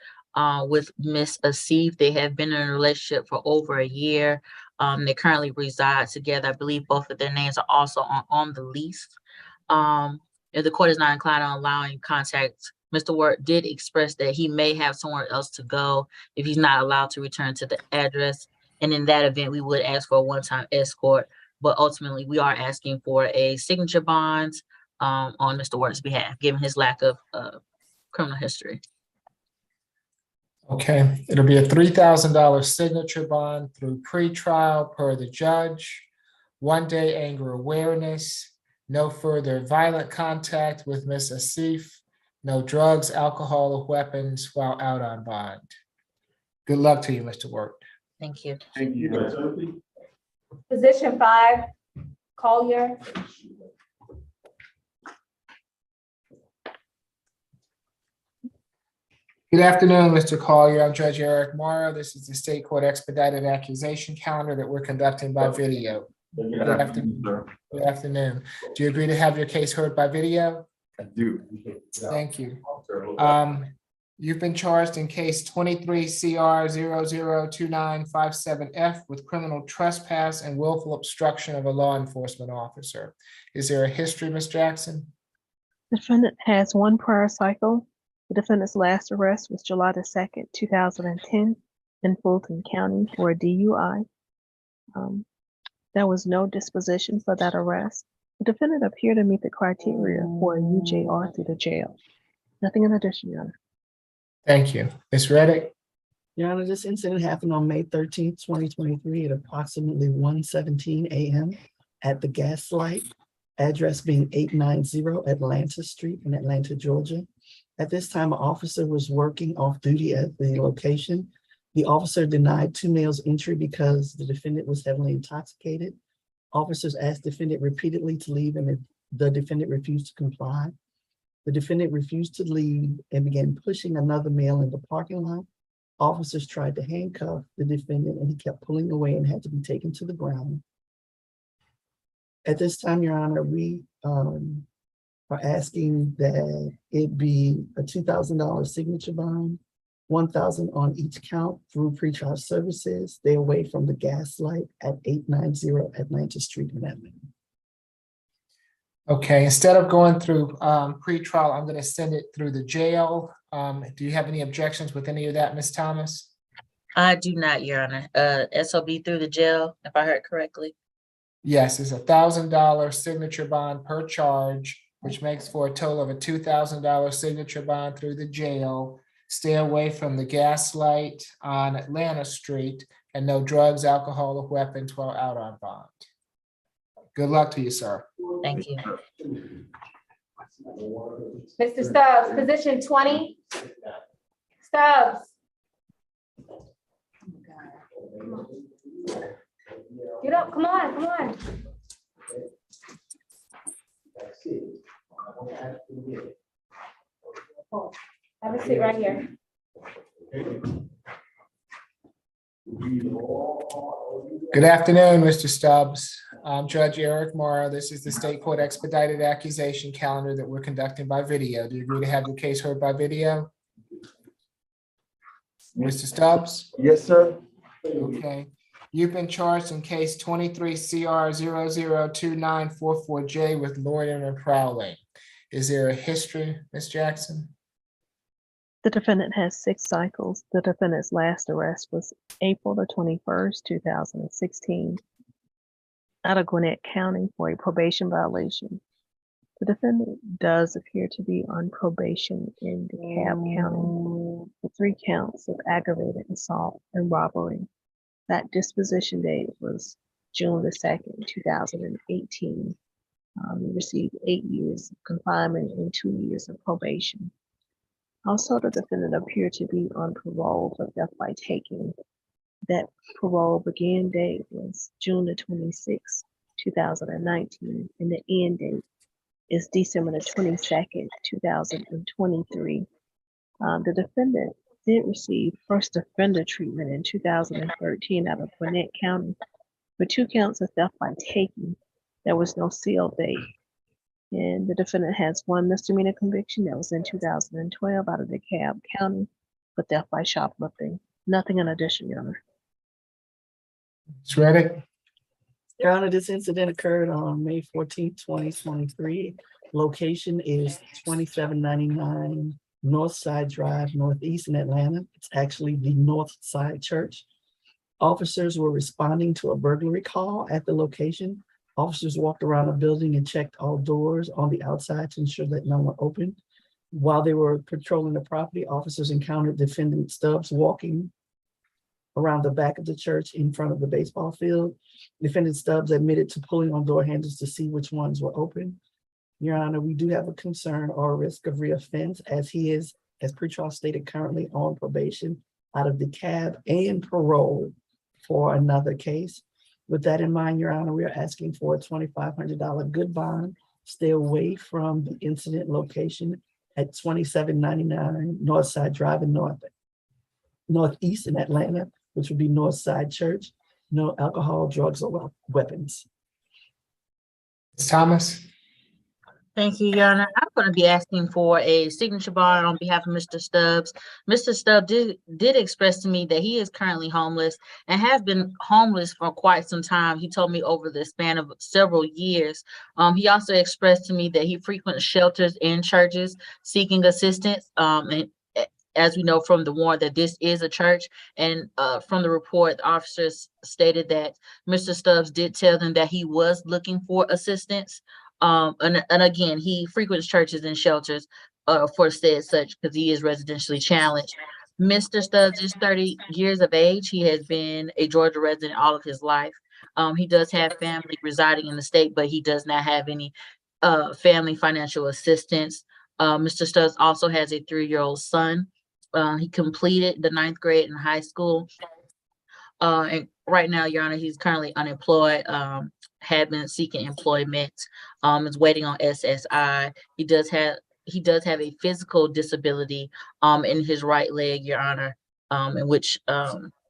with Miss Asif. They have been in a relationship for over a year. They currently reside together. I believe both of their names are also on the lease. If the court is not inclined on allowing contact, Mr. Wirt did express that he may have somewhere else to go if he's not allowed to return to the address. And in that event, we would ask for a one-time escort. But ultimately, we are asking for a signature bond on Mr. Wirt's behalf, given his lack of criminal history. Okay, it'll be a $3,000 signature bond through pretrial per the judge, 1-day anger awareness, no further violent contact with Ms. Asif, no drugs, alcohol, or weapons while out on bond. Good luck to you, Mr. Wirt. Thank you. Thank you. Position 5, Collier. Good afternoon, Mr. Collier. I'm Judge Eric Morrow. This is the state court expedited accusation calendar that we're conducting by video. Good afternoon. Good afternoon. Do you agree to have your case heard by video? I do. Thank you. You've been charged in case 23 CR 002957F with criminal trespass and willful obstruction of a law enforcement officer. Is there a history, Ms. Jackson? The defendant has one prior cycle. The defendant's last arrest was July the 2nd, 2010 in Fulton County for a DUI. There was no disposition for that arrest. The defendant appeared to meet the criteria for a UJR through the jail. Nothing in addition, Your Honor. Thank you. Ms. Reddick? Your Honor, this incident happened on May 13th, 2023 at approximately 1:17 a.m. at the Gaslight, address being 890 Atlanta Street in Atlanta, Georgia. At this time, an officer was working off duty at the location. The officer denied 2 males entry because the defendant was heavily intoxicated. Officers asked the defendant repeatedly to leave and the defendant refused to comply. The defendant refused to leave and began pushing another male in the parking lot. Officers tried to handcuff the defendant and he kept pulling away and had to be taken to the ground. At this time, Your Honor, we are asking that it be a $2,000 signature bond, $1,000 on each count through pretrial services. Stay away from the Gaslight at 890 Atlanta Street in Atlanta. Okay, instead of going through pretrial, I'm going to send it through the jail. Do you have any objections with any of that, Ms. Thomas? I do not, Your Honor. SOB through the jail, if I heard correctly. Yes, it's a $1,000 signature bond per charge, which makes for a total of a $2,000 signature bond through the jail. Stay away from the Gaslight on Atlanta Street and no drugs, alcohol, or weapons while out on bond. Good luck to you, sir. Thank you. Mr. Stubbs, position 20. Stubbs. Get up, come on, come on. Have a seat right here. Good afternoon, Mr. Stubbs. I'm Judge Eric Morrow. This is the state court expedited accusation calendar that we're conducting by video. Do you agree to have your case heard by video? Mr. Stubbs? Yes, sir. Okay. You've been charged in case 23 CR 002944J with loitering and prowling. Is there a history, Ms. Jackson? The defendant has 6 cycles. The defendant's last arrest was April the 21st, 2016, out of Gwinnett County for a probation violation. The defendant does appear to be on probation in DeKalb County for 3 counts of aggravated assault and robbery. That disposition date was June the 2nd, 2018. He received 8 years of confinement and 2 years of probation. Also, the defendant appeared to be on parole for theft by taking. That parole begin date was June the 26th, 2019, and the end date is December the 22nd, 2023. The defendant did receive first offender treatment in 2013 out of Gwinnett County for 2 counts of theft by taking. There was no seal date. And the defendant has 1 misdemeanor conviction that was in 2012 out of DeKalb County for theft by shoplifting. Nothing in addition, Your Honor. Ms. Reddick? Your Honor, this incident occurred on May 14th, 2023. Location is 2799 North Side Drive, Northeast in Atlanta. It's actually the North Side Church. Officers were responding to a burglary call at the location. Officers walked around the building and checked all doors on the outside to ensure that no one opened. While they were patrolling the property, officers encountered defendant Stubbs walking around the back of the church in front of the baseball field. Defendant Stubbs admitted to pulling on door handles to see which ones were open. Your Honor, we do have a concern or risk of reoffense as he is, as pretrial stated, currently on probation out of DeKalb and parole for another case. With that in mind, Your Honor, we are asking for a $2,500 good bond. Stay away from the incident location at 2799 Northside Drive in Northeast in Atlanta, which would be Northside Church. No alcohol, drugs, or weapons. Ms. Thomas? Thank you, Your Honor. I'm going to be asking for a signature bond on behalf of Mr. Stubbs. Mr. Stubbs did express to me that he is currently homeless and has been homeless for quite some time. He told me over the span of several years. He also expressed to me that he frequents shelters and churches seeking assistance. And as we know from the warrant that this is a church, and from the report, the officers stated that Mr. Stubbs did tell them that he was looking for assistance. And again, he frequents churches and shelters for said such because he is residentially challenged. Mr. Stubbs is 30 years of age. He has been a Georgia resident all of his life. He does have family residing in the state, but he does not have any family financial assistance. Mr. Stubbs also has a 3-year-old son. He completed the 9th grade in high school. And right now, Your Honor, he's currently unemployed, had been seeking employment, is waiting on SSI. He does have a physical disability in his right leg, Your Honor, in which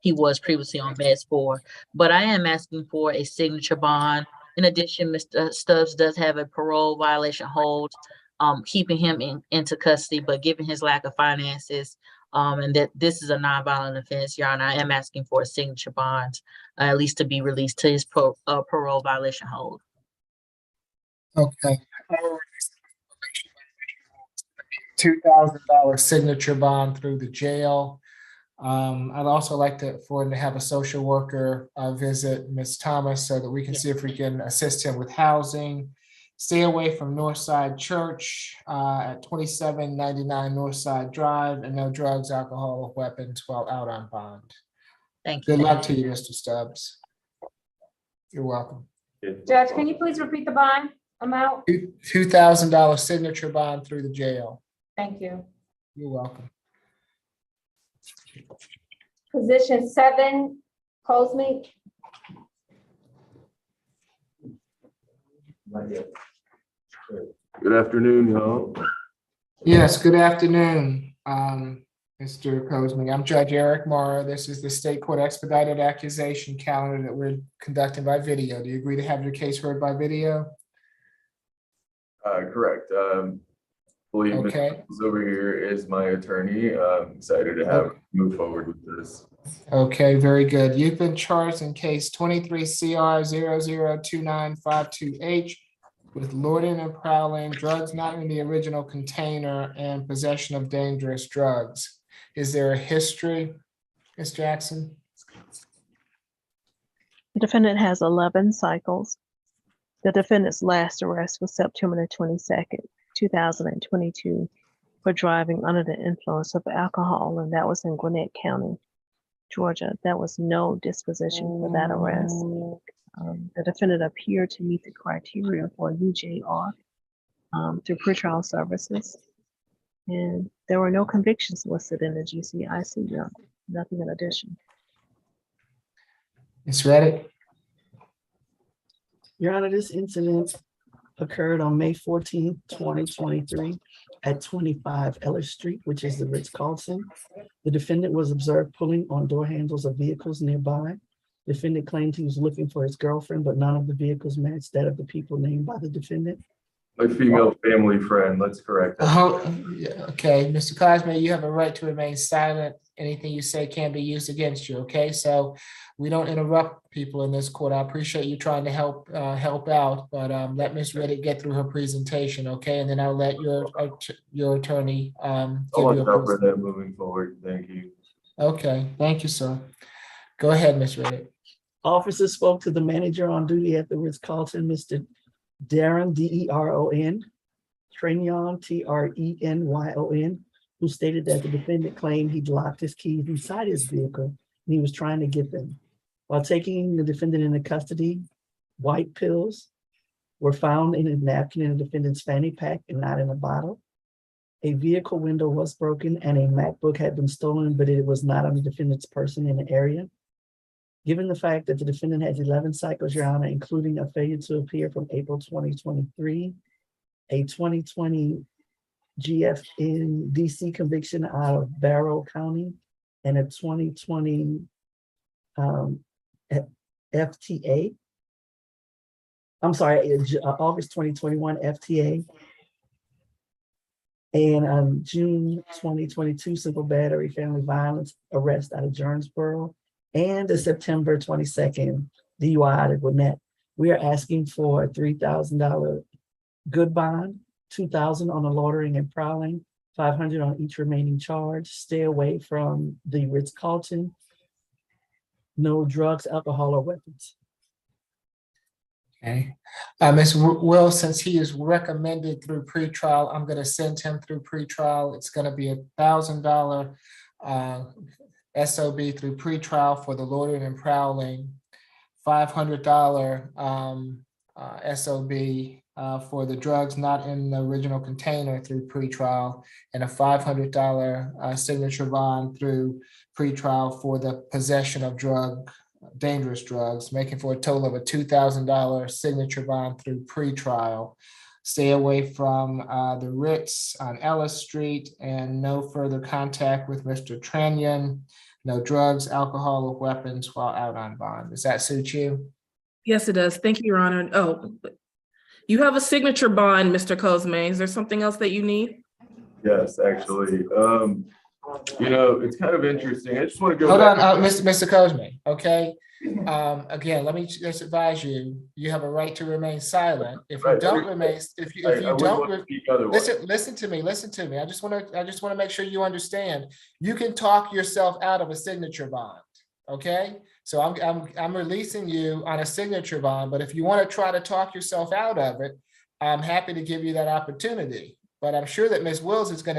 he was previously on meds for. But I am asking for a signature bond. In addition, Mr. Stubbs does have a parole violation hold, keeping him into custody, but given his lack of finances, and that this is a nonviolent offense, Your Honor, I am asking for a signature bond, at least to be released to his parole violation hold. Okay. $2,000 signature bond through the jail. I'd also like for him to have a social worker visit Ms. Thomas so that we can see if we can assist him with housing. Stay away from Northside Church at 2799 Northside Drive, and no drugs, alcohol, or weapons while out on bond. Thank you. Good luck to you, Mr. Stubbs. You're welcome. Judge, can you please repeat the bond amount? $2,000 signature bond through the jail. Thank you. You're welcome. Position 7, Cosme. Good afternoon, y'all. Yes, good afternoon, Mr. Cosme. I'm Judge Eric Morrow. This is the State Court Expedited Accusation calendar that we're conducting by video. Do you agree to have your case heard by video? Correct. Believe Okay. over here is my attorney. I'm excited to move forward with this. Okay, very good. You've been charged in case 23 CR 002952H with loitering and prowling, drugs not in the original container, and possession of dangerous drugs. Is there a history, Ms. Jackson? The defendant has 11 cycles. The defendant's last arrest was September the 22nd, 2022, for driving under the influence of alcohol, and that was in Gwinnett County, Georgia. There was no disposition for that arrest. The defendant appeared to meet the criteria for UJR through pretrial services, and there were no convictions listed in the GCIC bill, nothing in addition. Ms. Reddick? Your Honor, this incident occurred on May 14, 2023 at 25 Ellis Street, which is the Ritz-Carlton. The defendant was observed pulling on door handles of vehicles nearby. Defendant claimed he was looking for his girlfriend, but none of the vehicles matched that of the people named by the defendant. My female family friend, let's correct that. Okay, Mr. Cosme, you have a right to remain silent. Anything you say can be used against you, okay? So we don't interrupt people in this court. I appreciate you trying to help out, but let Ms. Reddick get through her presentation, okay? And then I'll let your attorney I'll give you watch a out for that moving forward. Thank you. Okay, thank you, sir. Go ahead, Ms. Reddick. Officers spoke to the manager on duty at the Ritz-Carlton, Mr. Darren, D-E-R-O-N, Trenyon, T-R-E-N-Y-O-N, who stated that the defendant claimed he'd locked his keys inside his vehicle and he was trying to get them. While taking the defendant into custody, white pills were found in a napkin in the defendant's fanny pack and not in a bottle. A vehicle window was broken and a MacBook had been stolen, but it was not on the defendant's person in the area. Given the fact that the defendant has 11 cycles, Your Honor, including a failure to appear from April 2023, a 2020 GFN DC conviction out of Barrow County, and a 2020 FTA. I'm sorry, August 2021 FTA. And June 2022 simple battery family violence arrest out of Jonesboro, and the September 22nd DUI out of Gwinnett. We are asking for a $3,000 good bond, $2,000 on the loitering and prowling, $500 on each remaining charge. Stay away from the Ritz-Carlton. No drugs, alcohol, or weapons. Okay. Ms. Will, since he is recommended through pretrial, I'm going to send him through pretrial. It's going to be $1,000 SOB through pretrial for the loitering and prowling, $500 SOB for the drugs not in the original container through pretrial, and a $500 signature bond through pretrial for the possession of dangerous drugs, making for a total of a $2,000 signature bond through pretrial. Stay away from the Ritz on Ellis Street, and no further contact with Mr. Trenyon. No drugs, alcohol, or weapons while out on bond. Does that suit you? Yes, it does. Thank you, Your Honor. Oh, you have a signature bond, Mr. Cosme. Is there something else that you need? Yes, actually. It's kind of interesting. I just want to go Hold back. on, Mr. Cosme, okay? Again, let me just advise you, you have a right to remain silent. If you don't remain, if you don't, listen to me. I just want to make sure you understand. You can talk yourself out of a signature bond, okay? So I'm releasing you on a signature bond, but if you want to try to talk yourself out of it, I'm happy to give you that opportunity. But I'm sure that Ms. Wills is going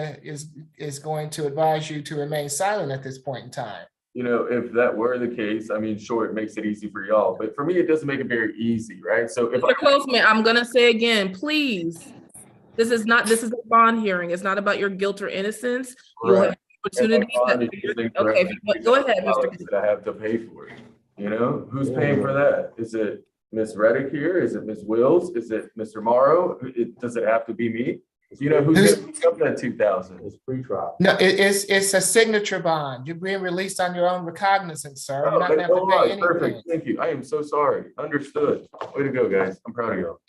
to advise you to remain silent at this point in time. If that were the case, I mean, sure, it makes it easy for y'all, but for me, it doesn't make it very easy, right? So if Mr. Cosme, I'm gonna say again, please, this is a bond hearing. It's not about your guilt or innocence. You'll have opportunity. Okay, go ahead, Mr. That I have to pay for it. Who's paying for that? Is it Ms. Reddick here? Is it Ms. Wills? Is it Mr. Morrow? Does it have to be me? Who's gonna pick up that 2,000? It's pre-trial. No, it's a signature bond. You're being released on your own recognizance, sir. You're not gonna have to pay anything. Perfect. Thank you. I am so sorry. Understood. Way to go, guys. I'm proud of y'all.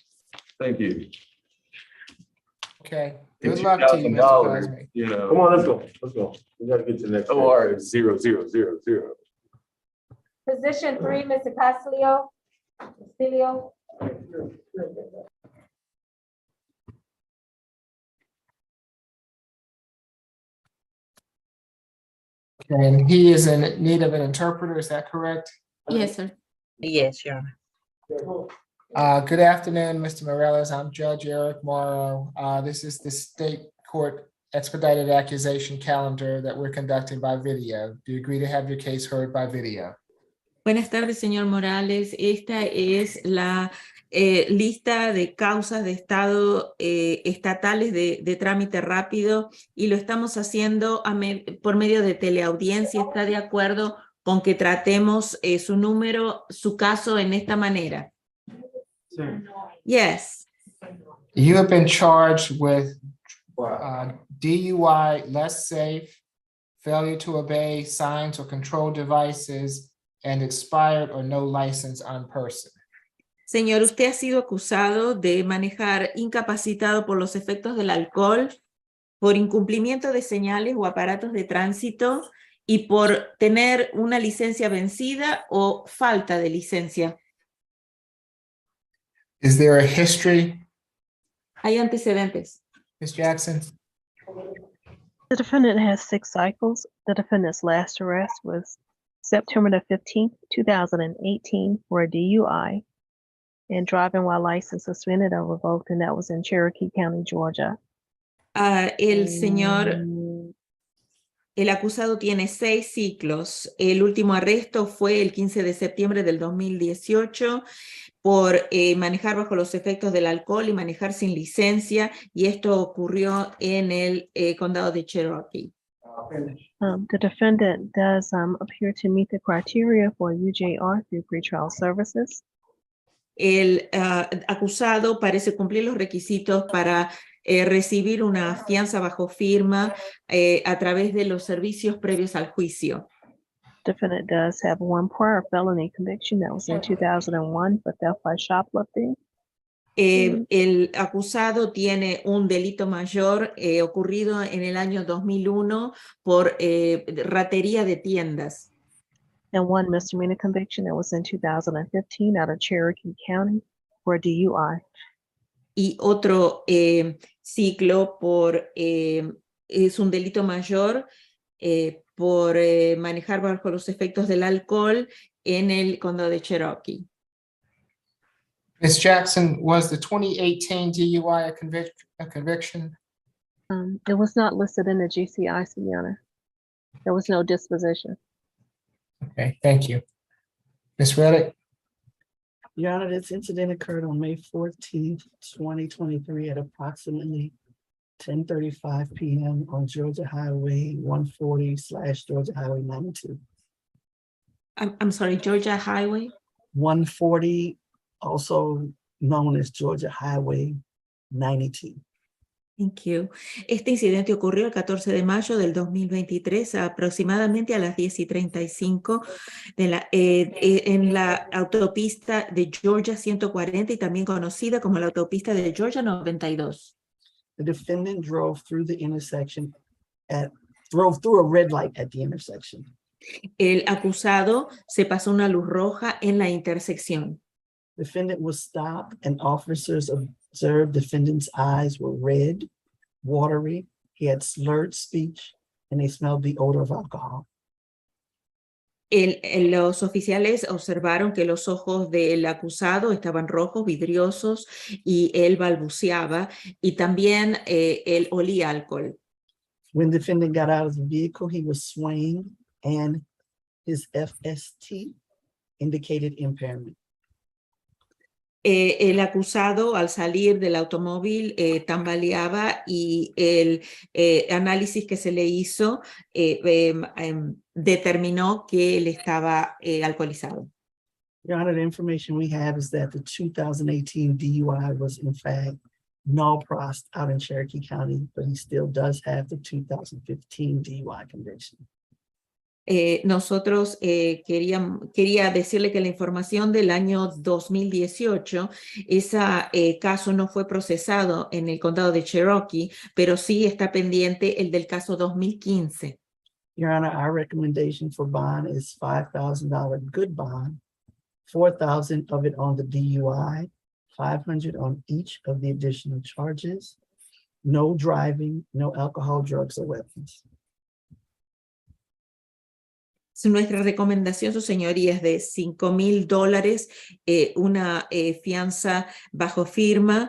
Thank you. Okay. Good luck to you, Mr. Cosme. Come on, let's go. We gotta get to the next. OR is 0, 0, 0, 0. Position 3, Mr. Castillo. And he is in need of an interpreter, is that correct? Yes, sir. Yes, Your Honor. Good afternoon, Mr. Morales. I'm Judge Eric Morrow. This is the state court expedited accusation calendar that we're conducting by video. Do you agree to have your case heard by video? Buenas tardes, señor Morales. Esta es la lista de causas de estado estatales de trámite rápido y lo estamos haciendo por medio de teleaudiencia. ¿Está de acuerdo con que tratemos su caso en esta manera? Sí. Yes. You have been charged with DUI, less safe, failure to obey signs or control devices, and expired or no license on person. Señor, usted ha sido acusado de manejar incapacitado por los efectos del alcohol, por incumplimiento de señales o aparatos de tránsito y por tener una licencia vencida o falta de licencia. Is there a history? Hay antecedentes. Ms. Jackson? The defendant has 6 cycles. The defendant's last arrest was September the 15th, 2018 for a DUI and driving while license suspended or revoked, and that was in Cherokee County, Georgia. El acusado tiene 6 ciclos. El último arresto fue el 15 de septiembre del 2018 por manejar bajo los efectos del alcohol y manejar sin licencia, y esto ocurrió en el condado de Cherokee. The defendant does appear to meet the criteria for UJR through pretrial services. El acusado parece cumplir los requisitos para recibir una fianza bajo firma a través de los servicios previos al juicio. Defendant does have 1 prior felony conviction that was in 2001 for theft by shoplifting. El acusado tiene un delito mayor ocurrido en el año 2001 por ratería de tiendas. And 1 misdemeanor conviction that was in 2015 out of Cherokee County for DUI. Y otro ciclo es un delito mayor por manejar bajo los efectos del alcohol en el condado de Cherokee. Ms. Jackson, was the 2018 DUI a conviction? It was not listed in the GCIC, Your Honor. There was no disposition. Okay, thank you. Ms. Reddick? Your Honor, this incident occurred on May 14th, 2023 at approximately 10:35 p.m. on Georgia Highway 140/Georgia Highway 92. I'm sorry, Georgia Highway? 140, also known as Georgia Highway 92. Thank you. Este incidente ocurrió el 14 de mayo del 2023, aproximadamente a las 10:35 en la autopista de Georgia 140 y también conocida como la autopista de Georgia 92. The defendant drove through the intersection drove through a red light at the intersection. El acusado se pasó una luz roja en la intersección. Defendant was stopped and officers observed defendant's eyes were red, watery, he had slurred speech, and they smelled the odor of alcohol. Los oficiales observaron que los ojos del acusado estaban rojos, vidriosos, y él balbuceaba, y también él olía alcohol. When the defendant got out of the vehicle, he was swaying, and his FST indicated impairment. El acusado al salir del automóvil tambaleaba y el análisis que se le hizo determinó que él estaba alcoholizado. Your Honor, the information we have is that the 2018 DUI was in fact null pros out in Cherokee County, but he still does have the 2015 DUI conviction. Nosotros quería decirle que la información del año 2018, ese caso no fue procesado en el condado de Cherokee, pero sí está pendiente el del caso 2015. Your Honor, our recommendation for bond is $5,000 good bond, $4,000 of it on the DUI, $500 on each of the additional charges, no driving, no alcohol, drugs, or weapons. Nuestra recomendación, su señoría, es de $5,000, una fianza bajo firma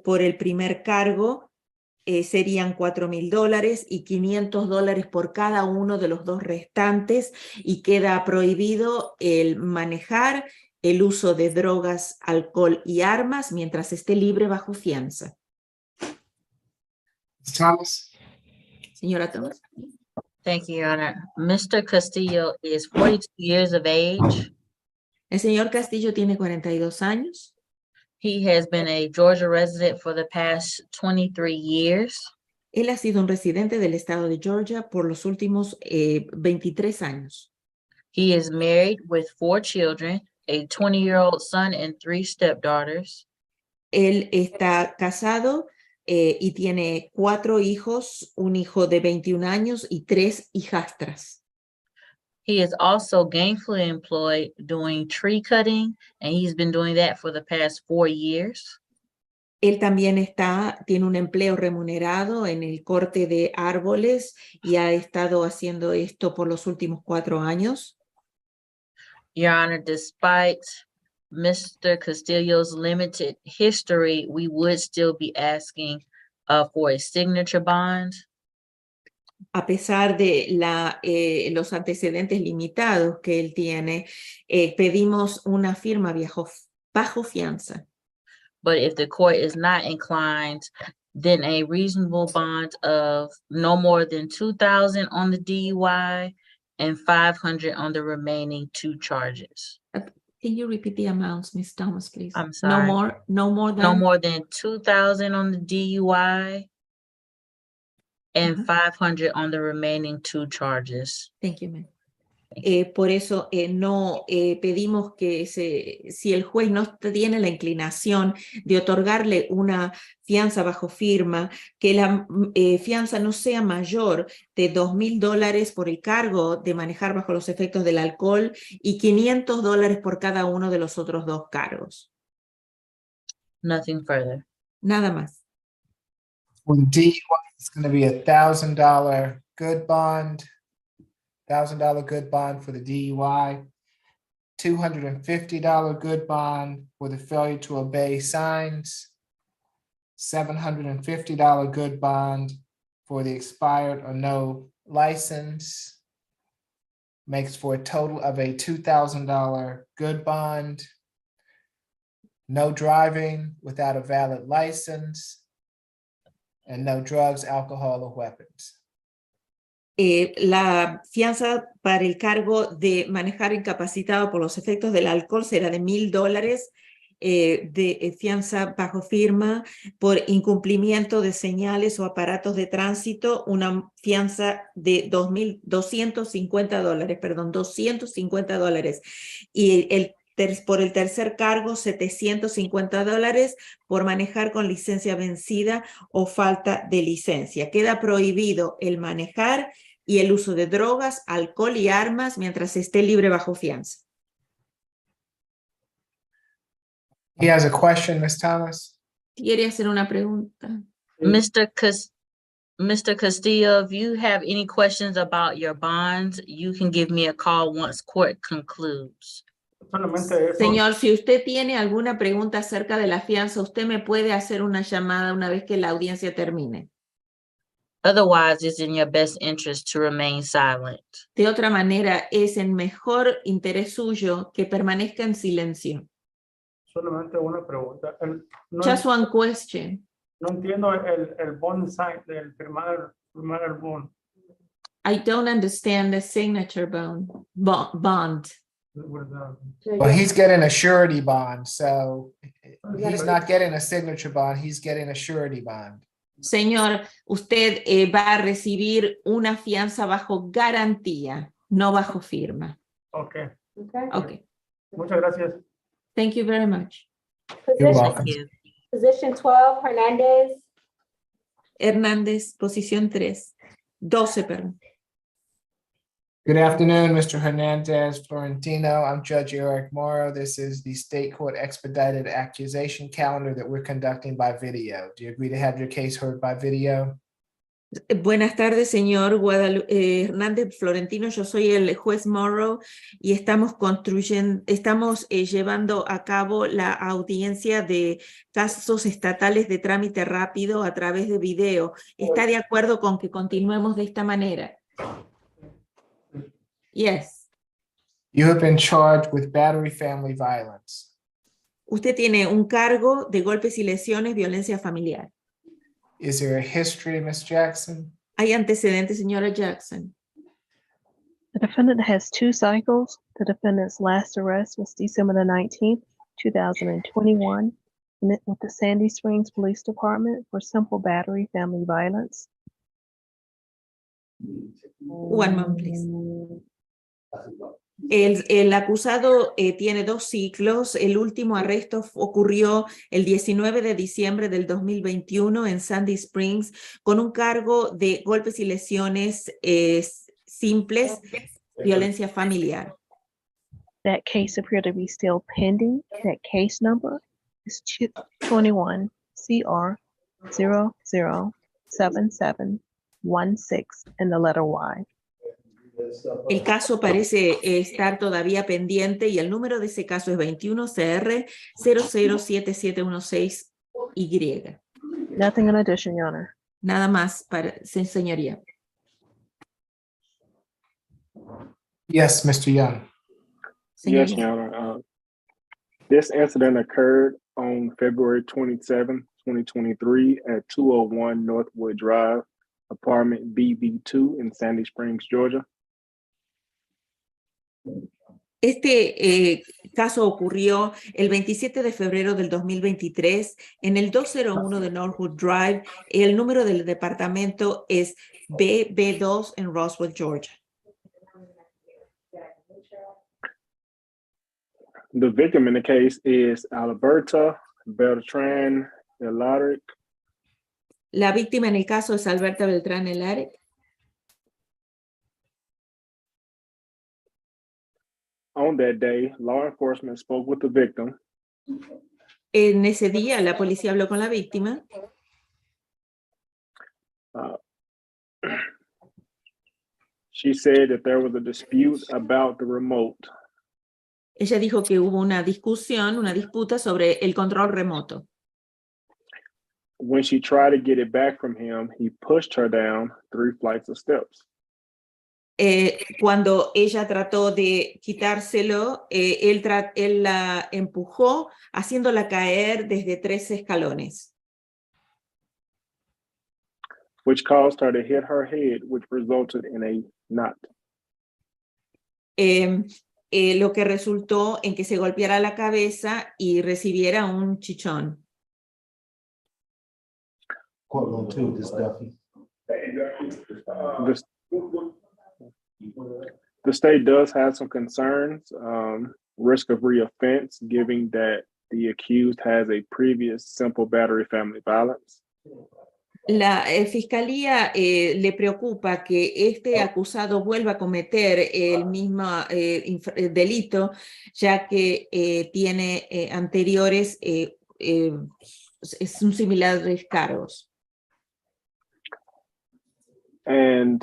por el primer cargo. Serían $4,000 y $500 por cada uno de los dos restantes, y queda prohibido el manejar, el uso de drogas, alcohol y armas mientras esté libre bajo fianza. Thomas? Señora Thomas. Thank you, Your Honor. Mr. Castillo is 42 years of age. El señor Castillo tiene 42 años. He has been a Georgia resident for the past 23 years. Él ha sido un residente del estado de Georgia por los últimos 23 años. He is married with 4 children, a 20-year-old son and 3 stepdaughters. Él está casado y tiene 4 hijos, un hijo de 21 años y 3 hijastras. He is also gainfully employed doing tree cutting, and he's been doing that for the past 4 years. Él también tiene un empleo remunerado en el corte de árboles y ha estado haciendo esto por los últimos 4 años. Your Honor, despite Mr. Castillo's limited history, we would still be asking for a signature bond. A pesar de los antecedentes limitados que él tiene, pedimos una firma bajo fianza. But if the court is not inclined, then a reasonable bond of no more than $2,000 on the DUI and $500 on the remaining 2 charges. Can you repeat the amounts, Ms. Thomas, please? I'm sorry. No more No more than $2,000 on the DUI and $500 on the remaining 2 charges. Thank you, ma'am. Por eso no pedimos que si el juez no tiene la inclinación de otorgarle una fianza bajo firma, que la fianza no sea mayor de $2,000 por el cargo de manejar bajo los efectos del alcohol y $500 por cada uno de los otros 2 cargos. Nothing further. Nada más. For the DUI, it's going to be $1,000 good bond. $1,000 good bond for the DUI, $250 good bond for the failure to obey signs, $750 good bond for the expired or no license, makes for a total of a $2,000 good bond, no driving without a valid license, and no drugs, alcohol, or weapons. La fianza para el cargo de manejar incapacitado por los efectos del alcohol será de $1,000 de fianza bajo firma por incumplimiento de señales o aparatos de tránsito, una fianza de $250, y por el tercer cargo $750 por manejar con licencia vencida o falta de licencia. Queda prohibido el manejar y el uso de drogas, alcohol y armas mientras esté libre bajo fianza. He has a question, Ms. Thomas. ¿Quiere hacer una pregunta? Mr. Castillo, if you have any questions about your bonds, you can give me a call once court concludes. Señor, si usted tiene alguna pregunta acerca de la fianza, usted me puede hacer una llamada una vez que la audiencia termine. Otherwise, it's in your best interest to remain silent. De otra manera, es en mejor interés suyo que permanezca en silencio. Solamente una pregunta. Just one question. No entiendo el bond sign, el firmar el bond. I don't understand the signature bond. Well, he's getting a surety bond, so he's not getting a signature bond, he's getting a surety bond. Señor, usted va a recibir una fianza bajo garantía, no bajo firma. Okay. Okay. Muchas gracias. Thank you very much. You're welcome. Position 12, Hernandez. Hernández, posición 12, perdón. Good afternoon, Mr. Hernandez Florentino. I'm Judge Eric Morrow. This is the state court expedited accusation calendar that we're conducting by video. Do you agree to have your case heard by video? Buenas tardes, señor Hernández Florentino. Yo soy el juez Morrow y estamos llevando a cabo la audiencia de casos estatales de trámite rápido a través de video. ¿Está de acuerdo con que continuemos de esta manera? Yes. You have been charged with battery family violence. Usted tiene un cargo de golpes y lesiones, violencia familiar. Is there a history, Ms. Jackson? ¿Hay antecedentes, señora Jackson? The defendant has 2 cycles. The defendant's last arrest was December the 19th, 2021, with the Sandy Springs Police Department for simple battery family violence. One moment, please. El acusado tiene 2 ciclos. El último arresto ocurrió el 19 de diciembre del 2021 en Sandy Springs con un cargo de golpes y lesiones simples, violencia familiar. That case appeared to be still pending. That case number is 21 CR 007716 and the letter Y. El caso parece estar todavía pendiente y el número de ese caso es 21 CR 007716Y. Nothing in addition, Your Honor. Nada más, señoría. Yes, Mr. Young. Yes, Your Honor. This incident occurred on February 27, 2023 at 201 Northwood Drive, apartment BB2 in Sandy Springs, Georgia. Este caso ocurrió el 27 de febrero del 2023 en el 201 de Northwood Drive. El número del departamento es BB2 en Roswell, Georgia. The victim in the case is Alberta Beltran Elaric. La víctima en el caso es Alberta Beltrán Elaric. On that day, law enforcement spoke with the victim. En ese día, la policía habló con la víctima. She said that there was a dispute about the remote. Ella dijo que hubo una discusión, una disputa sobre el control remoto. When she tried to get it back from him, he pushed her down 3 flights of steps. Cuando ella trató de quitárselo, él la empujó, haciéndola caer desde 3 escalones. Which caused her to hit her head, which resulted in a knot. Lo que resultó en que se golpeara la cabeza y recibiera un chichón. The state does have some concerns, risk of reoffense, given that the accused has a previous simple battery family violence. La fiscalía le preocupa que este acusado vuelva a cometer el mismo delito, ya que tiene anteriores similares cargos. And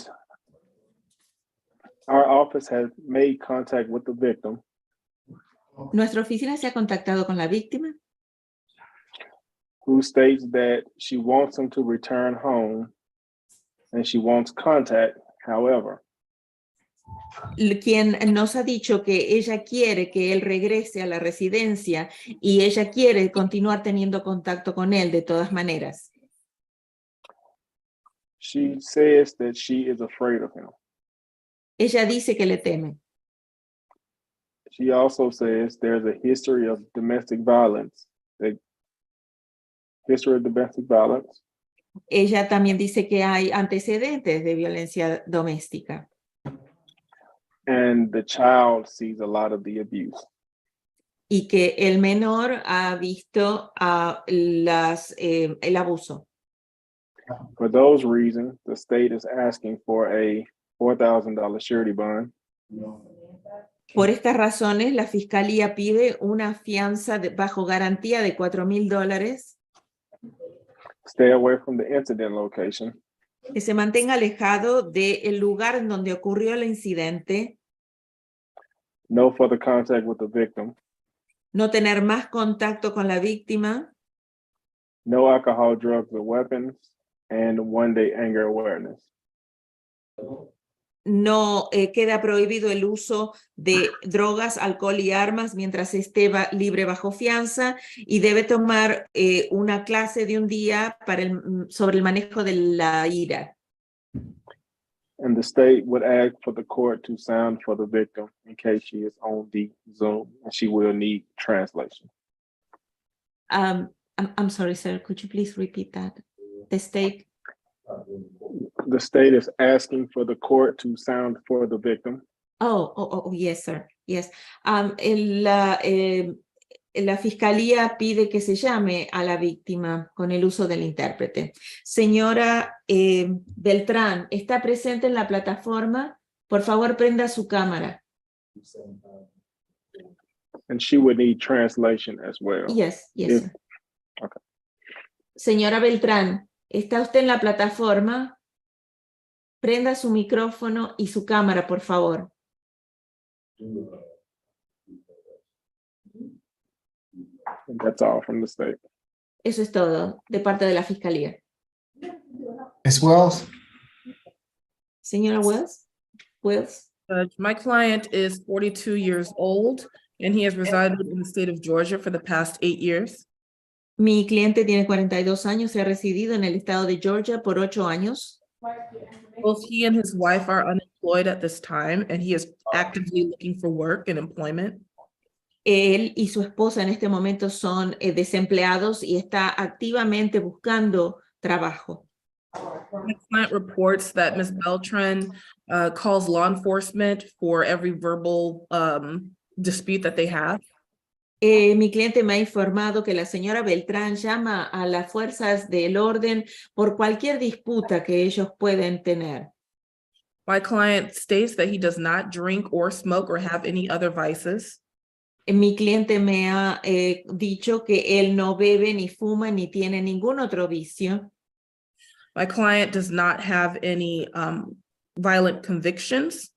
our office has made contact with the victim. Nuestra oficina se ha contactado con la víctima, who states that she wants him to return home and she wants contact, however. Quien nos ha dicho que ella quiere que él regrese a la residencia y ella quiere continuar teniendo contacto con él de todas maneras. She says that she is afraid of him. Ella dice que le teme. She also says there's a history of domestic violence. Ella también dice que hay antecedentes de violencia doméstica. And the child sees a lot of the abuse. Y que el menor ha visto el abuso. For those reasons, the state is asking for a $4,000 surety bond. Por estas razones, la fiscalía pide una fianza bajo garantía de $4,000. Stay away from the incident location. que se mantenga alejado del lugar en donde ocurrió el incidente, no further contact with the victim, no tener más contacto con la víctima, no alcohol, drugs, or weapons, and one-day anger awareness. no queda prohibido el uso de drogas, alcohol y armas mientras esté libre bajo fianza y debe tomar una clase de un día sobre el manejo de la ira. And the state would ask for the court to sound for the victim in case she is on the Zoom and she will need translation. I'm sorry, sir. Could you please repeat that? The state. The state is asking for the court to sound for the victim. Oh, yes, sir. Yes. La fiscalía pide que se llame a la víctima con el uso del intérprete. Señora Beltrán, ¿está presente en la plataforma? Por favor, prenda su cámara. And she would need translation as well. Yes, sir. Okay. Señora Beltrán, ¿está usted en la plataforma? Prenda su micrófono y su cámara, por favor. And that's all from the state. Eso es todo de parte de la fiscalía. Ms. Wells? Señora Wells? My client is 42 years old and he has resided in the state of Georgia for the past 8 years. Mi cliente tiene 42 años y ha residido en el estado de Georgia por 8 años. Both he and his wife are unemployed at this time, and he is actively looking for work and employment. Él y su esposa en este momento son desempleados y está activamente buscando trabajo. My client reports that Ms. Beltran calls law enforcement for every verbal dispute that they have. Mi cliente me ha informado que la señora Beltrán llama a las fuerzas del orden por cualquier disputa que ellos pueden tener. My client states that he does not drink or smoke or have any other vices. Mi cliente me ha dicho que él no bebe, ni fuma, ni tiene ningún otro vicio. My client does not have any violent convictions.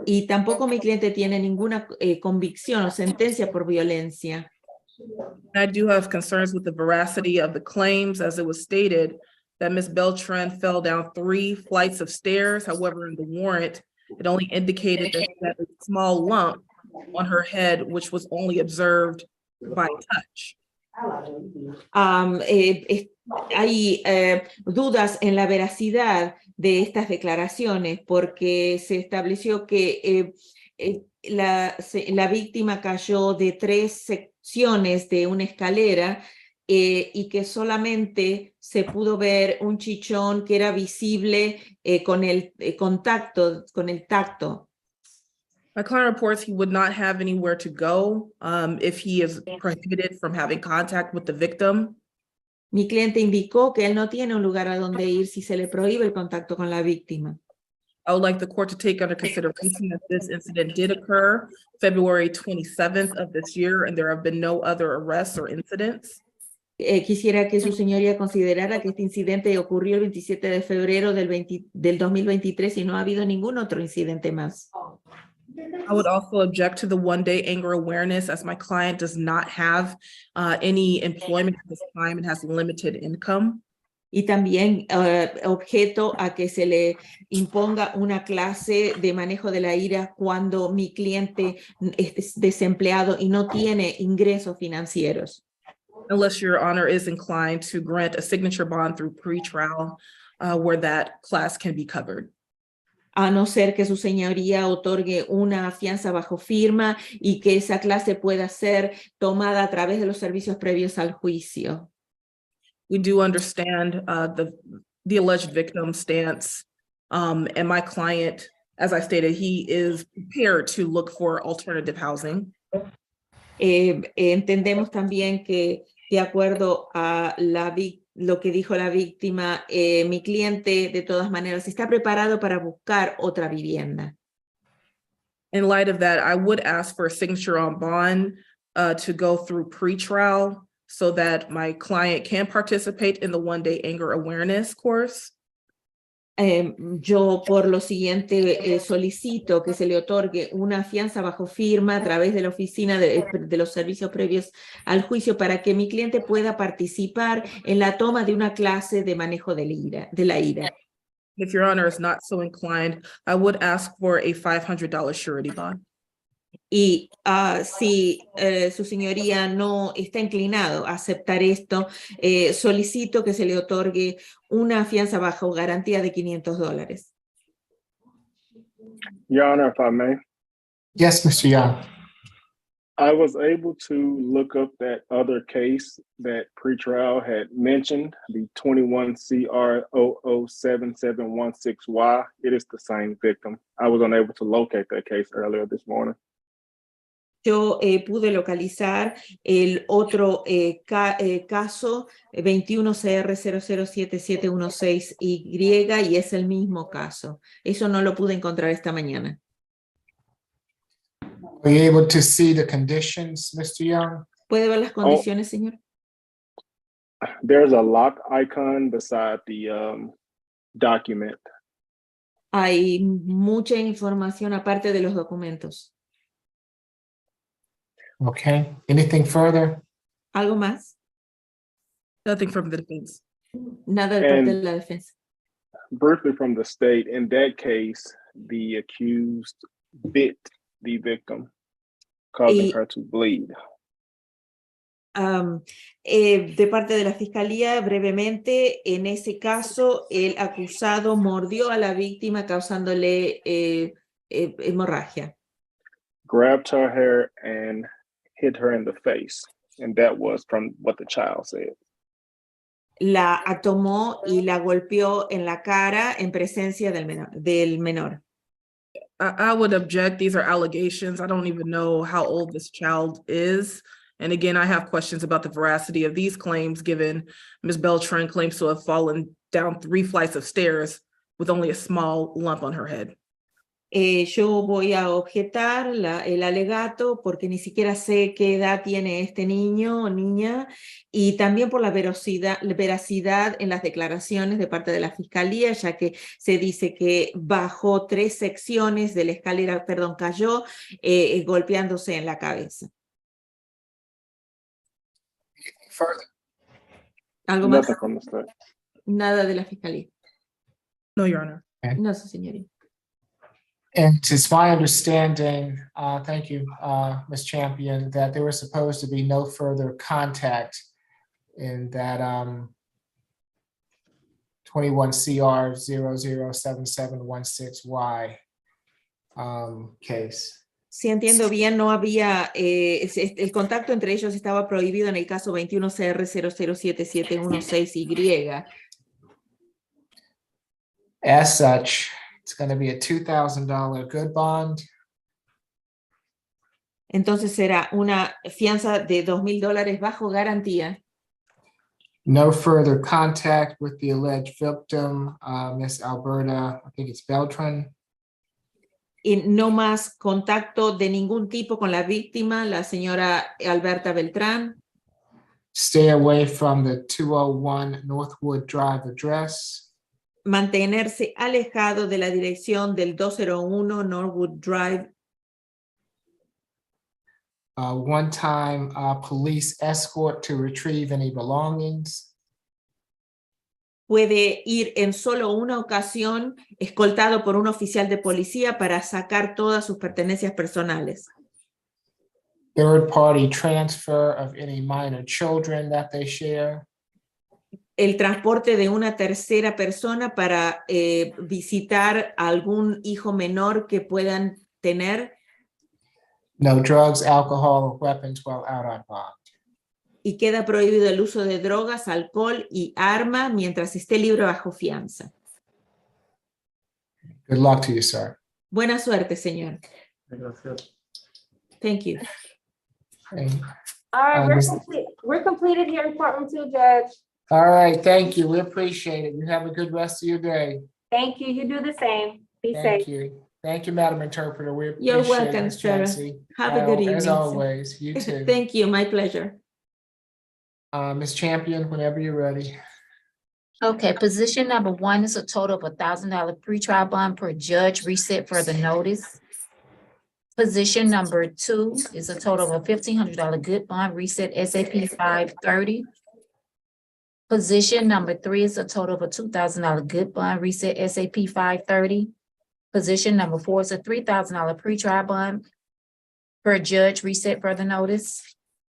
Y tampoco mi cliente tiene ninguna convicción o sentencia por violencia. I do have concerns with the veracity of the claims, as it was stated that Ms. Beltran fell down 3 flights of stairs. However, in the warrant, it only indicated that she had a small lump on her head, which was only observed by touch. Hay dudas en la veracidad de estas declaraciones porque se estableció que la víctima cayó de 3 secciones de una escalera y que solamente se pudo ver un chichón que era visible con el contacto, con el tacto. My client reports he would not have anywhere to go if he is prohibited from having contact with the victim. Mi cliente indicó que él no tiene un lugar a donde ir si se le prohíbe el contacto con la víctima. I would like the court to take under consideration that this incident did occur February 27th of this year, and there have been no other arrests or incidents. Quisiera que su señoría considerara que este incidente ocurrió el 27 de febrero del 2023 y no ha habido ningún otro incidente más. I would also object to the one-day anger awareness, as my client does not have any employment at this time and has limited income. Y también objeto a que se le imponga una clase de manejo de la ira cuando mi cliente es desempleado y no tiene ingresos financieros. Unless your honor is inclined to grant a signature bond through pretrial where that class can be covered. A no ser que su señoría otorgue una fianza bajo firma y que esa clase pueda ser tomada a través de los servicios previos al juicio. We do understand the alleged victim's stance, and my client, as I stated, he is prepared to look for alternative housing. Entendemos también que, de acuerdo a lo que dijo la víctima, mi cliente de todas maneras está preparado para buscar otra vivienda. In light of that, I would ask for a signature on bond to go through pretrial so that my client can participate in the one-day anger awareness course. Yo por lo siguiente solicito que se le otorgue una fianza bajo firma a través de la oficina de los servicios previos al juicio para que mi cliente pueda participar en la toma de una clase de manejo de la ira. If Your Honor is not so inclined, I would ask for a $500 surety bond. Y si su señoría no está inclinado a aceptar esto, solicito que se le otorgue una fianza bajo garantía de $500. Your Honor, if I may, Yes, Mr. Young. I was able to look up that other case that pretrial had mentioned, the 21 CR 007716Y. It is the same victim. I was unable to locate that case earlier this morning. Yo pude localizar el otro caso 21CR007716Y y es el mismo caso. Eso no lo pude encontrar esta mañana. Are you able to see the conditions, Mr. Young? ¿Puede ver las condiciones, señor? There's a lock icon beside the document. Hay mucha información aparte de los documentos. Okay, anything further? ¿Algo más? Nothing from the defense. Nada de parte de la defensa. Briefly from the state, in that case, the accused bit the victim, causing her to bleed. De parte de la fiscalía, brevemente, en ese caso, el acusado mordió a la víctima causándole hemorragia. Grabbed her hair and hit her in the face. And that was from what the child said. La tomó y la golpeó en la cara en presencia del menor. I would object. These are allegations. I don't even know how old this child is. And again, I have questions about the veracity of these claims, given Ms. Beltran claims to have fallen down 3 flights of stairs with only a small lump on her head. Yo voy a objetar el alegato porque ni siquiera sé qué edad tiene este niño o niña y también por la veracidad en las declaraciones de parte de la fiscalía, ya que se dice que bajó 3 secciones de la escalera, perdón, cayó golpeándose en la cabeza. ¿Algo más? Nada de la fiscalía. No, Your Honor. Okay. No, su señoría. And it's my understanding, thank you, Ms. Champion, that there was supposed to be no further contact in that 21 CR 007716Y case. Si entiendo bien, no había, el contacto entre ellos estaba prohibido en el caso 21 CR 007716Y. As such, it's going to be a $2,000 good bond. Entonces será una fianza de $2,000 bajo garantía. No further contact with the alleged victim, Miss Alberta, I think it's Beltran. Y no más contacto de ningún tipo con la víctima, la señora Alberta Beltrán. Stay away from the 201 Northwood Drive address. Mantenerse alejado de la dirección del 201 Norwood Drive. One-time police escort to retrieve any belongings. Puede ir en solo una ocasión escoltado por un oficial de policía para sacar todas sus pertenencias personales. Third-party transfer of any minor children that they share. El transporte de una tercera persona para visitar a algún hijo menor que puedan tener. No drugs, alcohol, or weapons while out on bond. Y queda prohibido el uso de drogas, alcohol y arma mientras esté libre bajo fianza. Good luck to you, sir. Buena suerte, señor. Thank you. All right, we're completed here in courtroom 2, Judge. All right, thank you. We appreciate it. You have a good rest of your day. Thank you. You do the same. Be safe. Thank you. Thank you, Madam Interpreter. We appreciate You're welcome, Ms. sir. Chancy. Have a good evening. As sir. always, you too. Thank you. My pleasure. Ms. Champion, whenever you're ready. Okay, position number 1 is a total of $1,000 pretrial bond per judge, reset further notice. Position number 2 is a total of a $1,500 good bond, reset SAP 530. Position number 3 is a total of a $2,000 good bond, reset SAP 530. Position number 4 is a $3,000 pretrial bond per judge, reset further notice.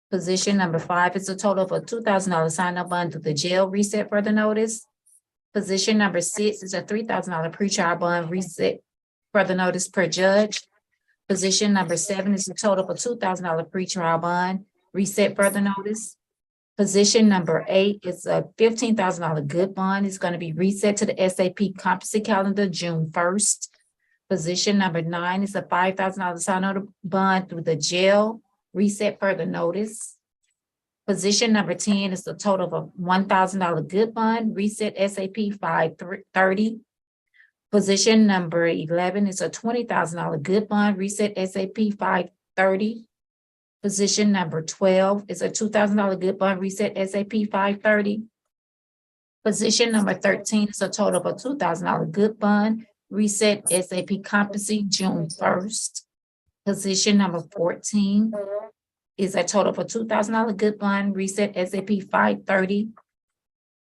Position number 5 is a total of a $2,000 sign-up bond through the jail, reset further notice. Position number 6 is a $3,000 pretrial bond, reset further notice per judge. Position number 7 is a total of a $2,000 pretrial bond, reset further notice. Position number 8 is a $15,000 good bond. It's going to be reset to the SAP composite calendar June 1st. Position number 9 is a $5,000 sign-on bond through the jail, reset further notice. Position number 10 is a total of a $1,000 good bond, reset SAP 530. Position number 11 is a $20,000 good bond, reset SAP 530. Position number 12 is a $2,000 good bond, reset SAP 530. Position number 13 is a total of a $2,000 good bond, reset SAP competency June 1st. Position number 14 is a total of a $2,000 good bond, reset SAP 530.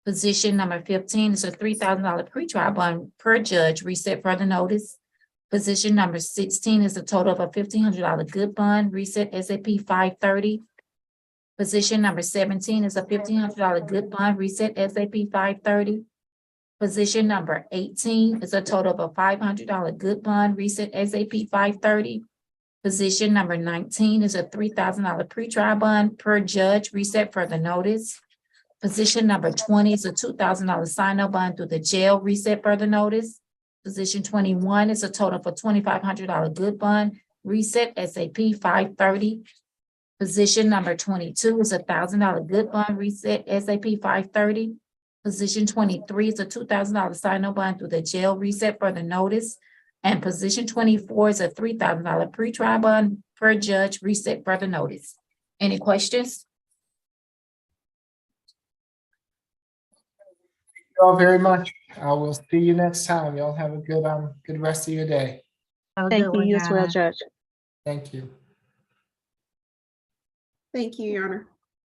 Position number 15 is a $3,000 pretrial bond per judge, reset further notice. Position number 16 is a total of a $1,500 good bond, reset SAP 530. Position number 17 is a $1,500 good bond, reset SAP 530. Position number 18 is a total of a $500 good bond, reset SAP 530. Position number 19 is a $3,000 pretrial bond per judge, reset further notice. Position number 20 is a $2,000 sign-up bond through the jail, reset further notice. Position 21 is a total of a $2,500 good bond, reset SAP 530. Position number 22 is a $1,000 good bond, reset SAP 530. Position 23 is a $2,000 sign-up bond through the jail, reset further notice. And position 24 is a $3,000 pretrial bond per judge, reset further notice. Any questions? Thank you all very much. I will see you next time. Y'all have a good rest of your day. Thank you, you as well, Judge. Thank you. Thank you, Your Honor.